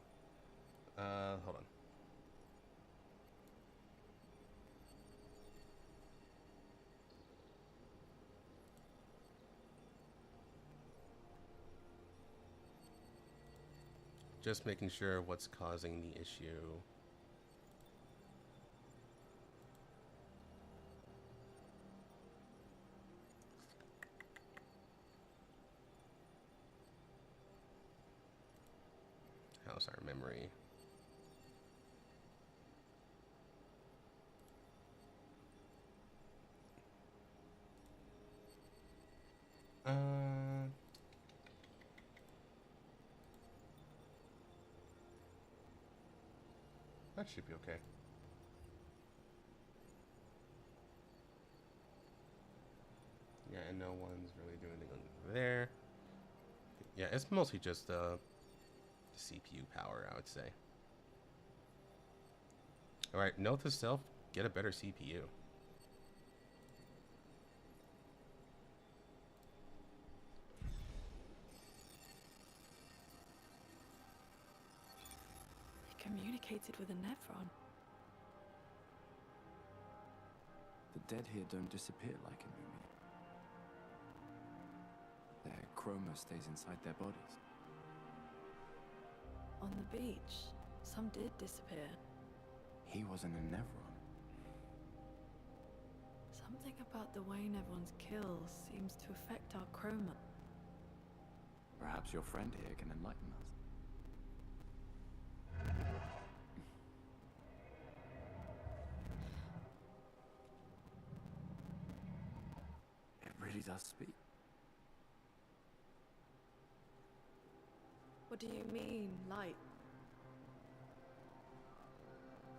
Hold on. Just making sure what's causing the issue. How's our memory? That should be okay. Yeah, and no one's really doing anything over there. Yeah, it's mostly just the CPU power, I would say. Alright, note to self, get a better CPU. associated with a Nevron. The dead here don't disappear like in Lumia. Their chroma stays inside their bodies. On the beach, some did disappear. He wasn't a Nevron. Something about the way Nevrons kill seems to affect our chroma. Perhaps your friend here can enlighten us. It really does speak. What do you mean, light?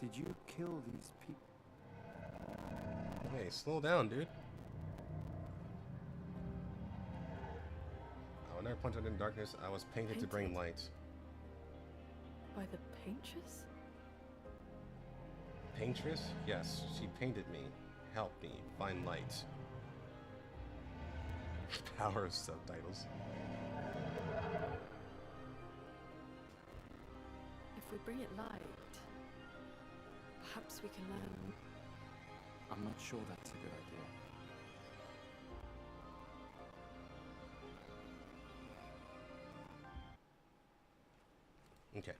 Did you kill these people? Hey, slow down, dude. When I punch out in darkness, I was painted to bring light. By the paintress? Paintress? Yes, she painted me. Helped me find light. Power of subtitles. If we bring it light, perhaps we can learn. I'm not sure that's a good idea. Okay.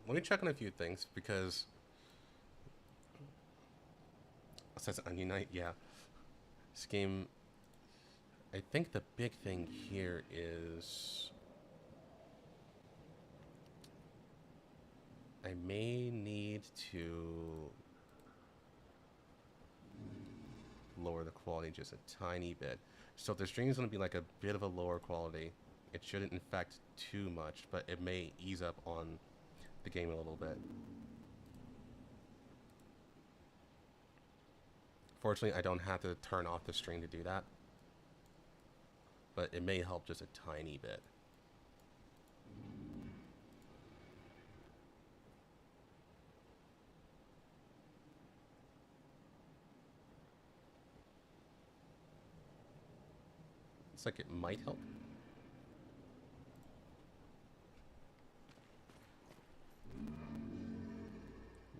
Let me check on a few things because it says on Unite, yeah. This game, I think the big thing here is I may need to lower the quality just a tiny bit. So if the stream is going to be like a bit of a lower quality, it shouldn't infect too much, but it may ease up on the game a little bit. Fortunately, I don't have to turn off the stream to do that, but it may help just a tiny bit. It's like it might help.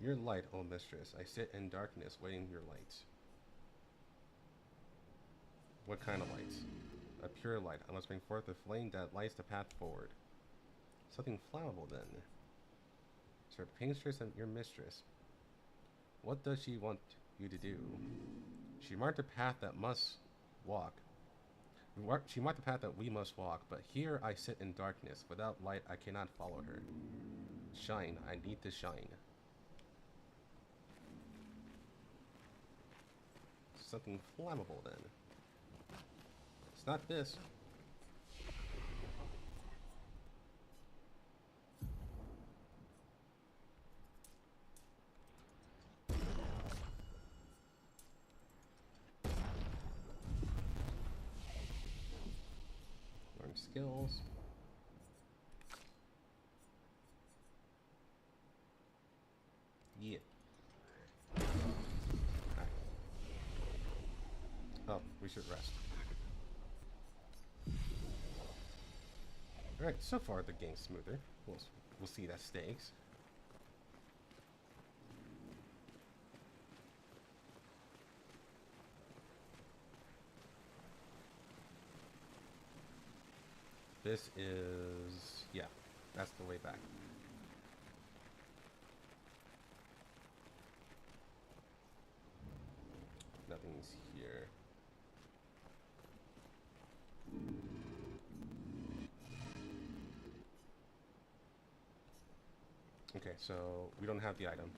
Your light, O mistress. I sit in darkness, waiting your light. What kind of light? A pure light. I must bring forth a flame that lights the path forward. Something flammable, then. Sir, paintress and your mistress. What does she want you to do? She marked a path that must walk. She marked the path that we must walk, but here I sit in darkness. Without light, I cannot follow her. Shine. I need to shine. Something flammable, then. It's not this. Learn skills. Yeah. Alright. Oh, we should rest. Alright, so far the game's smoother. We'll see that stakes. This is... yeah, that's the way back. Nothing's here. Okay, so we don't have the item.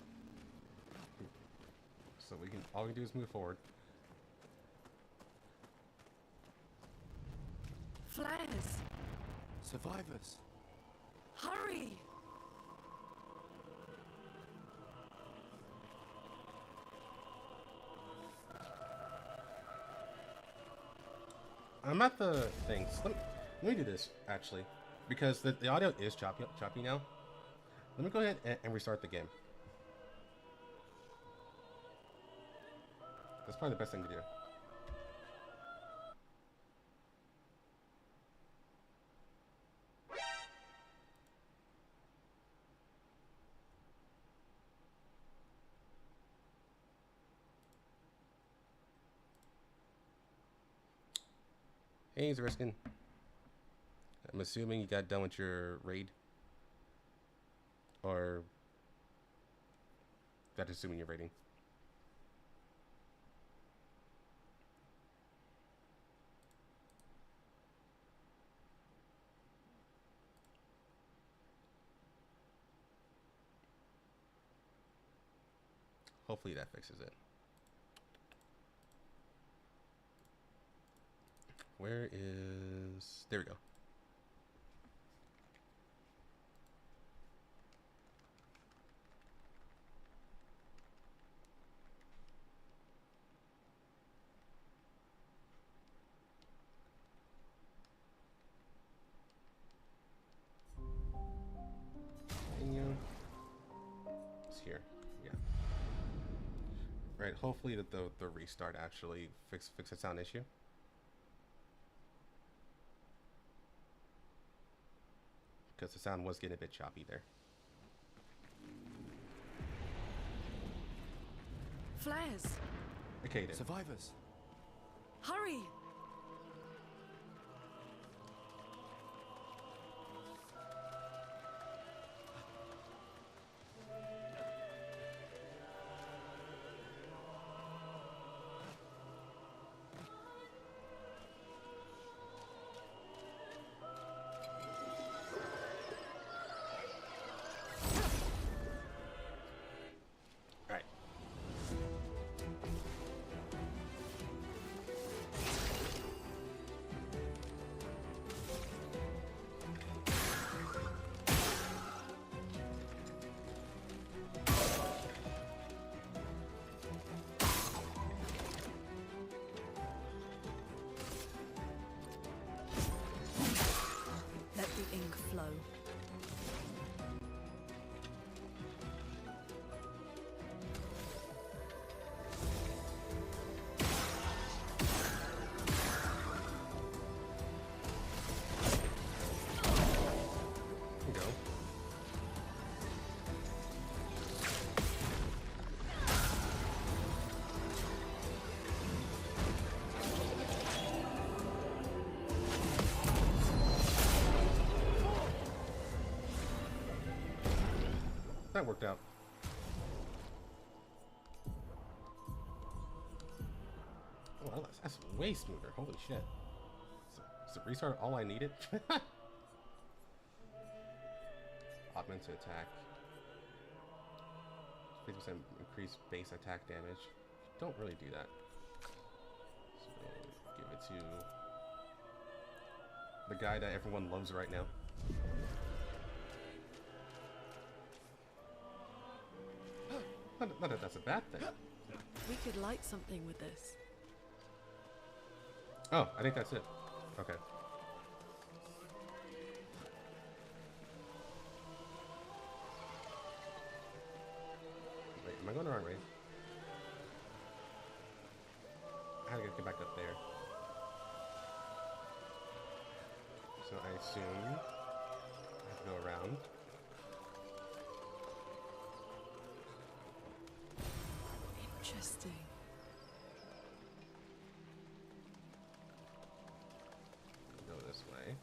So we can all we can do is move forward. Flares! Survivors! Hurry! I'm at the things. Let me do this actually, because the audio is choppy now. Let me go ahead and restart the game. That's probably the best thing to do. Hey, Zeriskin. I'm assuming you got done with your raid. Or... That's assuming you're raiding. Hopefully that fixes it. Where is... There we go. Menu. It's here. Yeah. Right. Hopefully the restart actually fix the sound issue. Because the sound was getting a bit choppy there. Flares! Okay, then. Survivors! Hurry! Let the ink flow. That worked out. Oh, that's way smoother. Holy shit. Is the restart all I needed? Augment to attack. 50% increased base attack damage. Don't really do that. So give it to the guy that everyone loves right now. Not that that's a bad thing. We could light something with this. Oh, I think that's it. Okay. Wait, am I going the wrong way? I had to get back up there. So I assume I have to go around. Interesting. Go this way.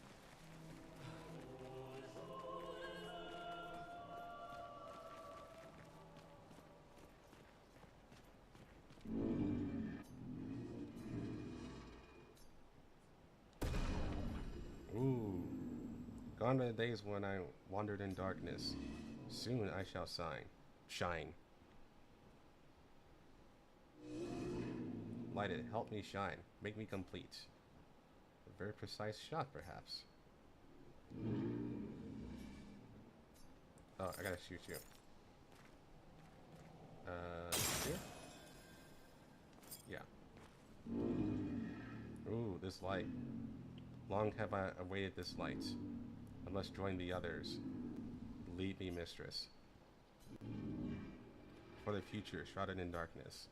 Ooh. Gone are the days when I wandered in darkness. Soon I shall shine. Light it, help me shine, make me complete. A very precise shot, perhaps. Oh, I gotta shoot you. Here? Yeah. Ooh, this light. Long have I awaited this light. I must join the others. Lead me, mistress. For the future, shrouded in darkness.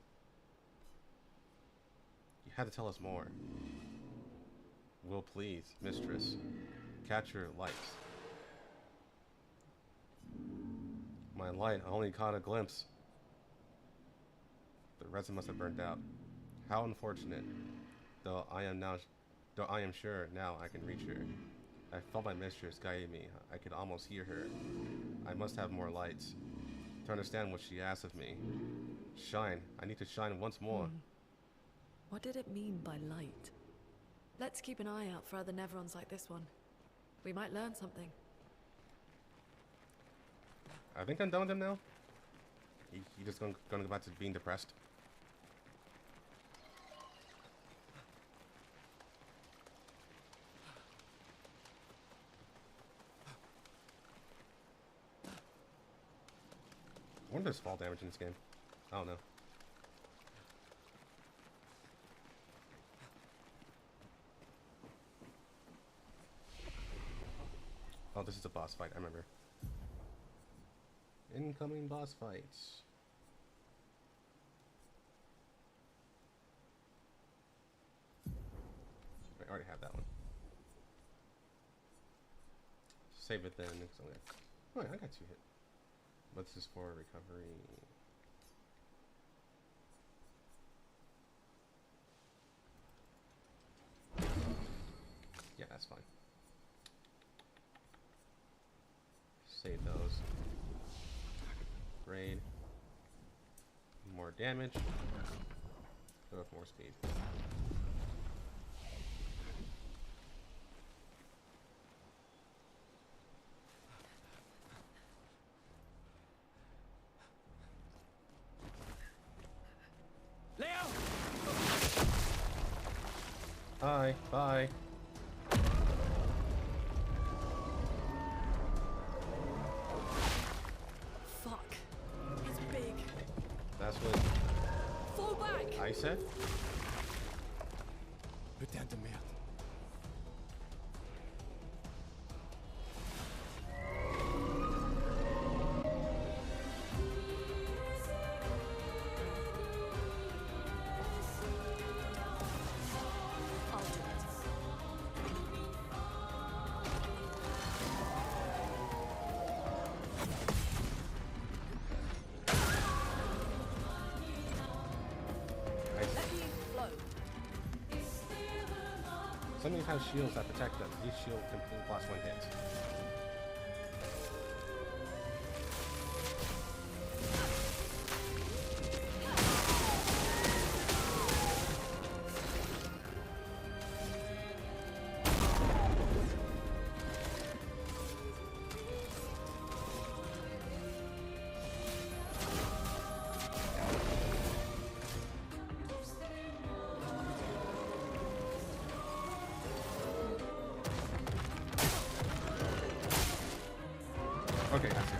You had to tell us more. Will please, mistress. Catch your light. My light, I only caught a glimpse. The resin must have burnt out. How unfortunate. Though I am now though I am sure now I can reach her. I felt my mistress guiding me. I could almost hear her. I must have more lights to understand what she asked of me. Shine. I need to shine once more. What did it mean by light? Let's keep an eye out for other Neverons like this one. We might learn something. I think I'm done with him now. He just gonna go back to being depressed. I wonder if there's fall damage in this game. I don't know. Oh, this is a boss fight, I remember. Incoming boss fights. I already have that one. Save it then. Oh, yeah, I got 2 hit. What's this for? Recovery. Yeah, that's fine. Save those. Raid. More damage. Go with more speed. Hi, bye. Fuck. It's big. That's what Fall back. I said. Putain de merde. Some of these have shields that protect them. These shields completely plus 1 hit. Okay, that's it.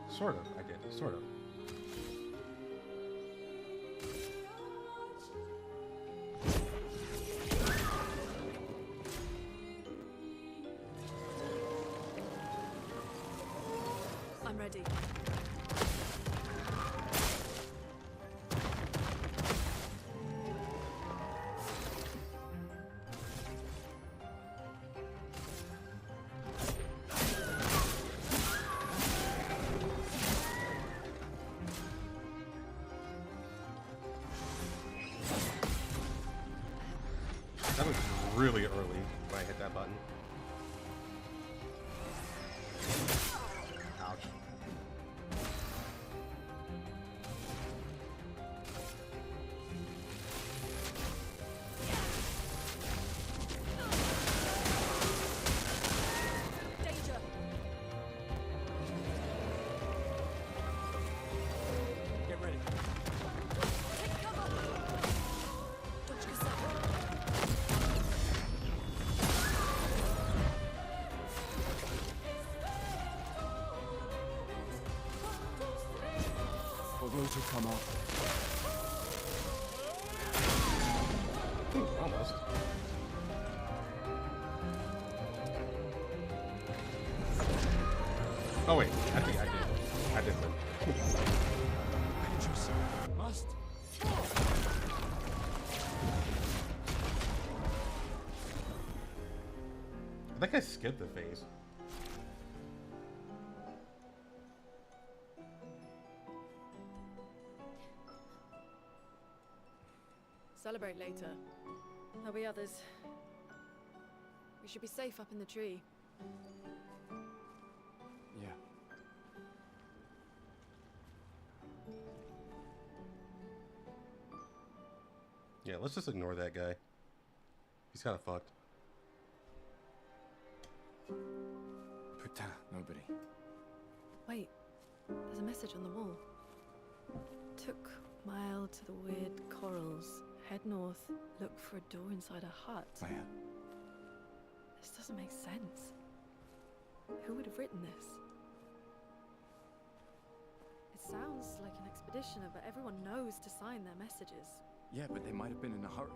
Sort of, I did. Sort of. I'm ready. That was really early when I hit that button. Ouch. Danger. Get ready. Take cover. Dodge yourself. For those who come up. Almost. Oh wait, I think I did. I did. Dangerous. Must. I think I skipped the phase. Celebrate later. There'll be others. We should be safe up in the tree. Yeah. Yeah, let's just ignore that guy. He's kind of fucked. Putain, nobody. Wait, there's a message on the wall. Took Mile to the weird corals. Head north, look for a door inside a hut. Maya. This doesn't make sense. Who would have written this? It sounds like an expeditioner, but everyone knows to sign their messages. Yeah, but they might have been in a hurry.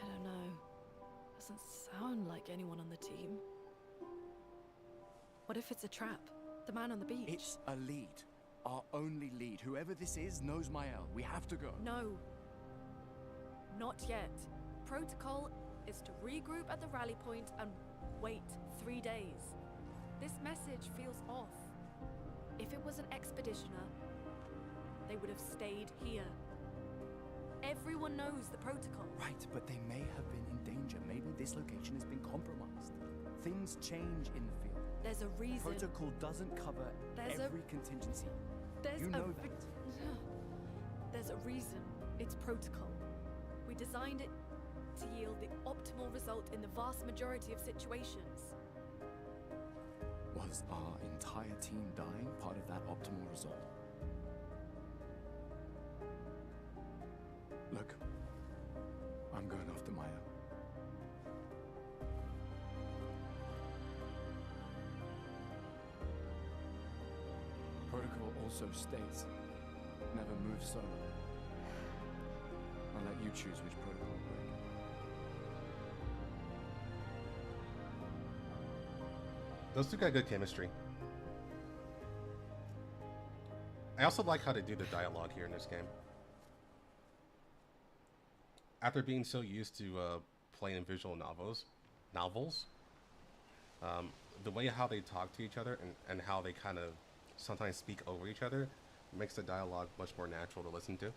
I don't know. Doesn't sound like anyone on the team. What if it's a trap? The man on the beach? It's a lead. Our only lead. Whoever this is knows Mael. We have to go. No. Not yet. Protocol is to regroup at the rally point and wait 3 days. This message feels off. If it was an expeditioner, they would have stayed here. Everyone knows the protocol. Right, but they may have been in danger. Maybe this location has been compromised. Things change in the field. There's a reason. Protocol doesn't cover every contingency. You know that. There's a reason it's protocol. We designed it to yield the optimal result in the vast majority of situations. Was our entire team dying part of that optimal result? Look, I'm going after Maya. Protocol also states, never move solo. I'll let you choose which protocol to break. Those two got good chemistry. I also like how they do the dialogue here in this game. After being so used to playing visual novels, the way how they talk to each other and how they kind of sometimes speak over each other makes the dialogue much more natural to listen to.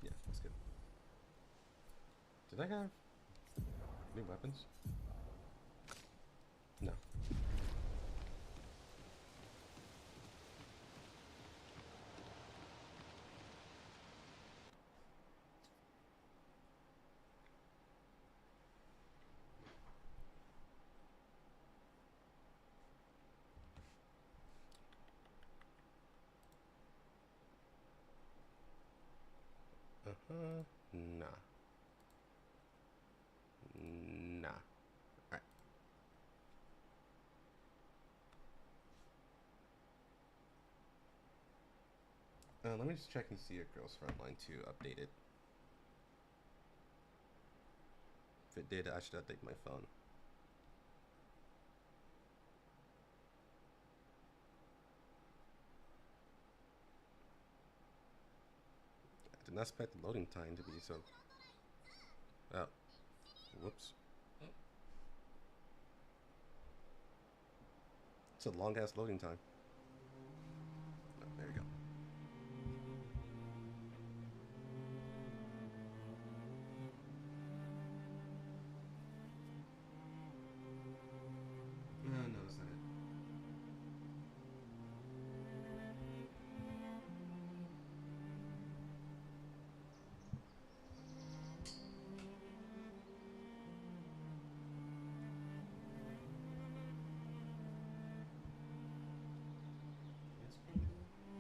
Yeah, that's good. Did I have new weapons? No. Nah. Nah. Alright. Let me just check and see if Girls Frontline 2 updated. If it did, I should update my phone. I did not expect the loading time to be so... Oh. Whoops. It's a long-ass loading time. Oh, there we go. No, that's not it.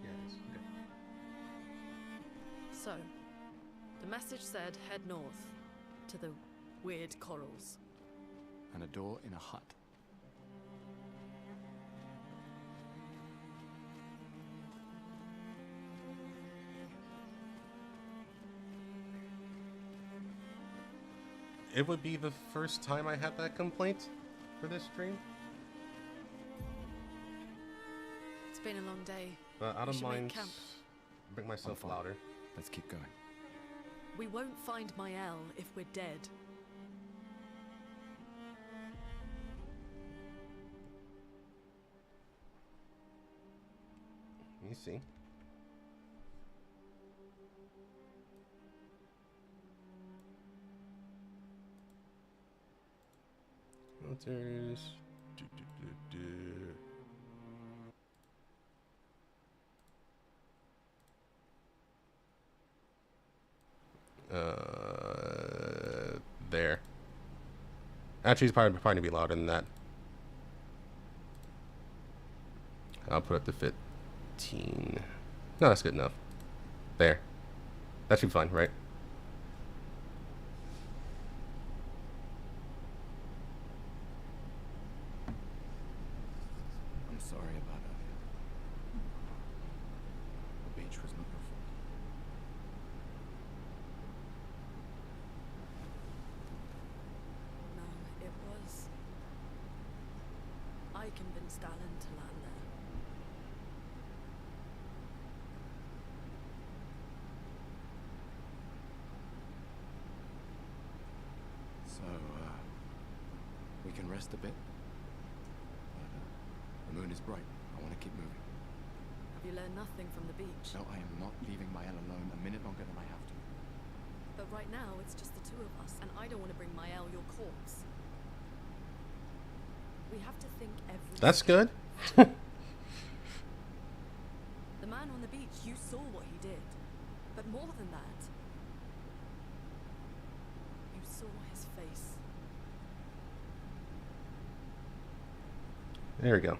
Yeah, it is. Okay. So, the message said head north to the weird corals. And a door in a hut. it would be the first time I had that complaint for this stream. It's been a long day. But I We don't should make mind camp. make myself louder. Let's keep going. We won't find Mael if we're dead. Let me see. Filters. There. Actually, it's probably need to be louder than that. I'll put up to 15. No, that's good enough. There. That should be fine, right? I'm sorry about earlier. The beach was not your fault. No, it was. I convinced Alan to land there. So, we can rest a bit. But, the moon is bright. I want to keep moving. Have you learned nothing from the beach? No, I am not leaving Mael alone a minute longer than I have to. But right now, it's just the two of us, and I don't want to bring Mael your corpse. We have to think every... That's good. The man on the beach, you saw what he did. But more than that, you saw his face. There we go.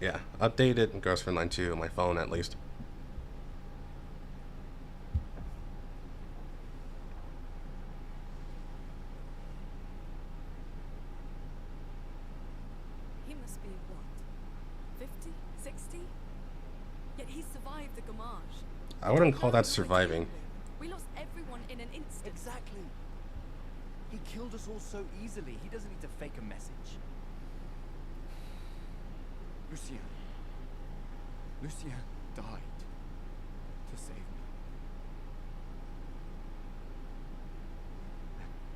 Yeah, updated Ghost Frontline 2 on my phone at least. He must be, what, 50, 60? Yet he survived the Gamage. I wouldn't call that surviving. We lost everyone in an instant. Exactly. He killed us all so easily. He doesn't need to fake a message. Lucien. Lucien died to save me.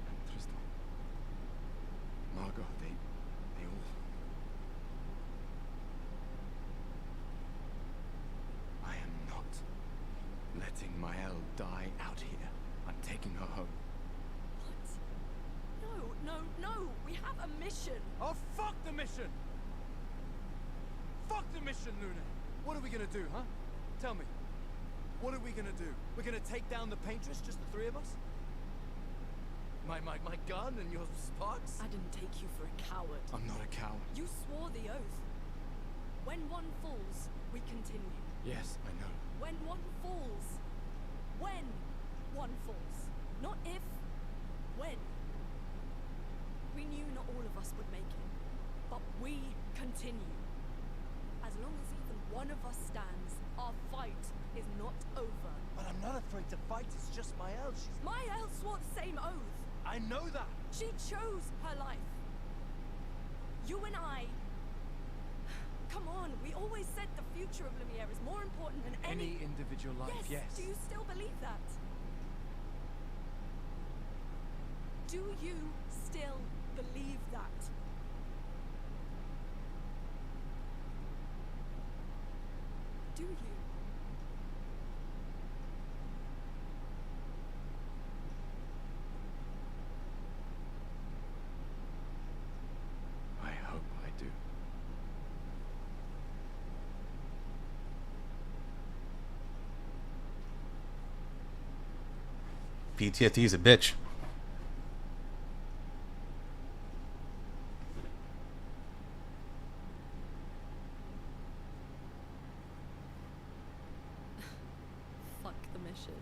And Tristan. Margot, they all... I am not letting Mael die out here. I'm taking her home. No, we have a mission. Oh, fuck the mission! Fuck the mission, Luna! What are we gonna do, huh? Tell me. What are we gonna do? We're gonna take down the paintress, just the three of us? My gun and your sparks? I didn't take you for a coward. I'm not a coward. You swore the oath. When one falls, we continue. Yes, I know. When one falls. When one falls. Not if. When. We knew not all of us would make it. But we continue. As long as even one of us stands, our fight is not over. But I'm not afraid to fight, it's just Mael. Mael swore the same oath. I know that. She chose her life. You and I... Come on, we always said the future of Lumiere is more important than Any individual life, yes. Do you still believe that? Do you still believe that? Do you? I hope I do. PTSD's a bitch. Fuck the mission.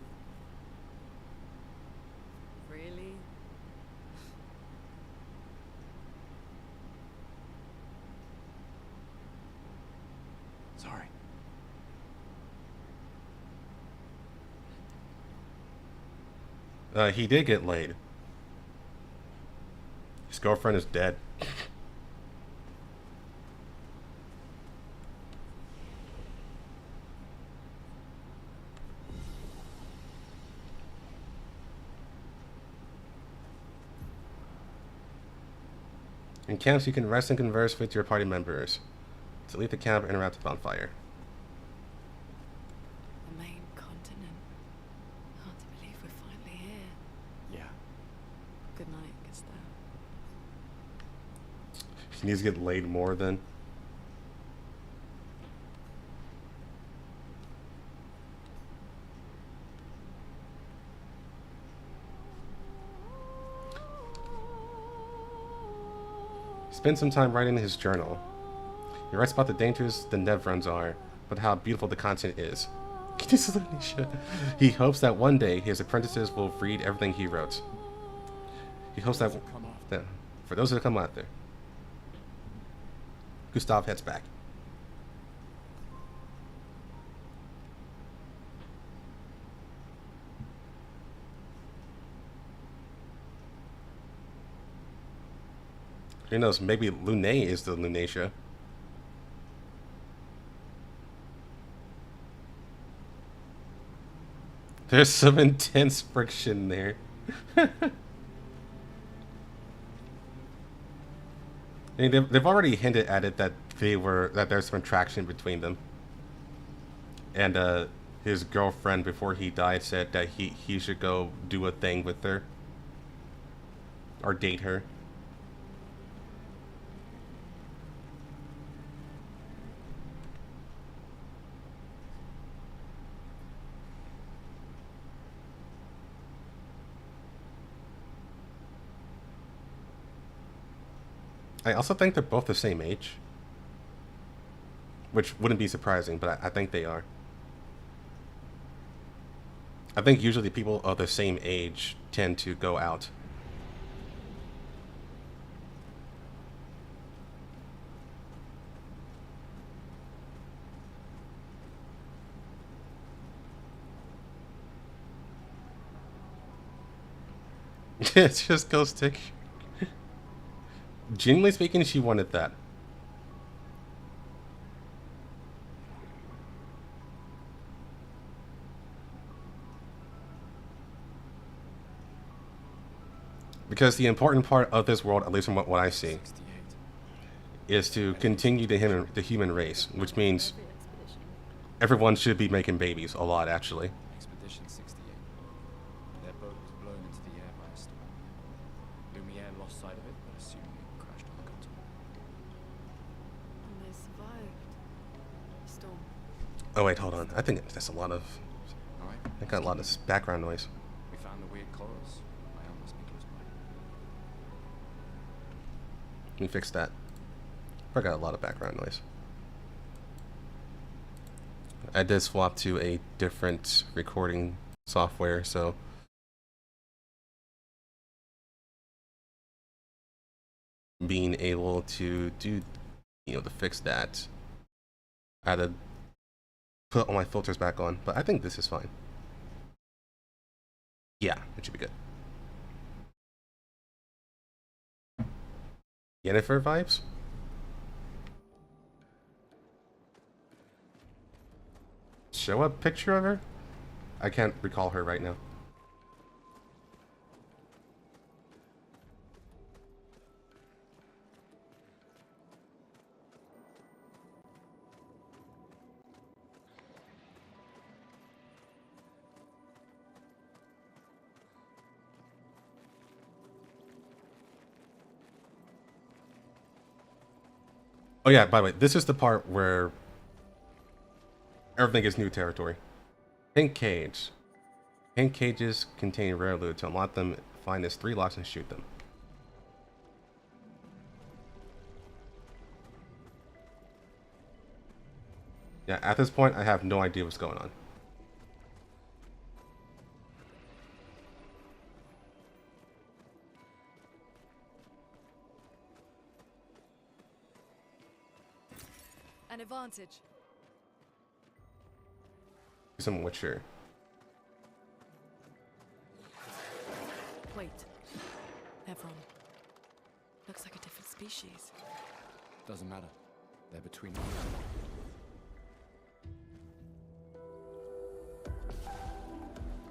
Really? Sorry. He did get laid. His girlfriend is dead. In camps, you can rest and converse with your party members. To leave the camp, interact with bonfire. The main continent. Hard to believe we're finally here. Yeah. Good night, Gustav. He needs to get laid more then. He spent some time writing his journal. He writes about the dangers the Nevrons are, but how beautiful the continent is. He hopes that one day his apprentices will read everything he wrote. He hopes that for those that come after. Gustav heads back. Who knows, maybe Lune is the Lunacia. There's some intense friction there. I mean, they've already hinted at it that there's some attraction between them. And his girlfriend before he died said that he should go do a thing with her. Or date her. I also think they're both the same age. Which wouldn't be surprising, but I think they are. I think usually people of the same age tend to go out. It's just Ghost Stick. Genuinely speaking, she wanted that. Because the important part of this world, at least from what I see, is to continue the human race, which means everyone should be making babies a lot, actually. Expedition 68. Their boat was blown into the air by a storm. Lumiere lost sight of it, but assumed it crashed on the continent. And they survived. The storm. Oh wait, hold on. I think that's a lot of... I got a lot of background noise. We found the weird corals. My arm must be close by. Let me fix that. I got a lot of background noise. I did swap to a different recording software, so being able to do, to fix that, I had to put all my filters back on, but I think this is fine. Yeah, it should be good. Yennefer vibes? Show a picture of her? I can't recall her right now. Oh yeah, by the way, this is the part where everything is new territory. Pink cage. Pink cages contain rare loot. To unlock them, find this 3 locks and shoot them. Yeah, at this point, I have no idea what's going on. An advantage. Some Witcher. Wait. Nevron. Looks like a different species. Doesn't matter. They're between us.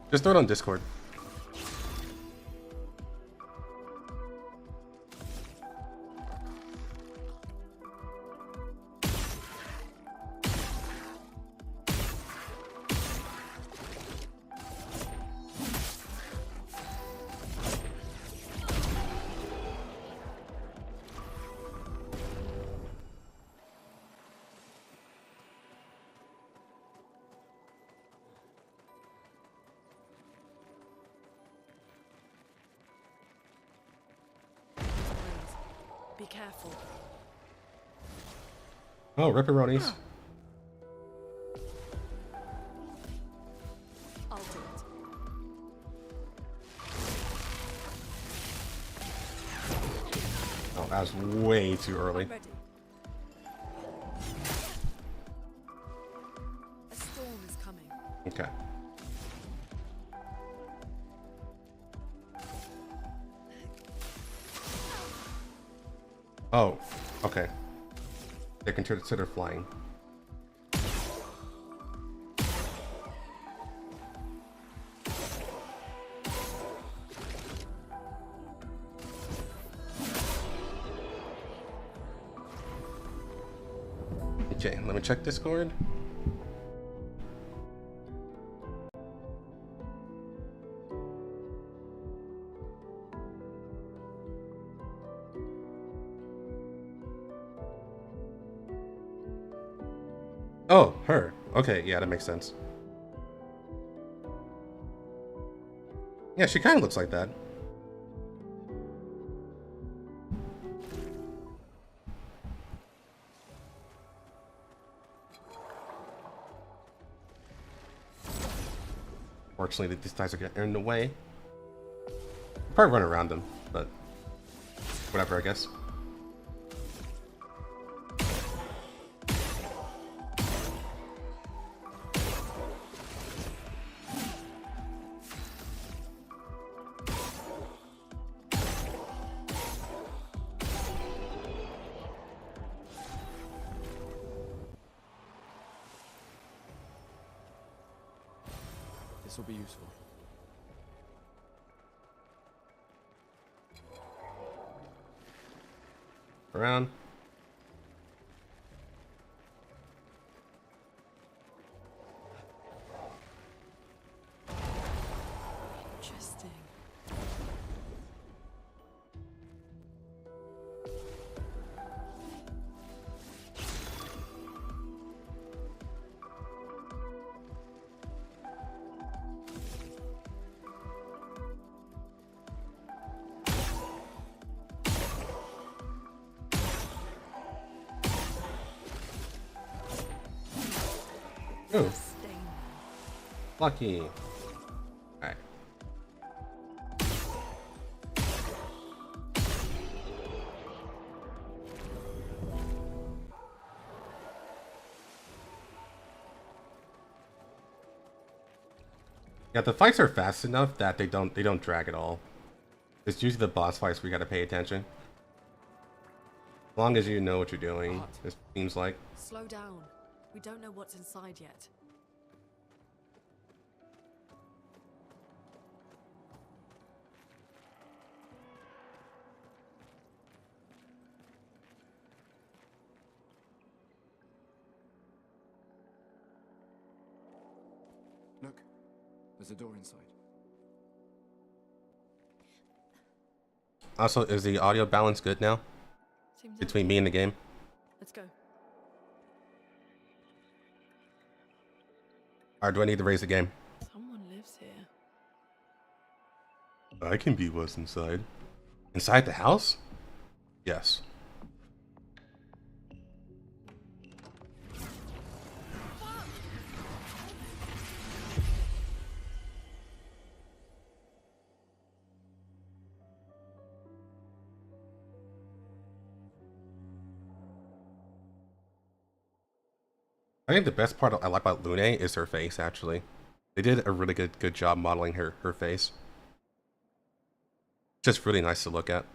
Just throw it on Discord. Be careful. Oh, ripperonis. I'll do it. Oh, that was way too early. I'm ready. A storm is coming. Okay. Oh, okay. They can consider flying. Okay, let me check Discord. Oh, her. Okay, yeah, that makes sense. Yeah, she kind of looks like that. Fortunately, these guys are getting in the way. Probably run around them, but whatever, I guess. This will be useful. Around. Interesting. Ooh. Lucky. Alright. Yeah, the fights are fast enough that they don't drag at all. It's usually the boss fights we gotta pay attention. As long as you know what you're doing, it seems like. Slow down. We don't know what's inside yet. Look, there's a door inside. Also, is the audio balance good now? Between me and the game? Let's go. Or do I need to raise the game? Someone lives here. I can be what's inside. Inside the house? Yes. I think the best part I like about Lune is her face, actually. They did a really good job modeling her face. Just really nice to look at.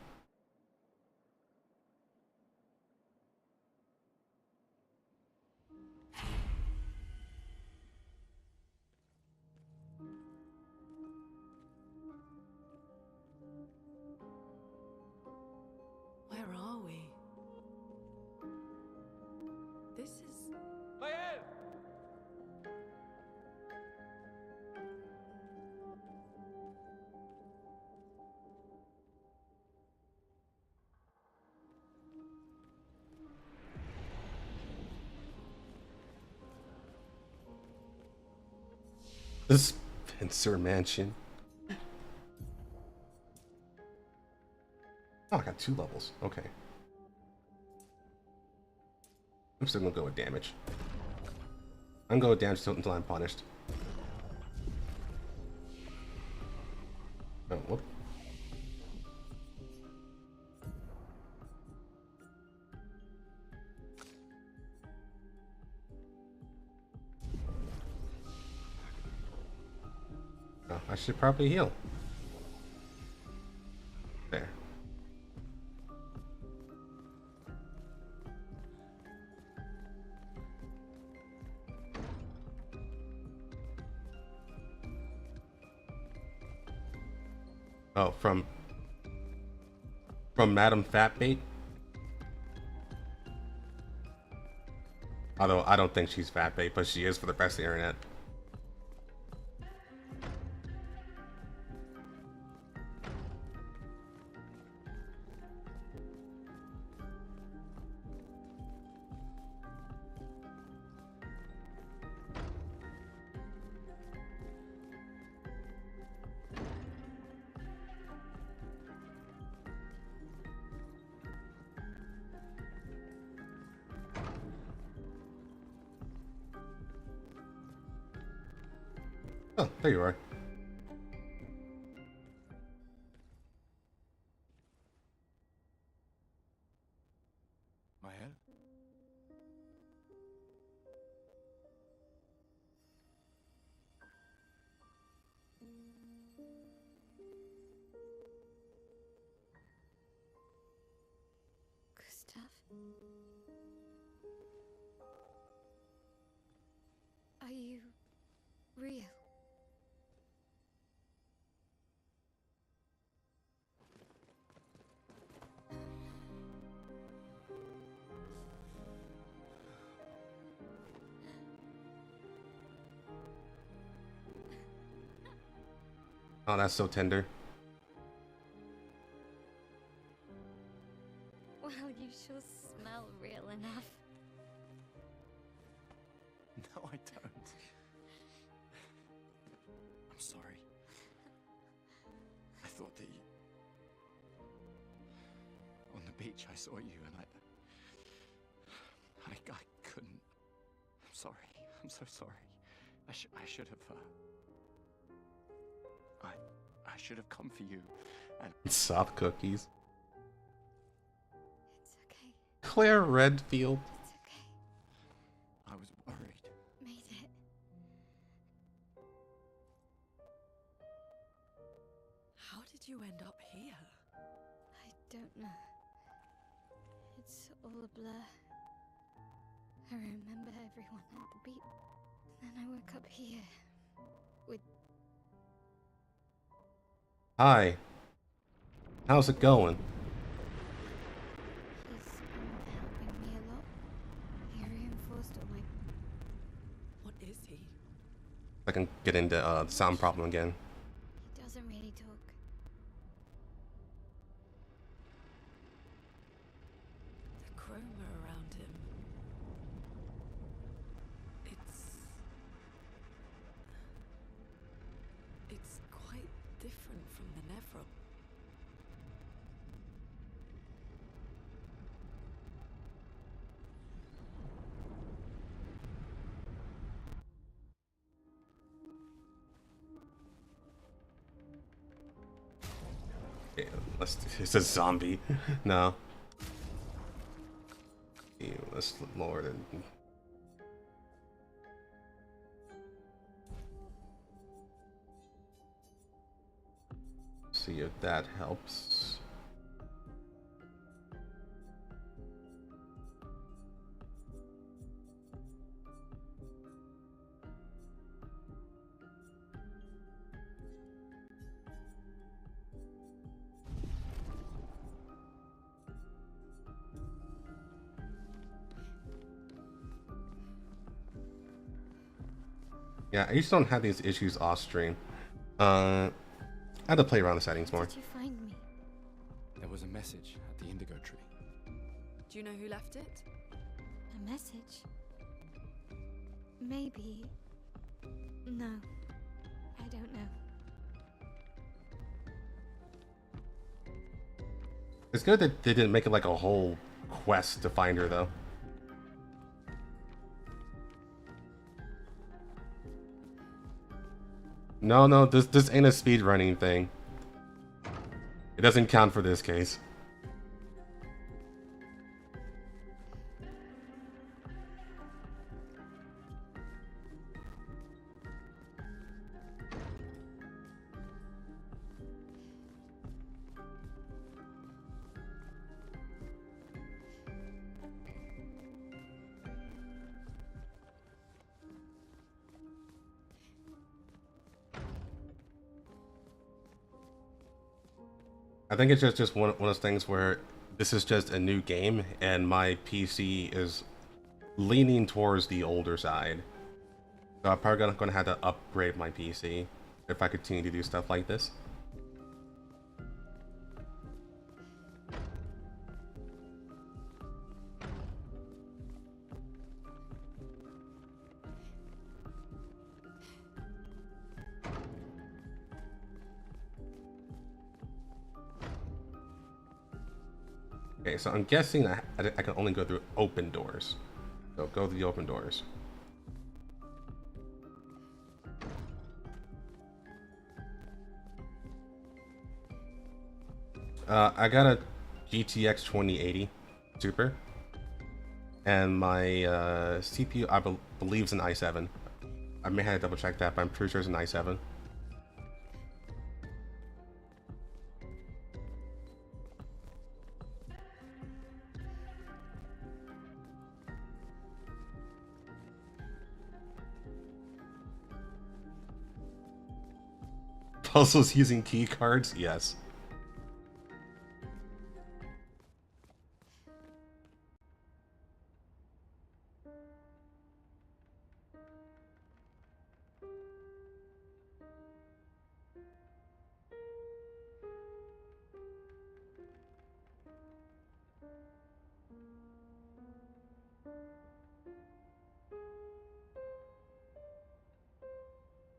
Where are we? This is... The Spencer Mansion. Oh, I got 2 levels. Okay. I'm still gonna go with damage. I'm gonna go with damage until I'm punished. Oh, whoop. Oh, I should probably heal. There. Oh, from Madam Fatbait? Although I don't think she's Fatbait, but she is for the rest of the internet. Oh, there you are. Mael? Gustav? Are you real? Oh, that's so tender. Well, you sure smell real enough. No, I don't. I'm sorry. I thought that you... On the beach, I saw you and I couldn't... I'm sorry. I'm so sorry. I should have... I should have come for you and... Soft cookies. It's okay. Claire Redfield. It's okay. I was worried. Made it. How did you end up here? I don't know. It's all a blur. I remember everyone at the beach. Then I woke up here. With... Hi. How's it going? He's been helping me a lot. He reinforced all my... What is he? I can get into the sound problem again. He doesn't really talk. The chroma around him. It's quite different from the Nephron. Yeah, it's a zombie. No. Yeah, let's lower it. see if that helps. Yeah, I used to don't have these issues off stream. I had to play around the settings more. Did you find me? There was a message at the indigo tree. Do you know who left it? A message? Maybe. No. I don't know. It's good that they didn't make it like a whole quest to find her, though. No, this ain't a speedrunning thing. It doesn't count for this case. I think it's just one of those things where this is just a new game and my PC is leaning towards the older side. So I'm probably going to have to upgrade my PC if I continue to do stuff like this. Okay, so I'm guessing I can only go through open doors. So go to the open doors. I got a GTX 2080 Super. And my CPU, I believe, is an i7. I may have to double check that, but I'm pretty sure it's an i7. Puzzles using key cards? Yes.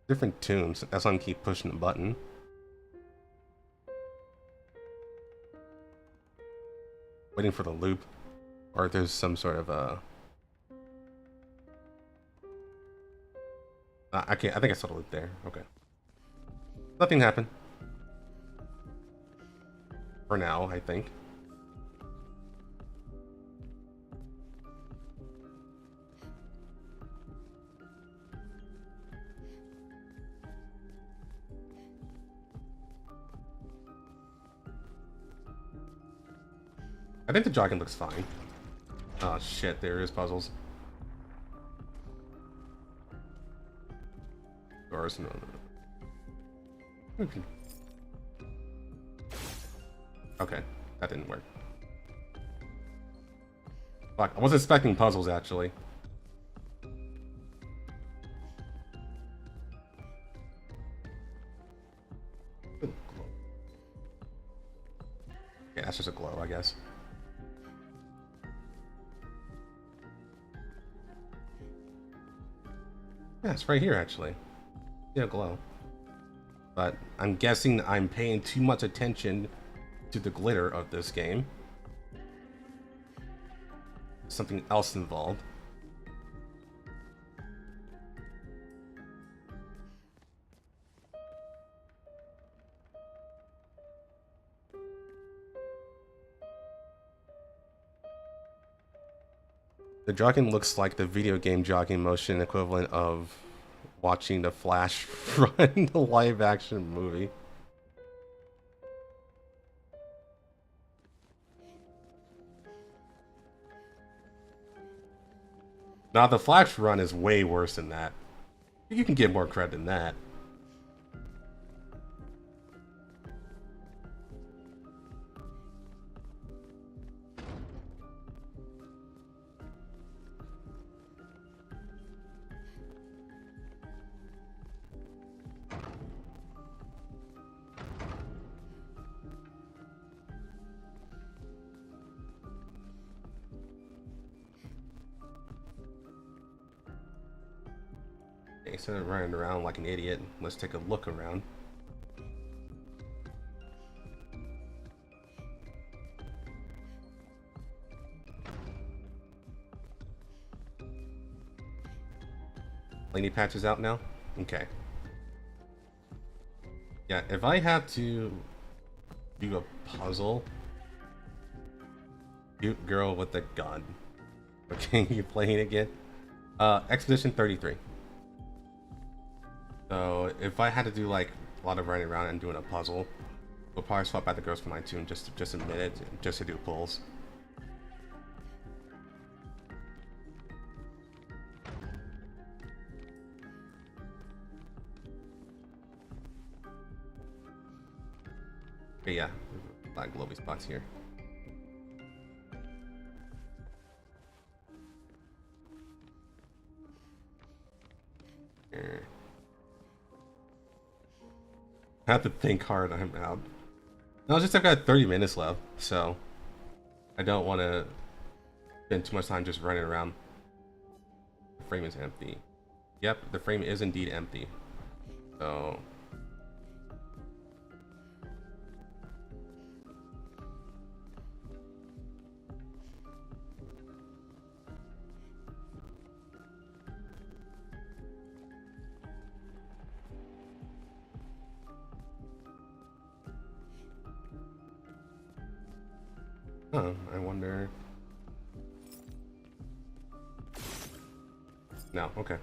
Different tunes. That's why I'm keep pushing the button. Waiting for the loop, or if there's some sort of I can't. I think I saw the loop there. Okay. Nothing happened. For now, I think. I think the jogging looks fine. Oh shit, there is puzzles. Doors, no. Okay, that didn't work. Fuck, I wasn't expecting puzzles actually. Yeah, that's just a glow, I guess. Yeah, it's right here actually. Yeah, glow. But I'm guessing I'm paying too much attention to the glitter of this game. Something else involved. The jogging looks like the video game jogging motion equivalent of watching the Flash run the live action movie. Now the Flash run is way worse than that. You can get more credit than that. Instead of running around like an idiot, let's take a look around. Lady patches out now? Okay. Yeah, if I have to do a puzzle, cute girl with a gun. Okay, you playing again? Expedition 33. So if I had to do like a lot of running around and doing a puzzle, we'll probably swap out the girls for my tune just a minute just to do pulls. But yeah, black glowy spots here. I have to think hard. I'm out. No, it's just I've got 30 minutes left, so I don't want to spend too much time just running around. The frame is empty. Yep, the frame is indeed empty. So I wonder. No, okay.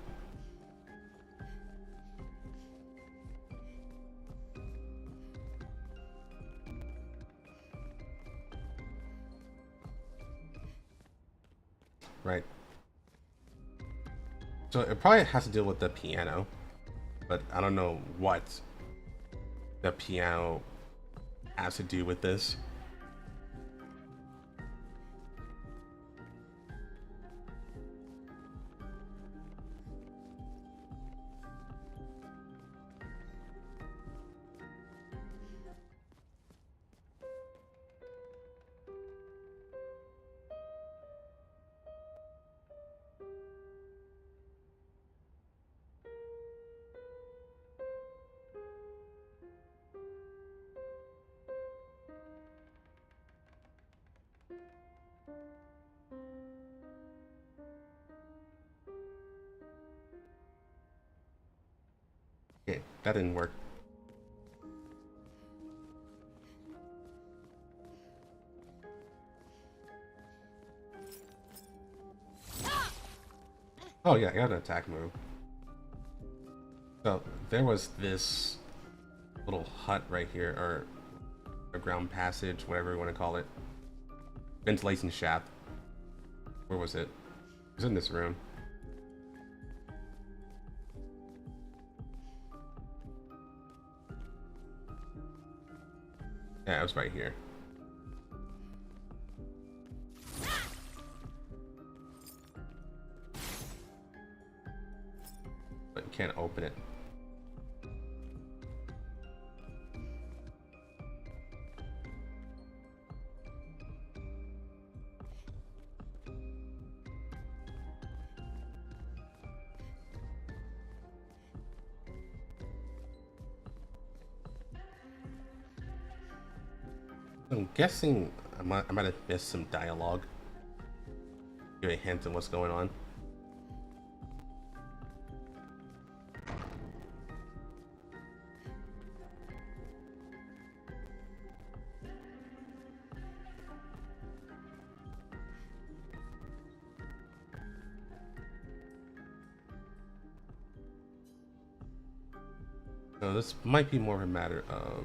Right. So it probably has to deal with the piano, but I don't know what the piano has to do with this. Okay, that didn't work. Oh yeah, I got an attack move. So there was this little hut right here, or a ground passage, whatever you want to call it. Ventilation shaft. Where was it? It was in this room. Yeah, it was right here. But you can't open it. I'm guessing I might have missed some dialogue. Give a hint of what's going on. So this might be more of a matter of...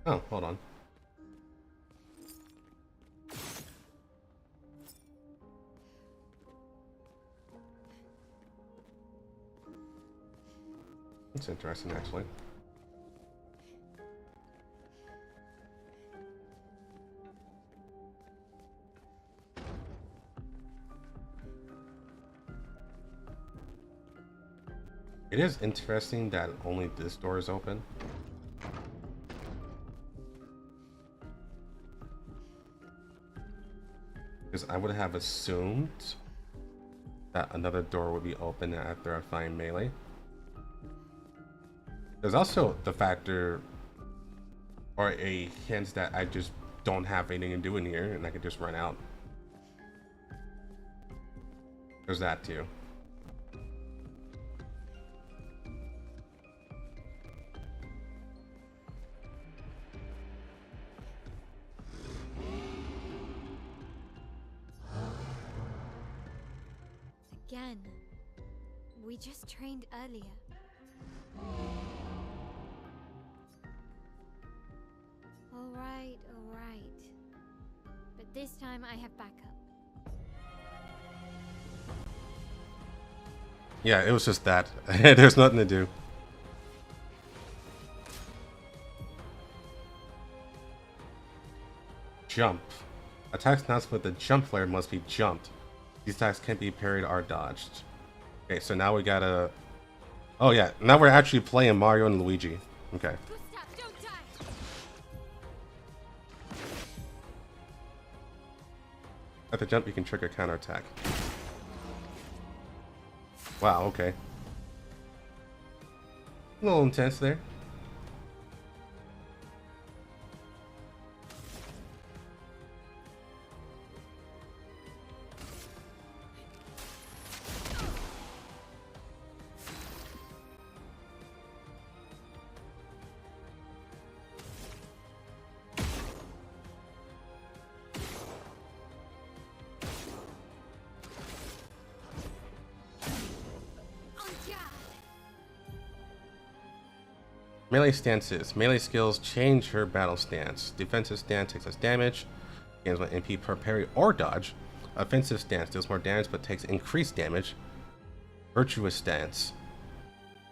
Oh, hold on. That's interesting, actually. It is interesting that only this door is open. Because I would have assumed that another door would be open after I find melee. There's also the factor, or a hint, that I just don't have anything to do in here and I can just run out. There's that too. Again. We just trained earlier. Alright, alright. But this time I have backup. Yeah, it was just that. There's nothing to do. Jump. Attacks announced with the jump flare must be jumped. These attacks can't be parried or dodged. Okay, so now we gotta... Oh yeah, now we're actually playing Mario and Luigi. Okay. At the jump, you can trigger counterattack. Wow, okay. A little intense there. Melee stances. Melee skills change her battle stance. Defensive stance takes less damage, gains 1 MP per parry or dodge. Offensive stance deals more damage but takes increased damage. Virtuous stance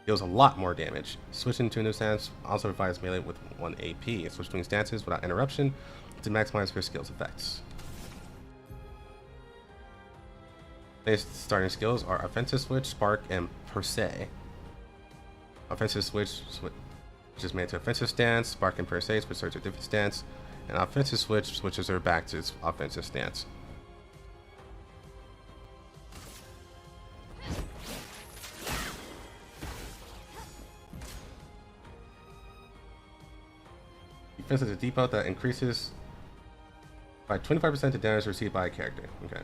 deals a lot more damage. Switching to a new stance also provides melee with 1 AP. Switch between stances without interruption to maximize her skills effects. Melee's starting skills are Offensive Switch, Spark, and Per Se. Offensive Switch which is made to offensive stance, Spark and Per Se switch her to different stance, and Offensive Switch switches her back to its offensive stance. Defense is a debuff that increases by 25% the damage received by a character. Okay.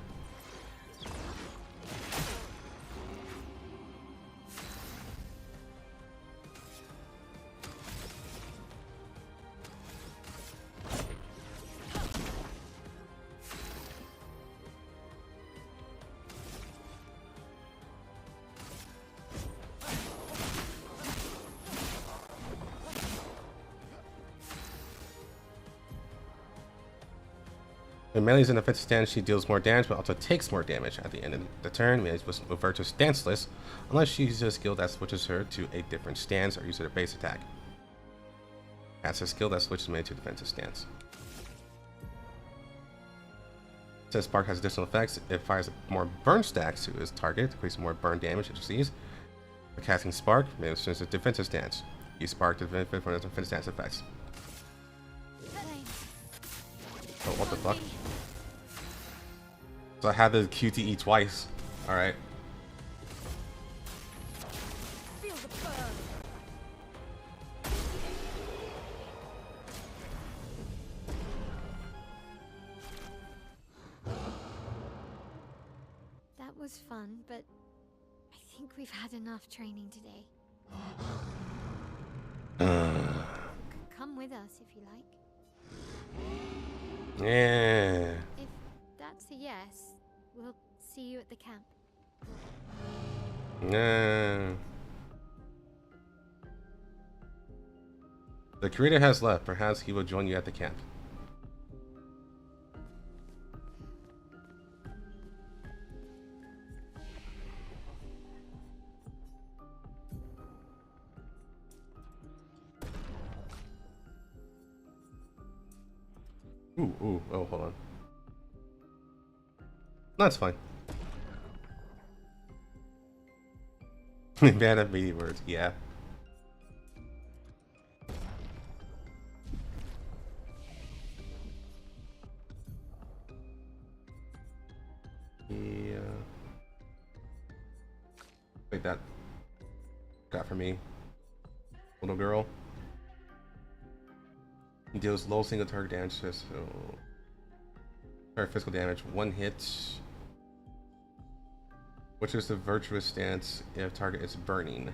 When Melee is in offensive stance, she deals more damage, but also takes more damage. At the end of the turn, Melee will revert to stanceless, unless she uses a skill that switches her to a different stance or uses her base attack. That's a skill that switches Melee to defensive stance. Since Spark has additional effects, it fires more burn stacks to its target, increasing more burn damage it receives. For casting Spark, Melee switches to defensive stance. Use Spark to benefit from its defensive stance effects. Oh, what the fuck? So I had the QTE twice. Alright. That was fun, but I think we've had enough training today. Come with us if you like. Yeah. If that's a yes, we'll see you at the camp. Nah. The creator has left. Perhaps he will join you at the camp. Ooh, oh, hold on. That's fine. Bad at many words, yeah. Yeah. Wait, that got for me. Little girl. Deals low single target damage, so target physical damage, 1 hit. Which is the virtuous stance if target is burning.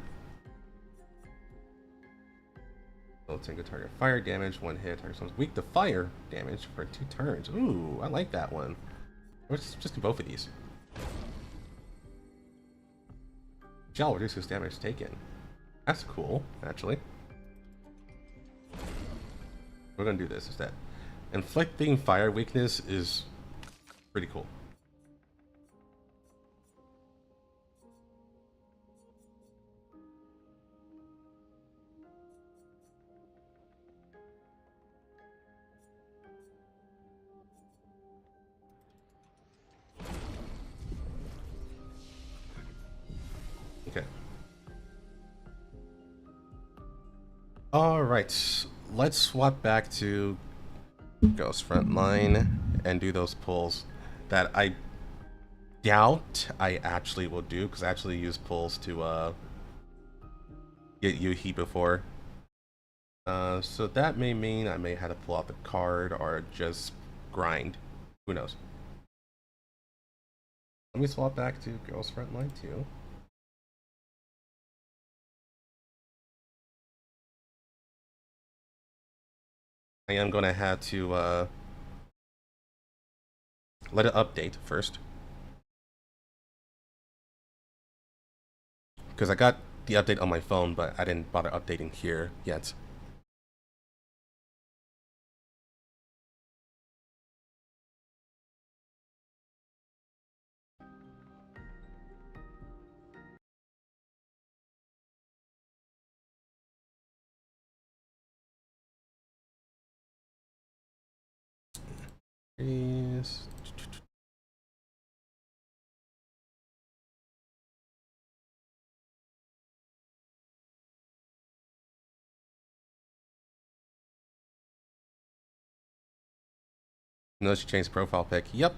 Low single target fire damage, 1 hit. Target someone's weak to fire damage for 2 turns. Ooh, I like that one. Let's just do both of these. Gel reduces damage taken. That's cool, actually. We're gonna do this instead. Inflicting fire weakness is pretty cool. Okay. Alright, let's swap back to Ghost Frontline and do those pulls that I doubt I actually will do, because I actually use pulls to get Yuhi before. So that may mean I may have to pull out the card or just grind. Who knows? Let me swap back to Ghost Frontline too. I am gonna have to let it update first, because I got the update on my phone, but I didn't bother updating here yet. Please. Notice you changed the profile pic. Yep.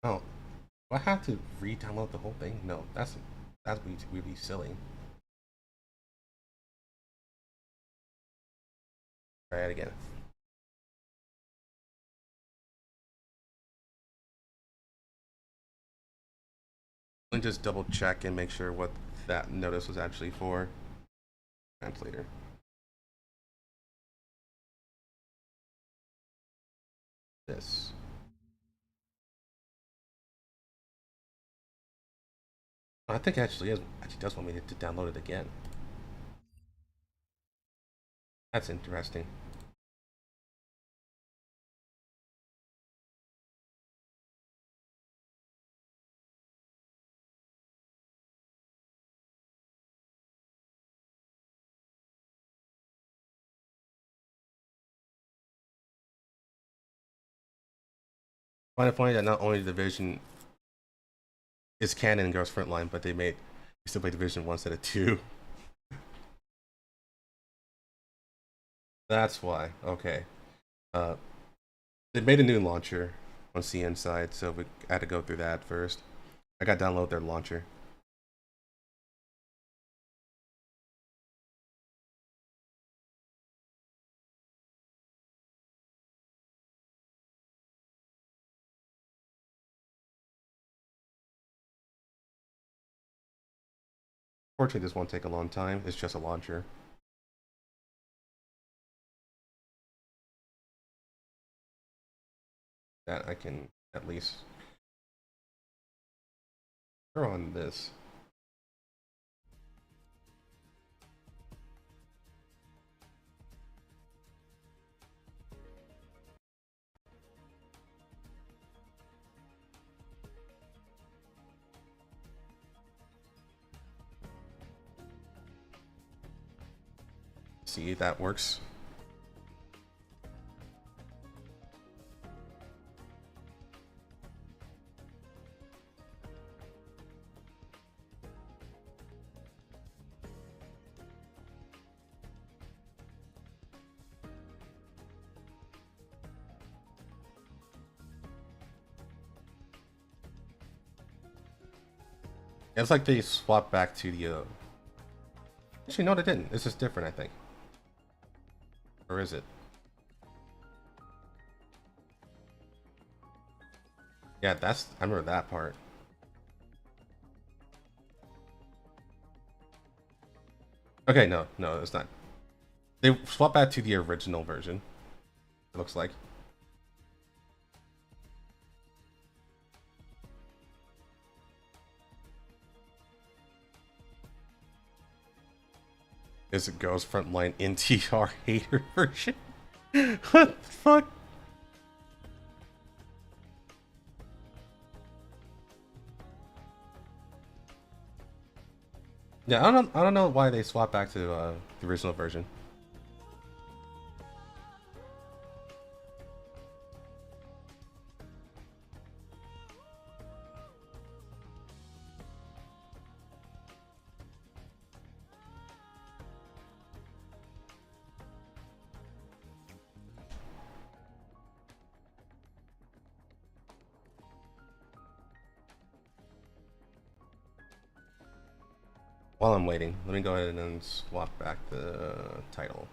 Oh, do I have to re-download the whole thing? No, that would be silly. Try it again. Let me just double check and make sure what that notice was actually for. Translator. This. I think it actually does want me to download it again. That's interesting. I find it funny that not only the Division is canon in Girls Frontline, but we still play Division 1 instead of 2. That's why. Okay. They made a new launcher on CN side, so we had to go through that first. I got to download their launcher. Fortunately, this won't take a long time. It's just a launcher. That I can at least throw on this. see that works. It's like they swapped back to the actually no, they didn't. This is different, I think. Or is it? Yeah, I remember that part. Okay, no, it's not. They swapped back to the original version. It looks like. Is it Girls Frontline NTR hater version? What the fuck? Yeah, I don't know why they swapped back to the original version. While I'm waiting, let me go ahead and swap back the title.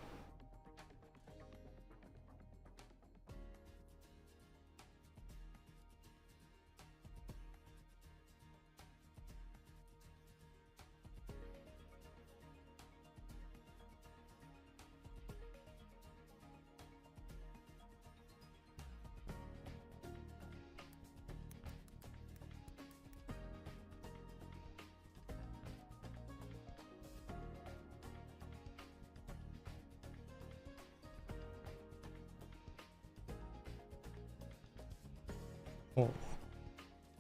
Oh.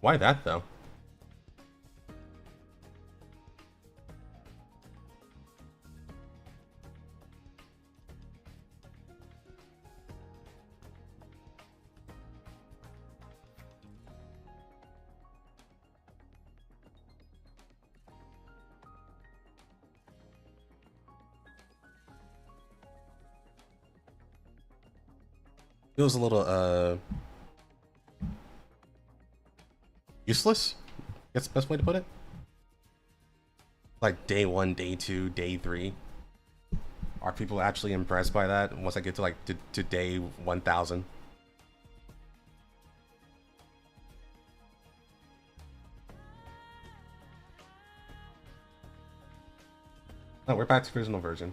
Why that though? Feels a little useless. That's the best way to put it. Like day 1, day 2, day 3. Are people actually impressed by that once I get to like to day 1000? Oh, we're back to the original version.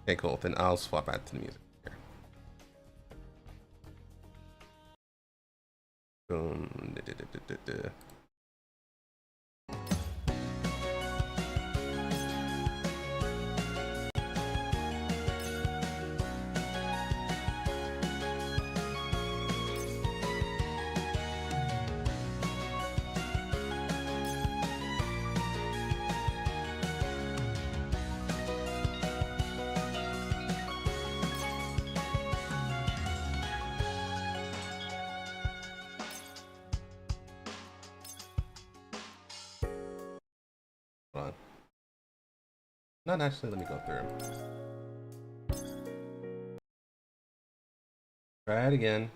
Okay, cool. Then I'll swap back to the music here. Boom. Hold on. Not actually, let me go through. Try it again.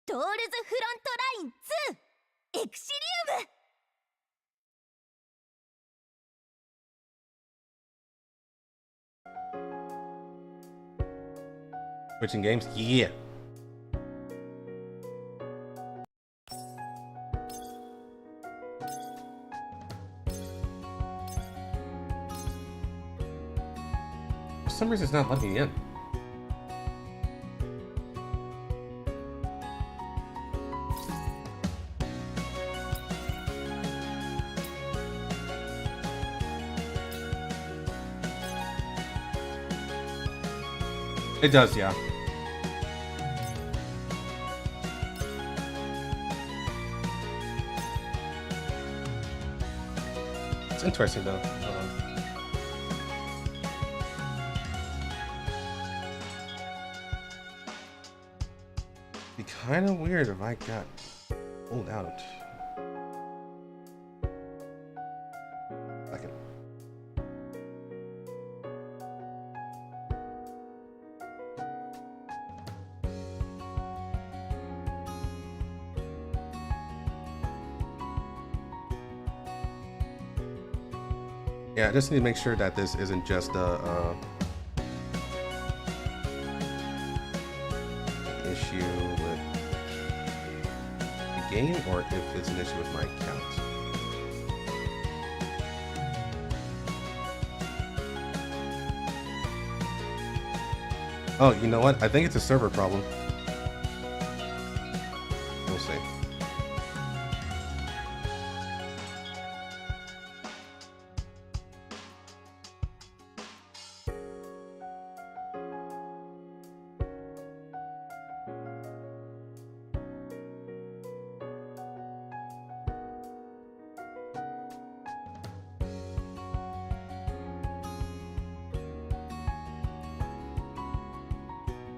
Frontline 2 Exilium! Switching games? Yeah. For some reason, it's not letting me in. It does, yeah. That's interesting though. Be kind of weird if I got pulled out. Second. Yeah, I just need to make sure that this isn't just a issue with the game, or if it's an issue with my account. Oh, you know what? I think it's a server problem. We'll see.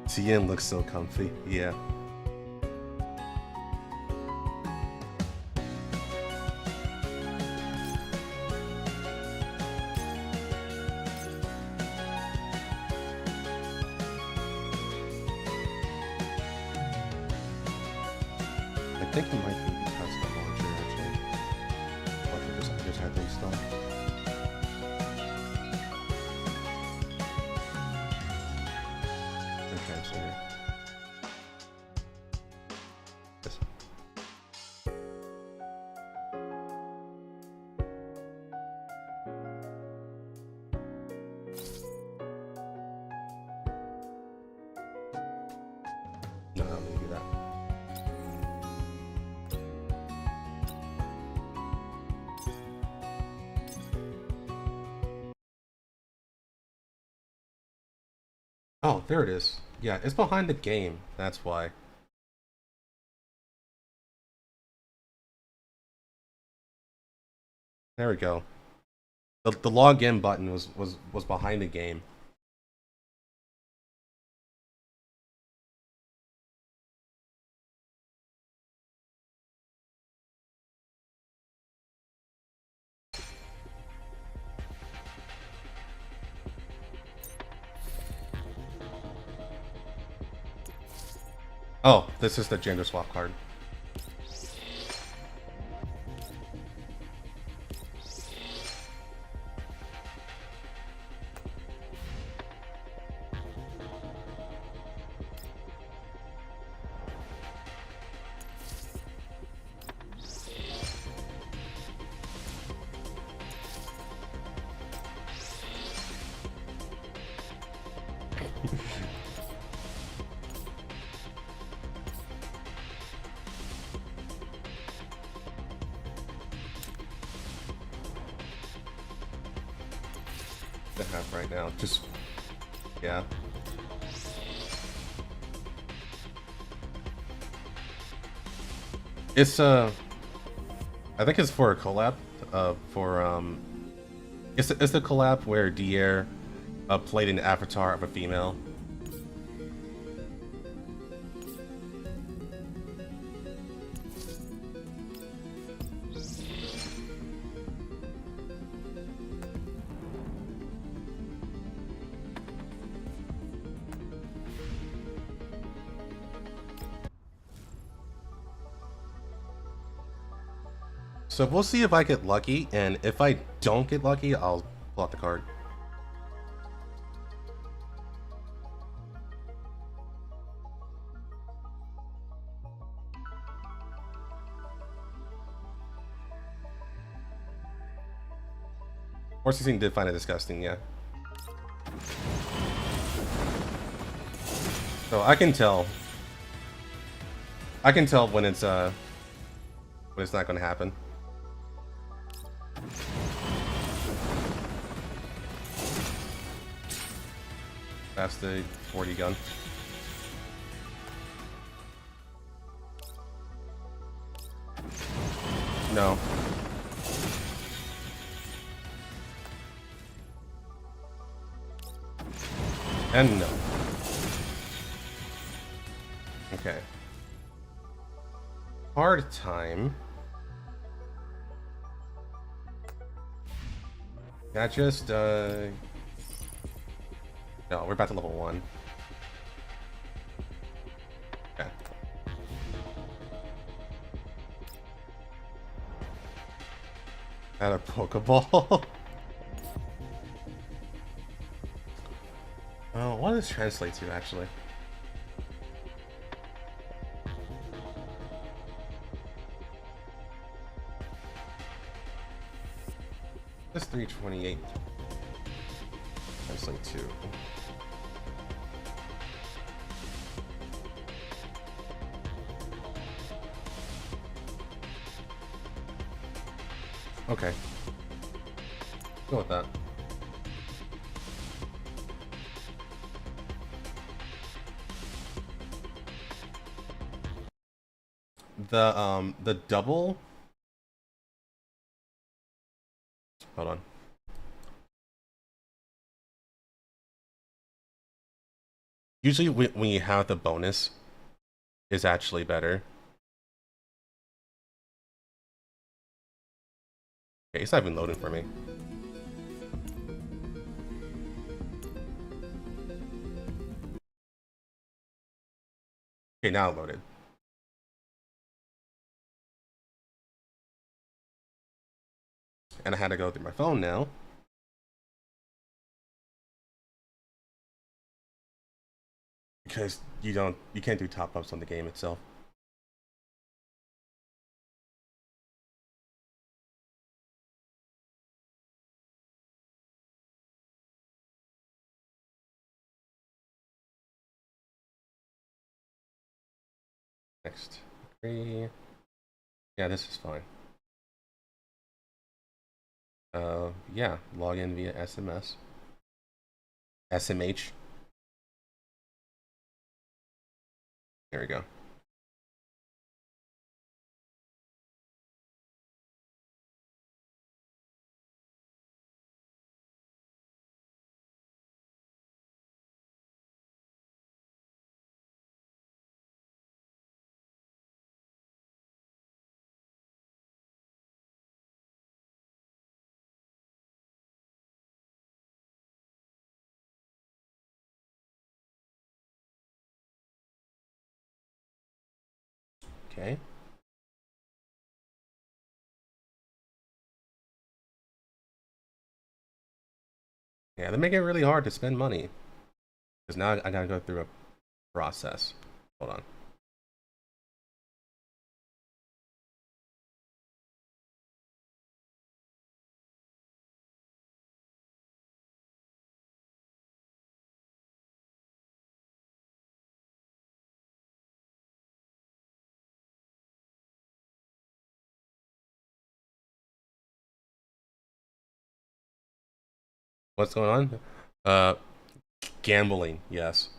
TN looks so comfy, yeah. I think it might be because of the launcher, actually. I just had to install. Yes. No, I'm gonna do that. Oh, there it is. Yeah, it's behind the game. That's why. There we go. The login button was behind the game. Oh, this is the gender swap card. To have right now, just yeah. It's I think it's for a collab. It's the collab where Dier played an avatar of a female. So we'll see if I get lucky, and if I don't get lucky, I'll pull out the card. Horse Season did find it disgusting, yeah. So I can tell. I can tell when it's not going to happen. That's the 40 gun. No. And no. Okay. Hard time. That just, no, we're about to level 1. Okay. Add a Pokeball. Oh, what does this translate to, actually? That's 328. Translate to. Okay. Go with that. The double. Hold on. Usually when you have the bonus is actually better. Okay, it's not even loading for me. Okay, now it loaded. And I had to go through my phone now. Because you can't do top-ups on the game itself. Next. Agree. Yeah, this is fine. Yeah, log in via SMS. SMH. There we go. Okay. Yeah, they make it really hard to spend money. Because now I gotta go through a process. Hold on. What's going on? Gambling, yes.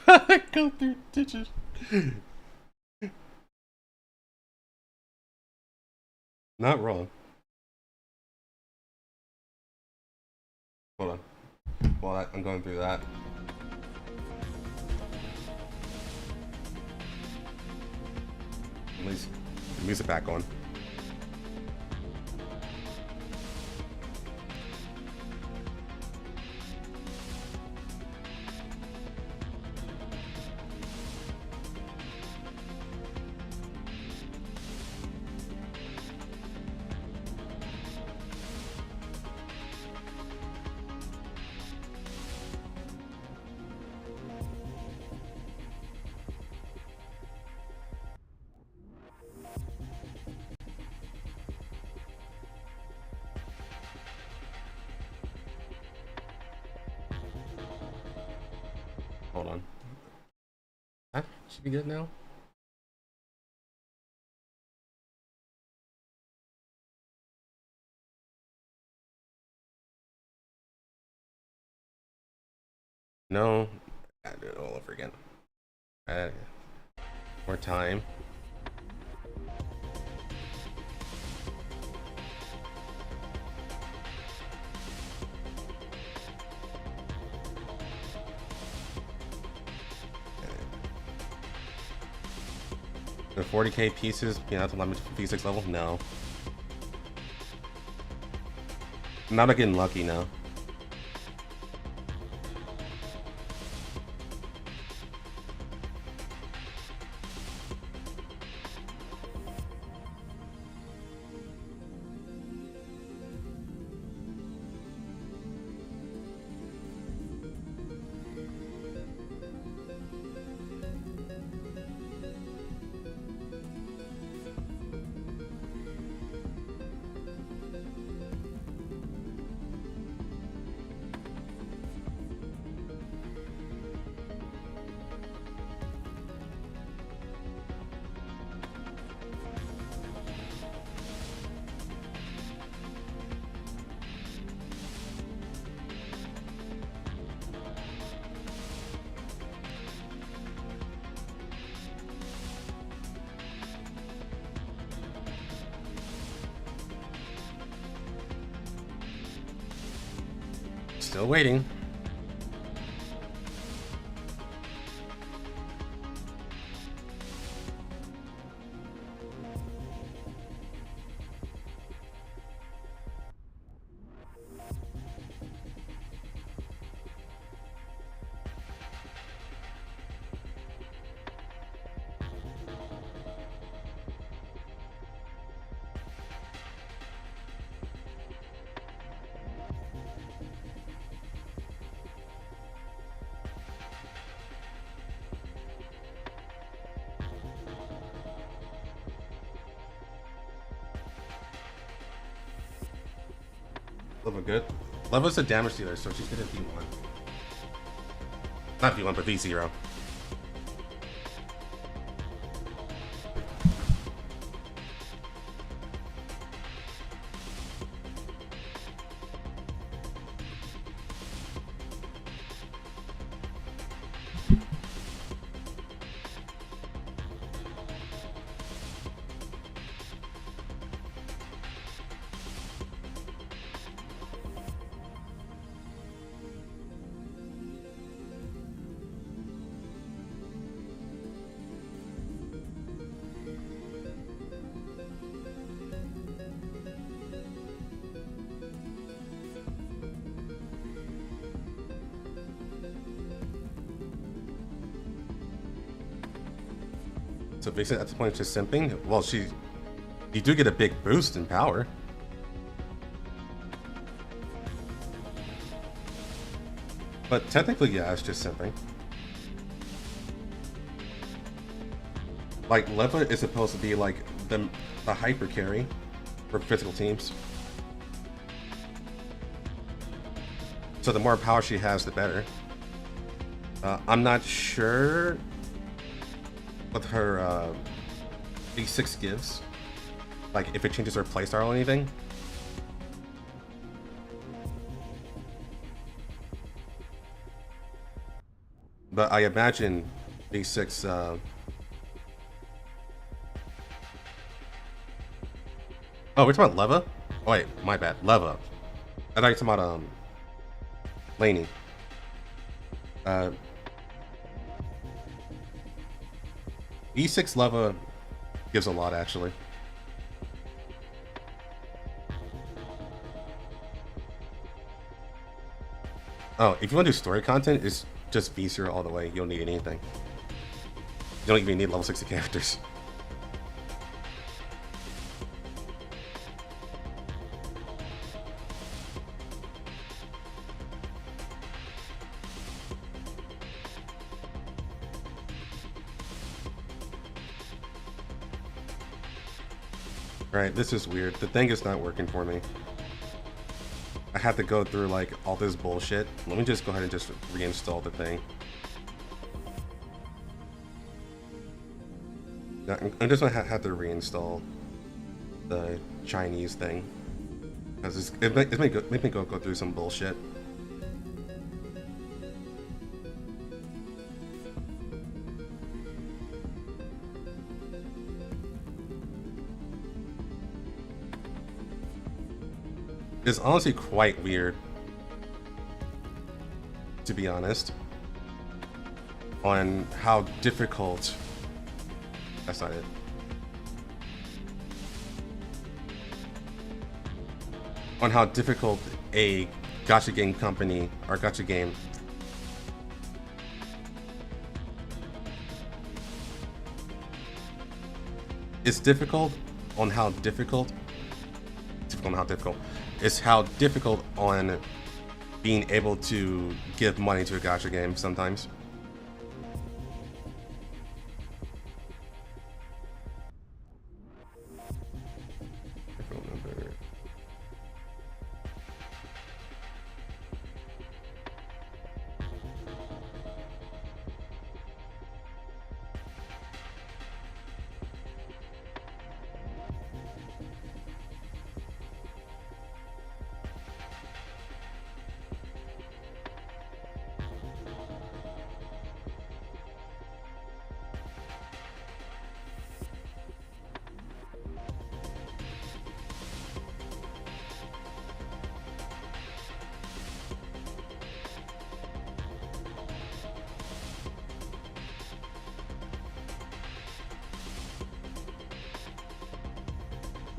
Go through ditches. Not wrong. Hold on. While I'm going through that. At least the music back on. Hold on. That should be good now. No. Gotta do it all over again. More time. The 40k pieces, you know, to limit to V6 level? No. I'm not getting lucky now. Still waiting. Leva good. Leva's a damage dealer, so she's good at V1. Not V1, but V0. So Vixen at the point just simping. Well, you do get a big boost in power. But technically, yeah, it's just simping. Like, Leva is supposed to be like the hyper carry for physical teams. So the more power she has, the better. I'm not sure what her V6 gives. Like, if it changes her playstyle or anything. But I imagine V6 oh, we're talking about Leva? Oh wait, my bad. Leva. I thought you were talking about Lainey. E6 Leva gives a lot, actually. Oh, if you want to do story content, it's just V0 all the way. You don't need anything. You don't even need level 60 characters. Right, this is weird. The thing is not working for me. I have to go through like all this bullshit. Let me just go ahead and just reinstall the thing. I'm just gonna have to reinstall the Chinese thing because it made me go through some bullshit. It's honestly quite weird, to be honest, on how difficult, that's not it, on how difficult a gacha game company or gacha game it's difficult on how difficult it's how difficult on being able to give money to a gacha game sometimes.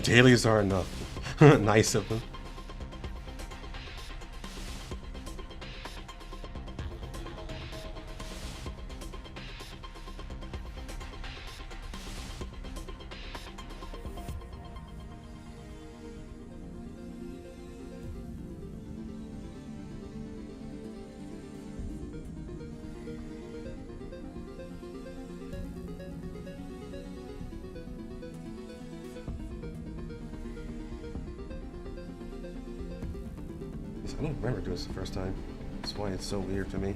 Dailies are enough. Nice of them. I don't remember doing this the first time. That's why it's so weird to me.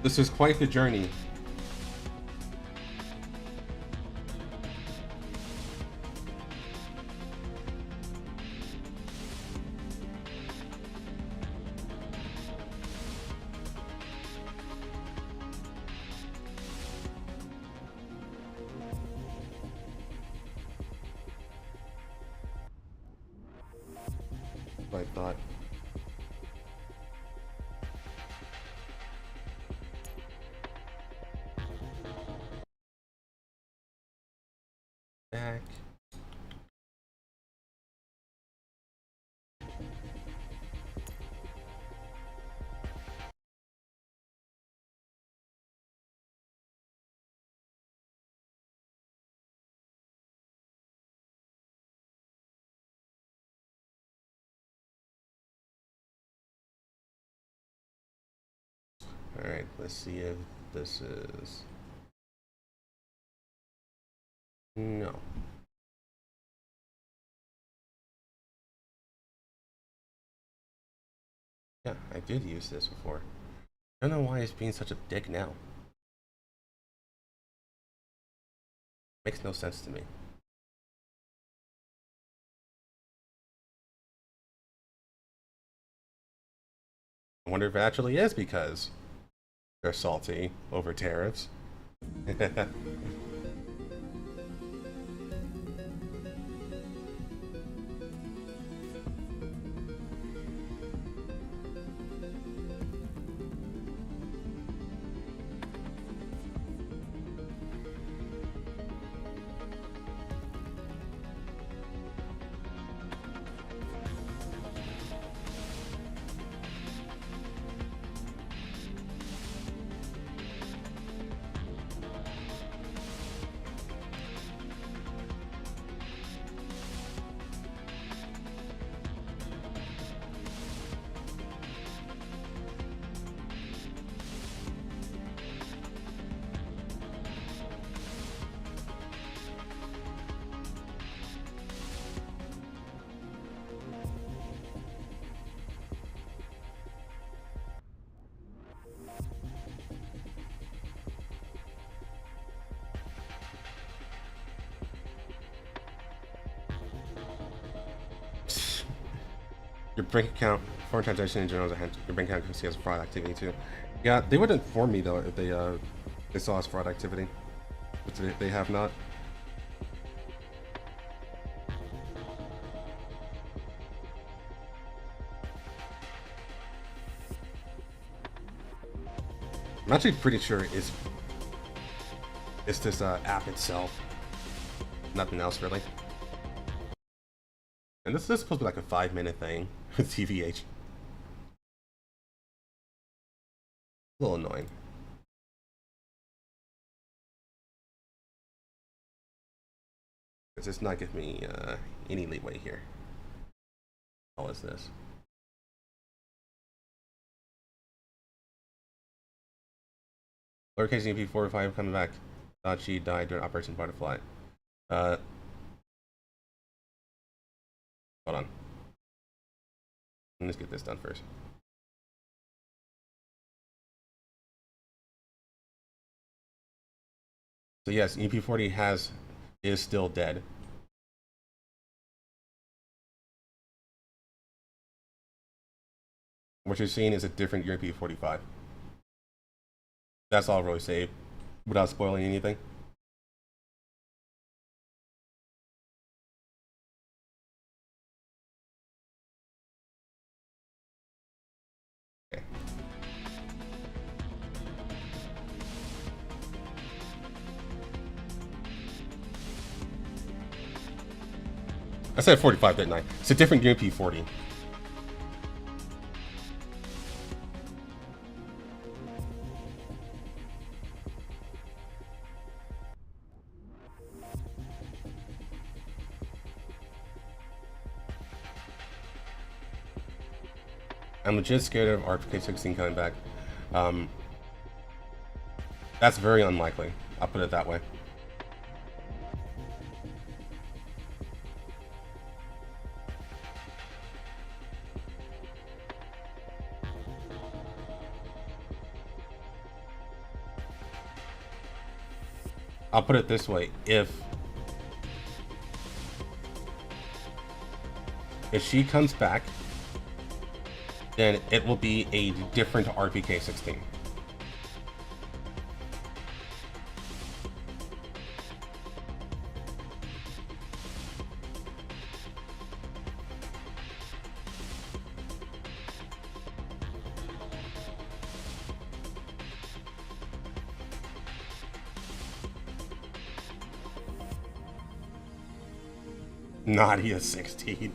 This is quite the journey. I thought. Back. Alright, let's see if this is... No. Yeah, I did use this before. I don't know why it's being such a dick now. Makes no sense to me. I wonder if it actually is because they're salty over tariffs. Your bank account, foreign transaction in general, your bank account can see as fraud activity too. Yeah, they would inform me though if they saw as fraud activity, but they have not. I'm actually pretty sure it's this app itself. Nothing else really. And this is supposed to be like a 5-minute thing with TVH. A little annoying. It's just not giving me any leeway here. How is this? Lowercase EP45 coming back. Thought she died during Operation Butterfly. Hold on. Let's get this done first. So yes, EP40 is still dead. What you're seeing is a different EP45. That's all I'll really say without spoiling anything. Okay. I said 45, didn't I? It's a different EP40. I'm legit scared of RPK16 coming back. That's very unlikely. I'll put it that way. I'll put it this way: if she comes back, then it will be a different RPK16. Nadia 16.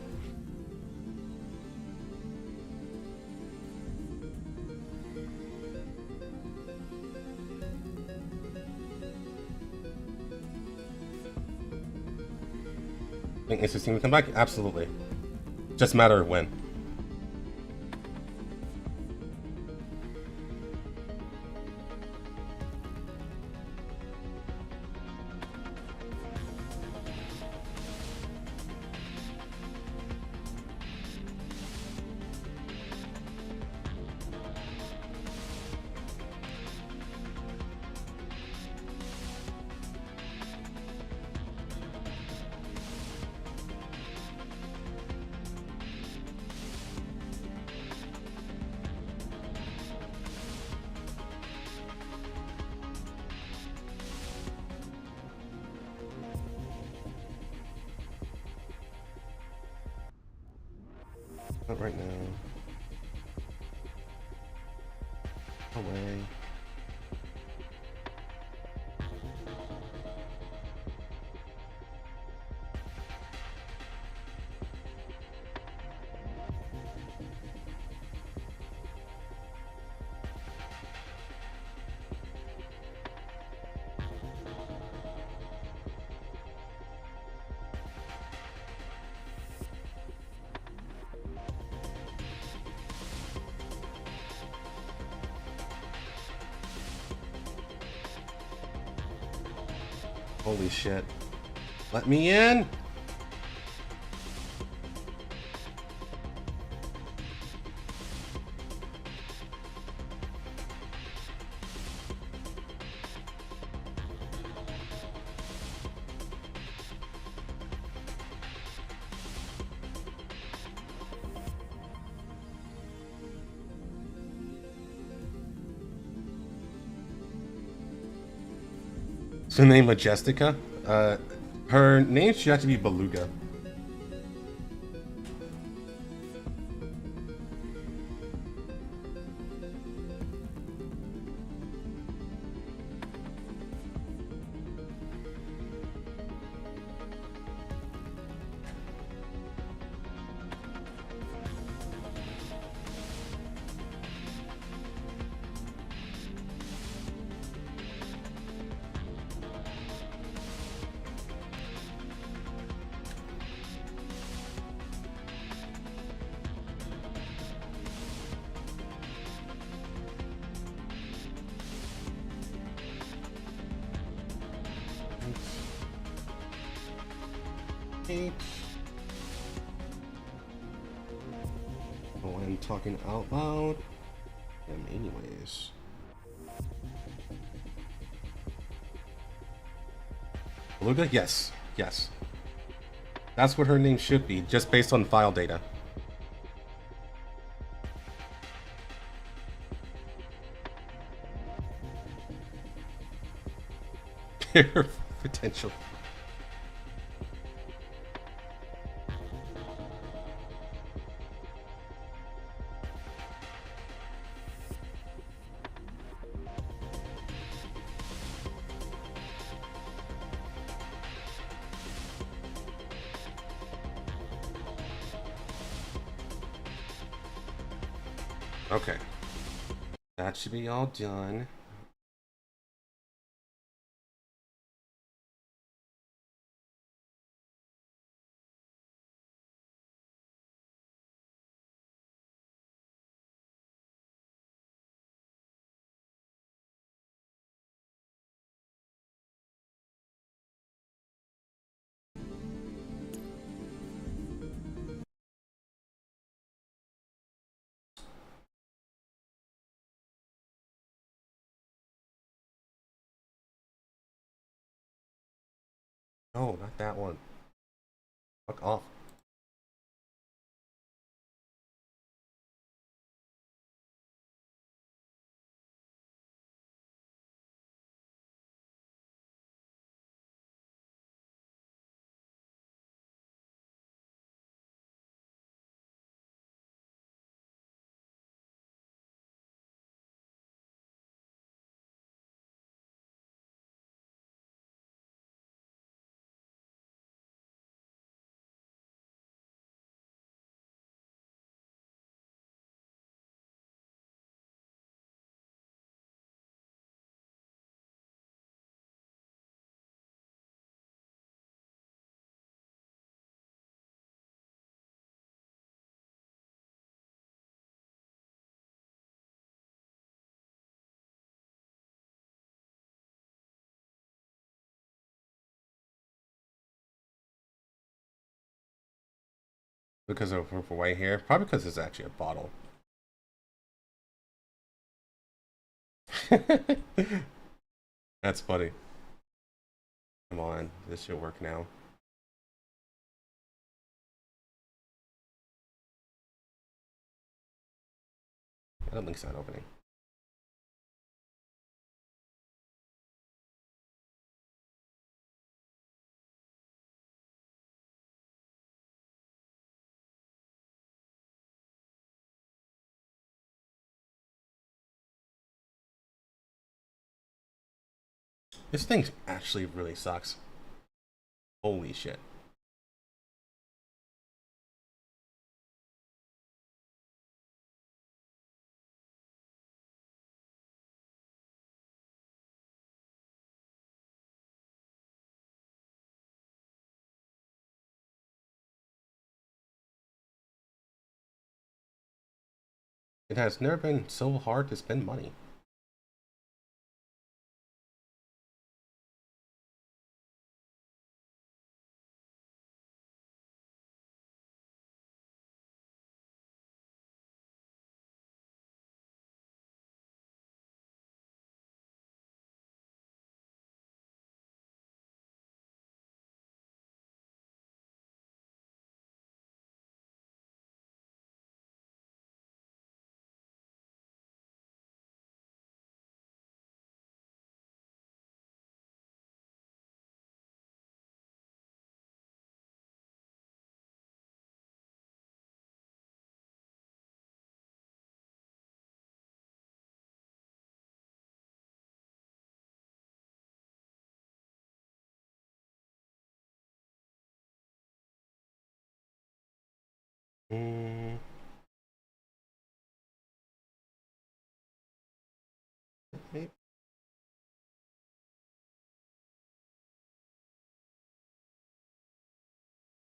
Think A16 will come back? Absolutely. Just a matter of when. Not right now. Away. Holy shit. Let me in! Her name Majestica? Her name should have to be Beluga. Beep. Oh, I'm talking out loud. Anyways. Beluga? Yes. Yes. That's what her name should be, just based on file data. Potential. Okay. That should be all done. No, not that one. Fuck off. Because of white hair? Probably because it's actually a bottle. That's funny. Come on, this should work now. I don't think it's not opening. This thing actually really sucks. Holy shit. It has never been so hard to spend money. Mm.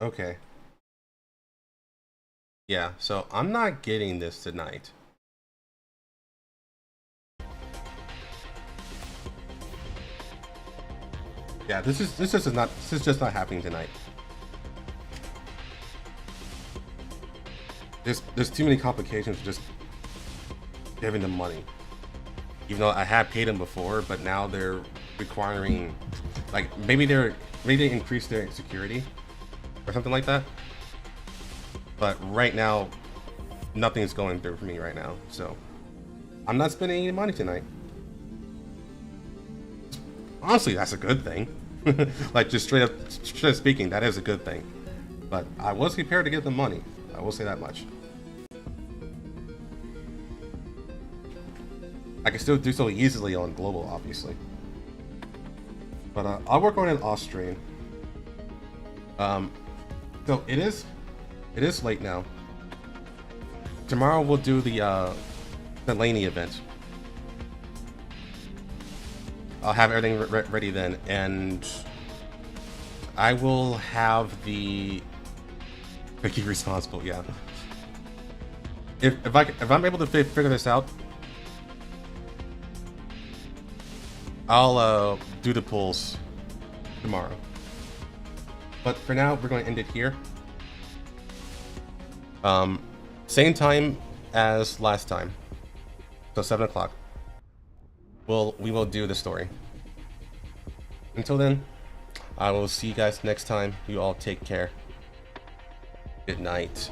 Okay. Yeah, so I'm not getting this tonight. Yeah, this is just not happening tonight. there's too many complications for just giving them money. Even though I had paid them before, but now they're requiring, like, maybe they increase their security or something like that. But right now, nothing's going through for me right now, so I'm not spending any money tonight. Honestly, that's a good thing. Like, just straight up speaking, that is a good thing. But I was prepared to give them money. I will say that much. I can still do so easily on global, obviously. But I'll work on it Austrian. So it is late now. Tomorrow we'll do the Laney event. I'll have everything ready then, and I will have the Vicky responsible. Yeah. If I'm able to figure this out, I'll do the pulls tomorrow. But for now, we're going to end it here. Same time as last time, so 7 o'clock. We will do the story. Until then, I will see you guys next time. You all take care. Good night.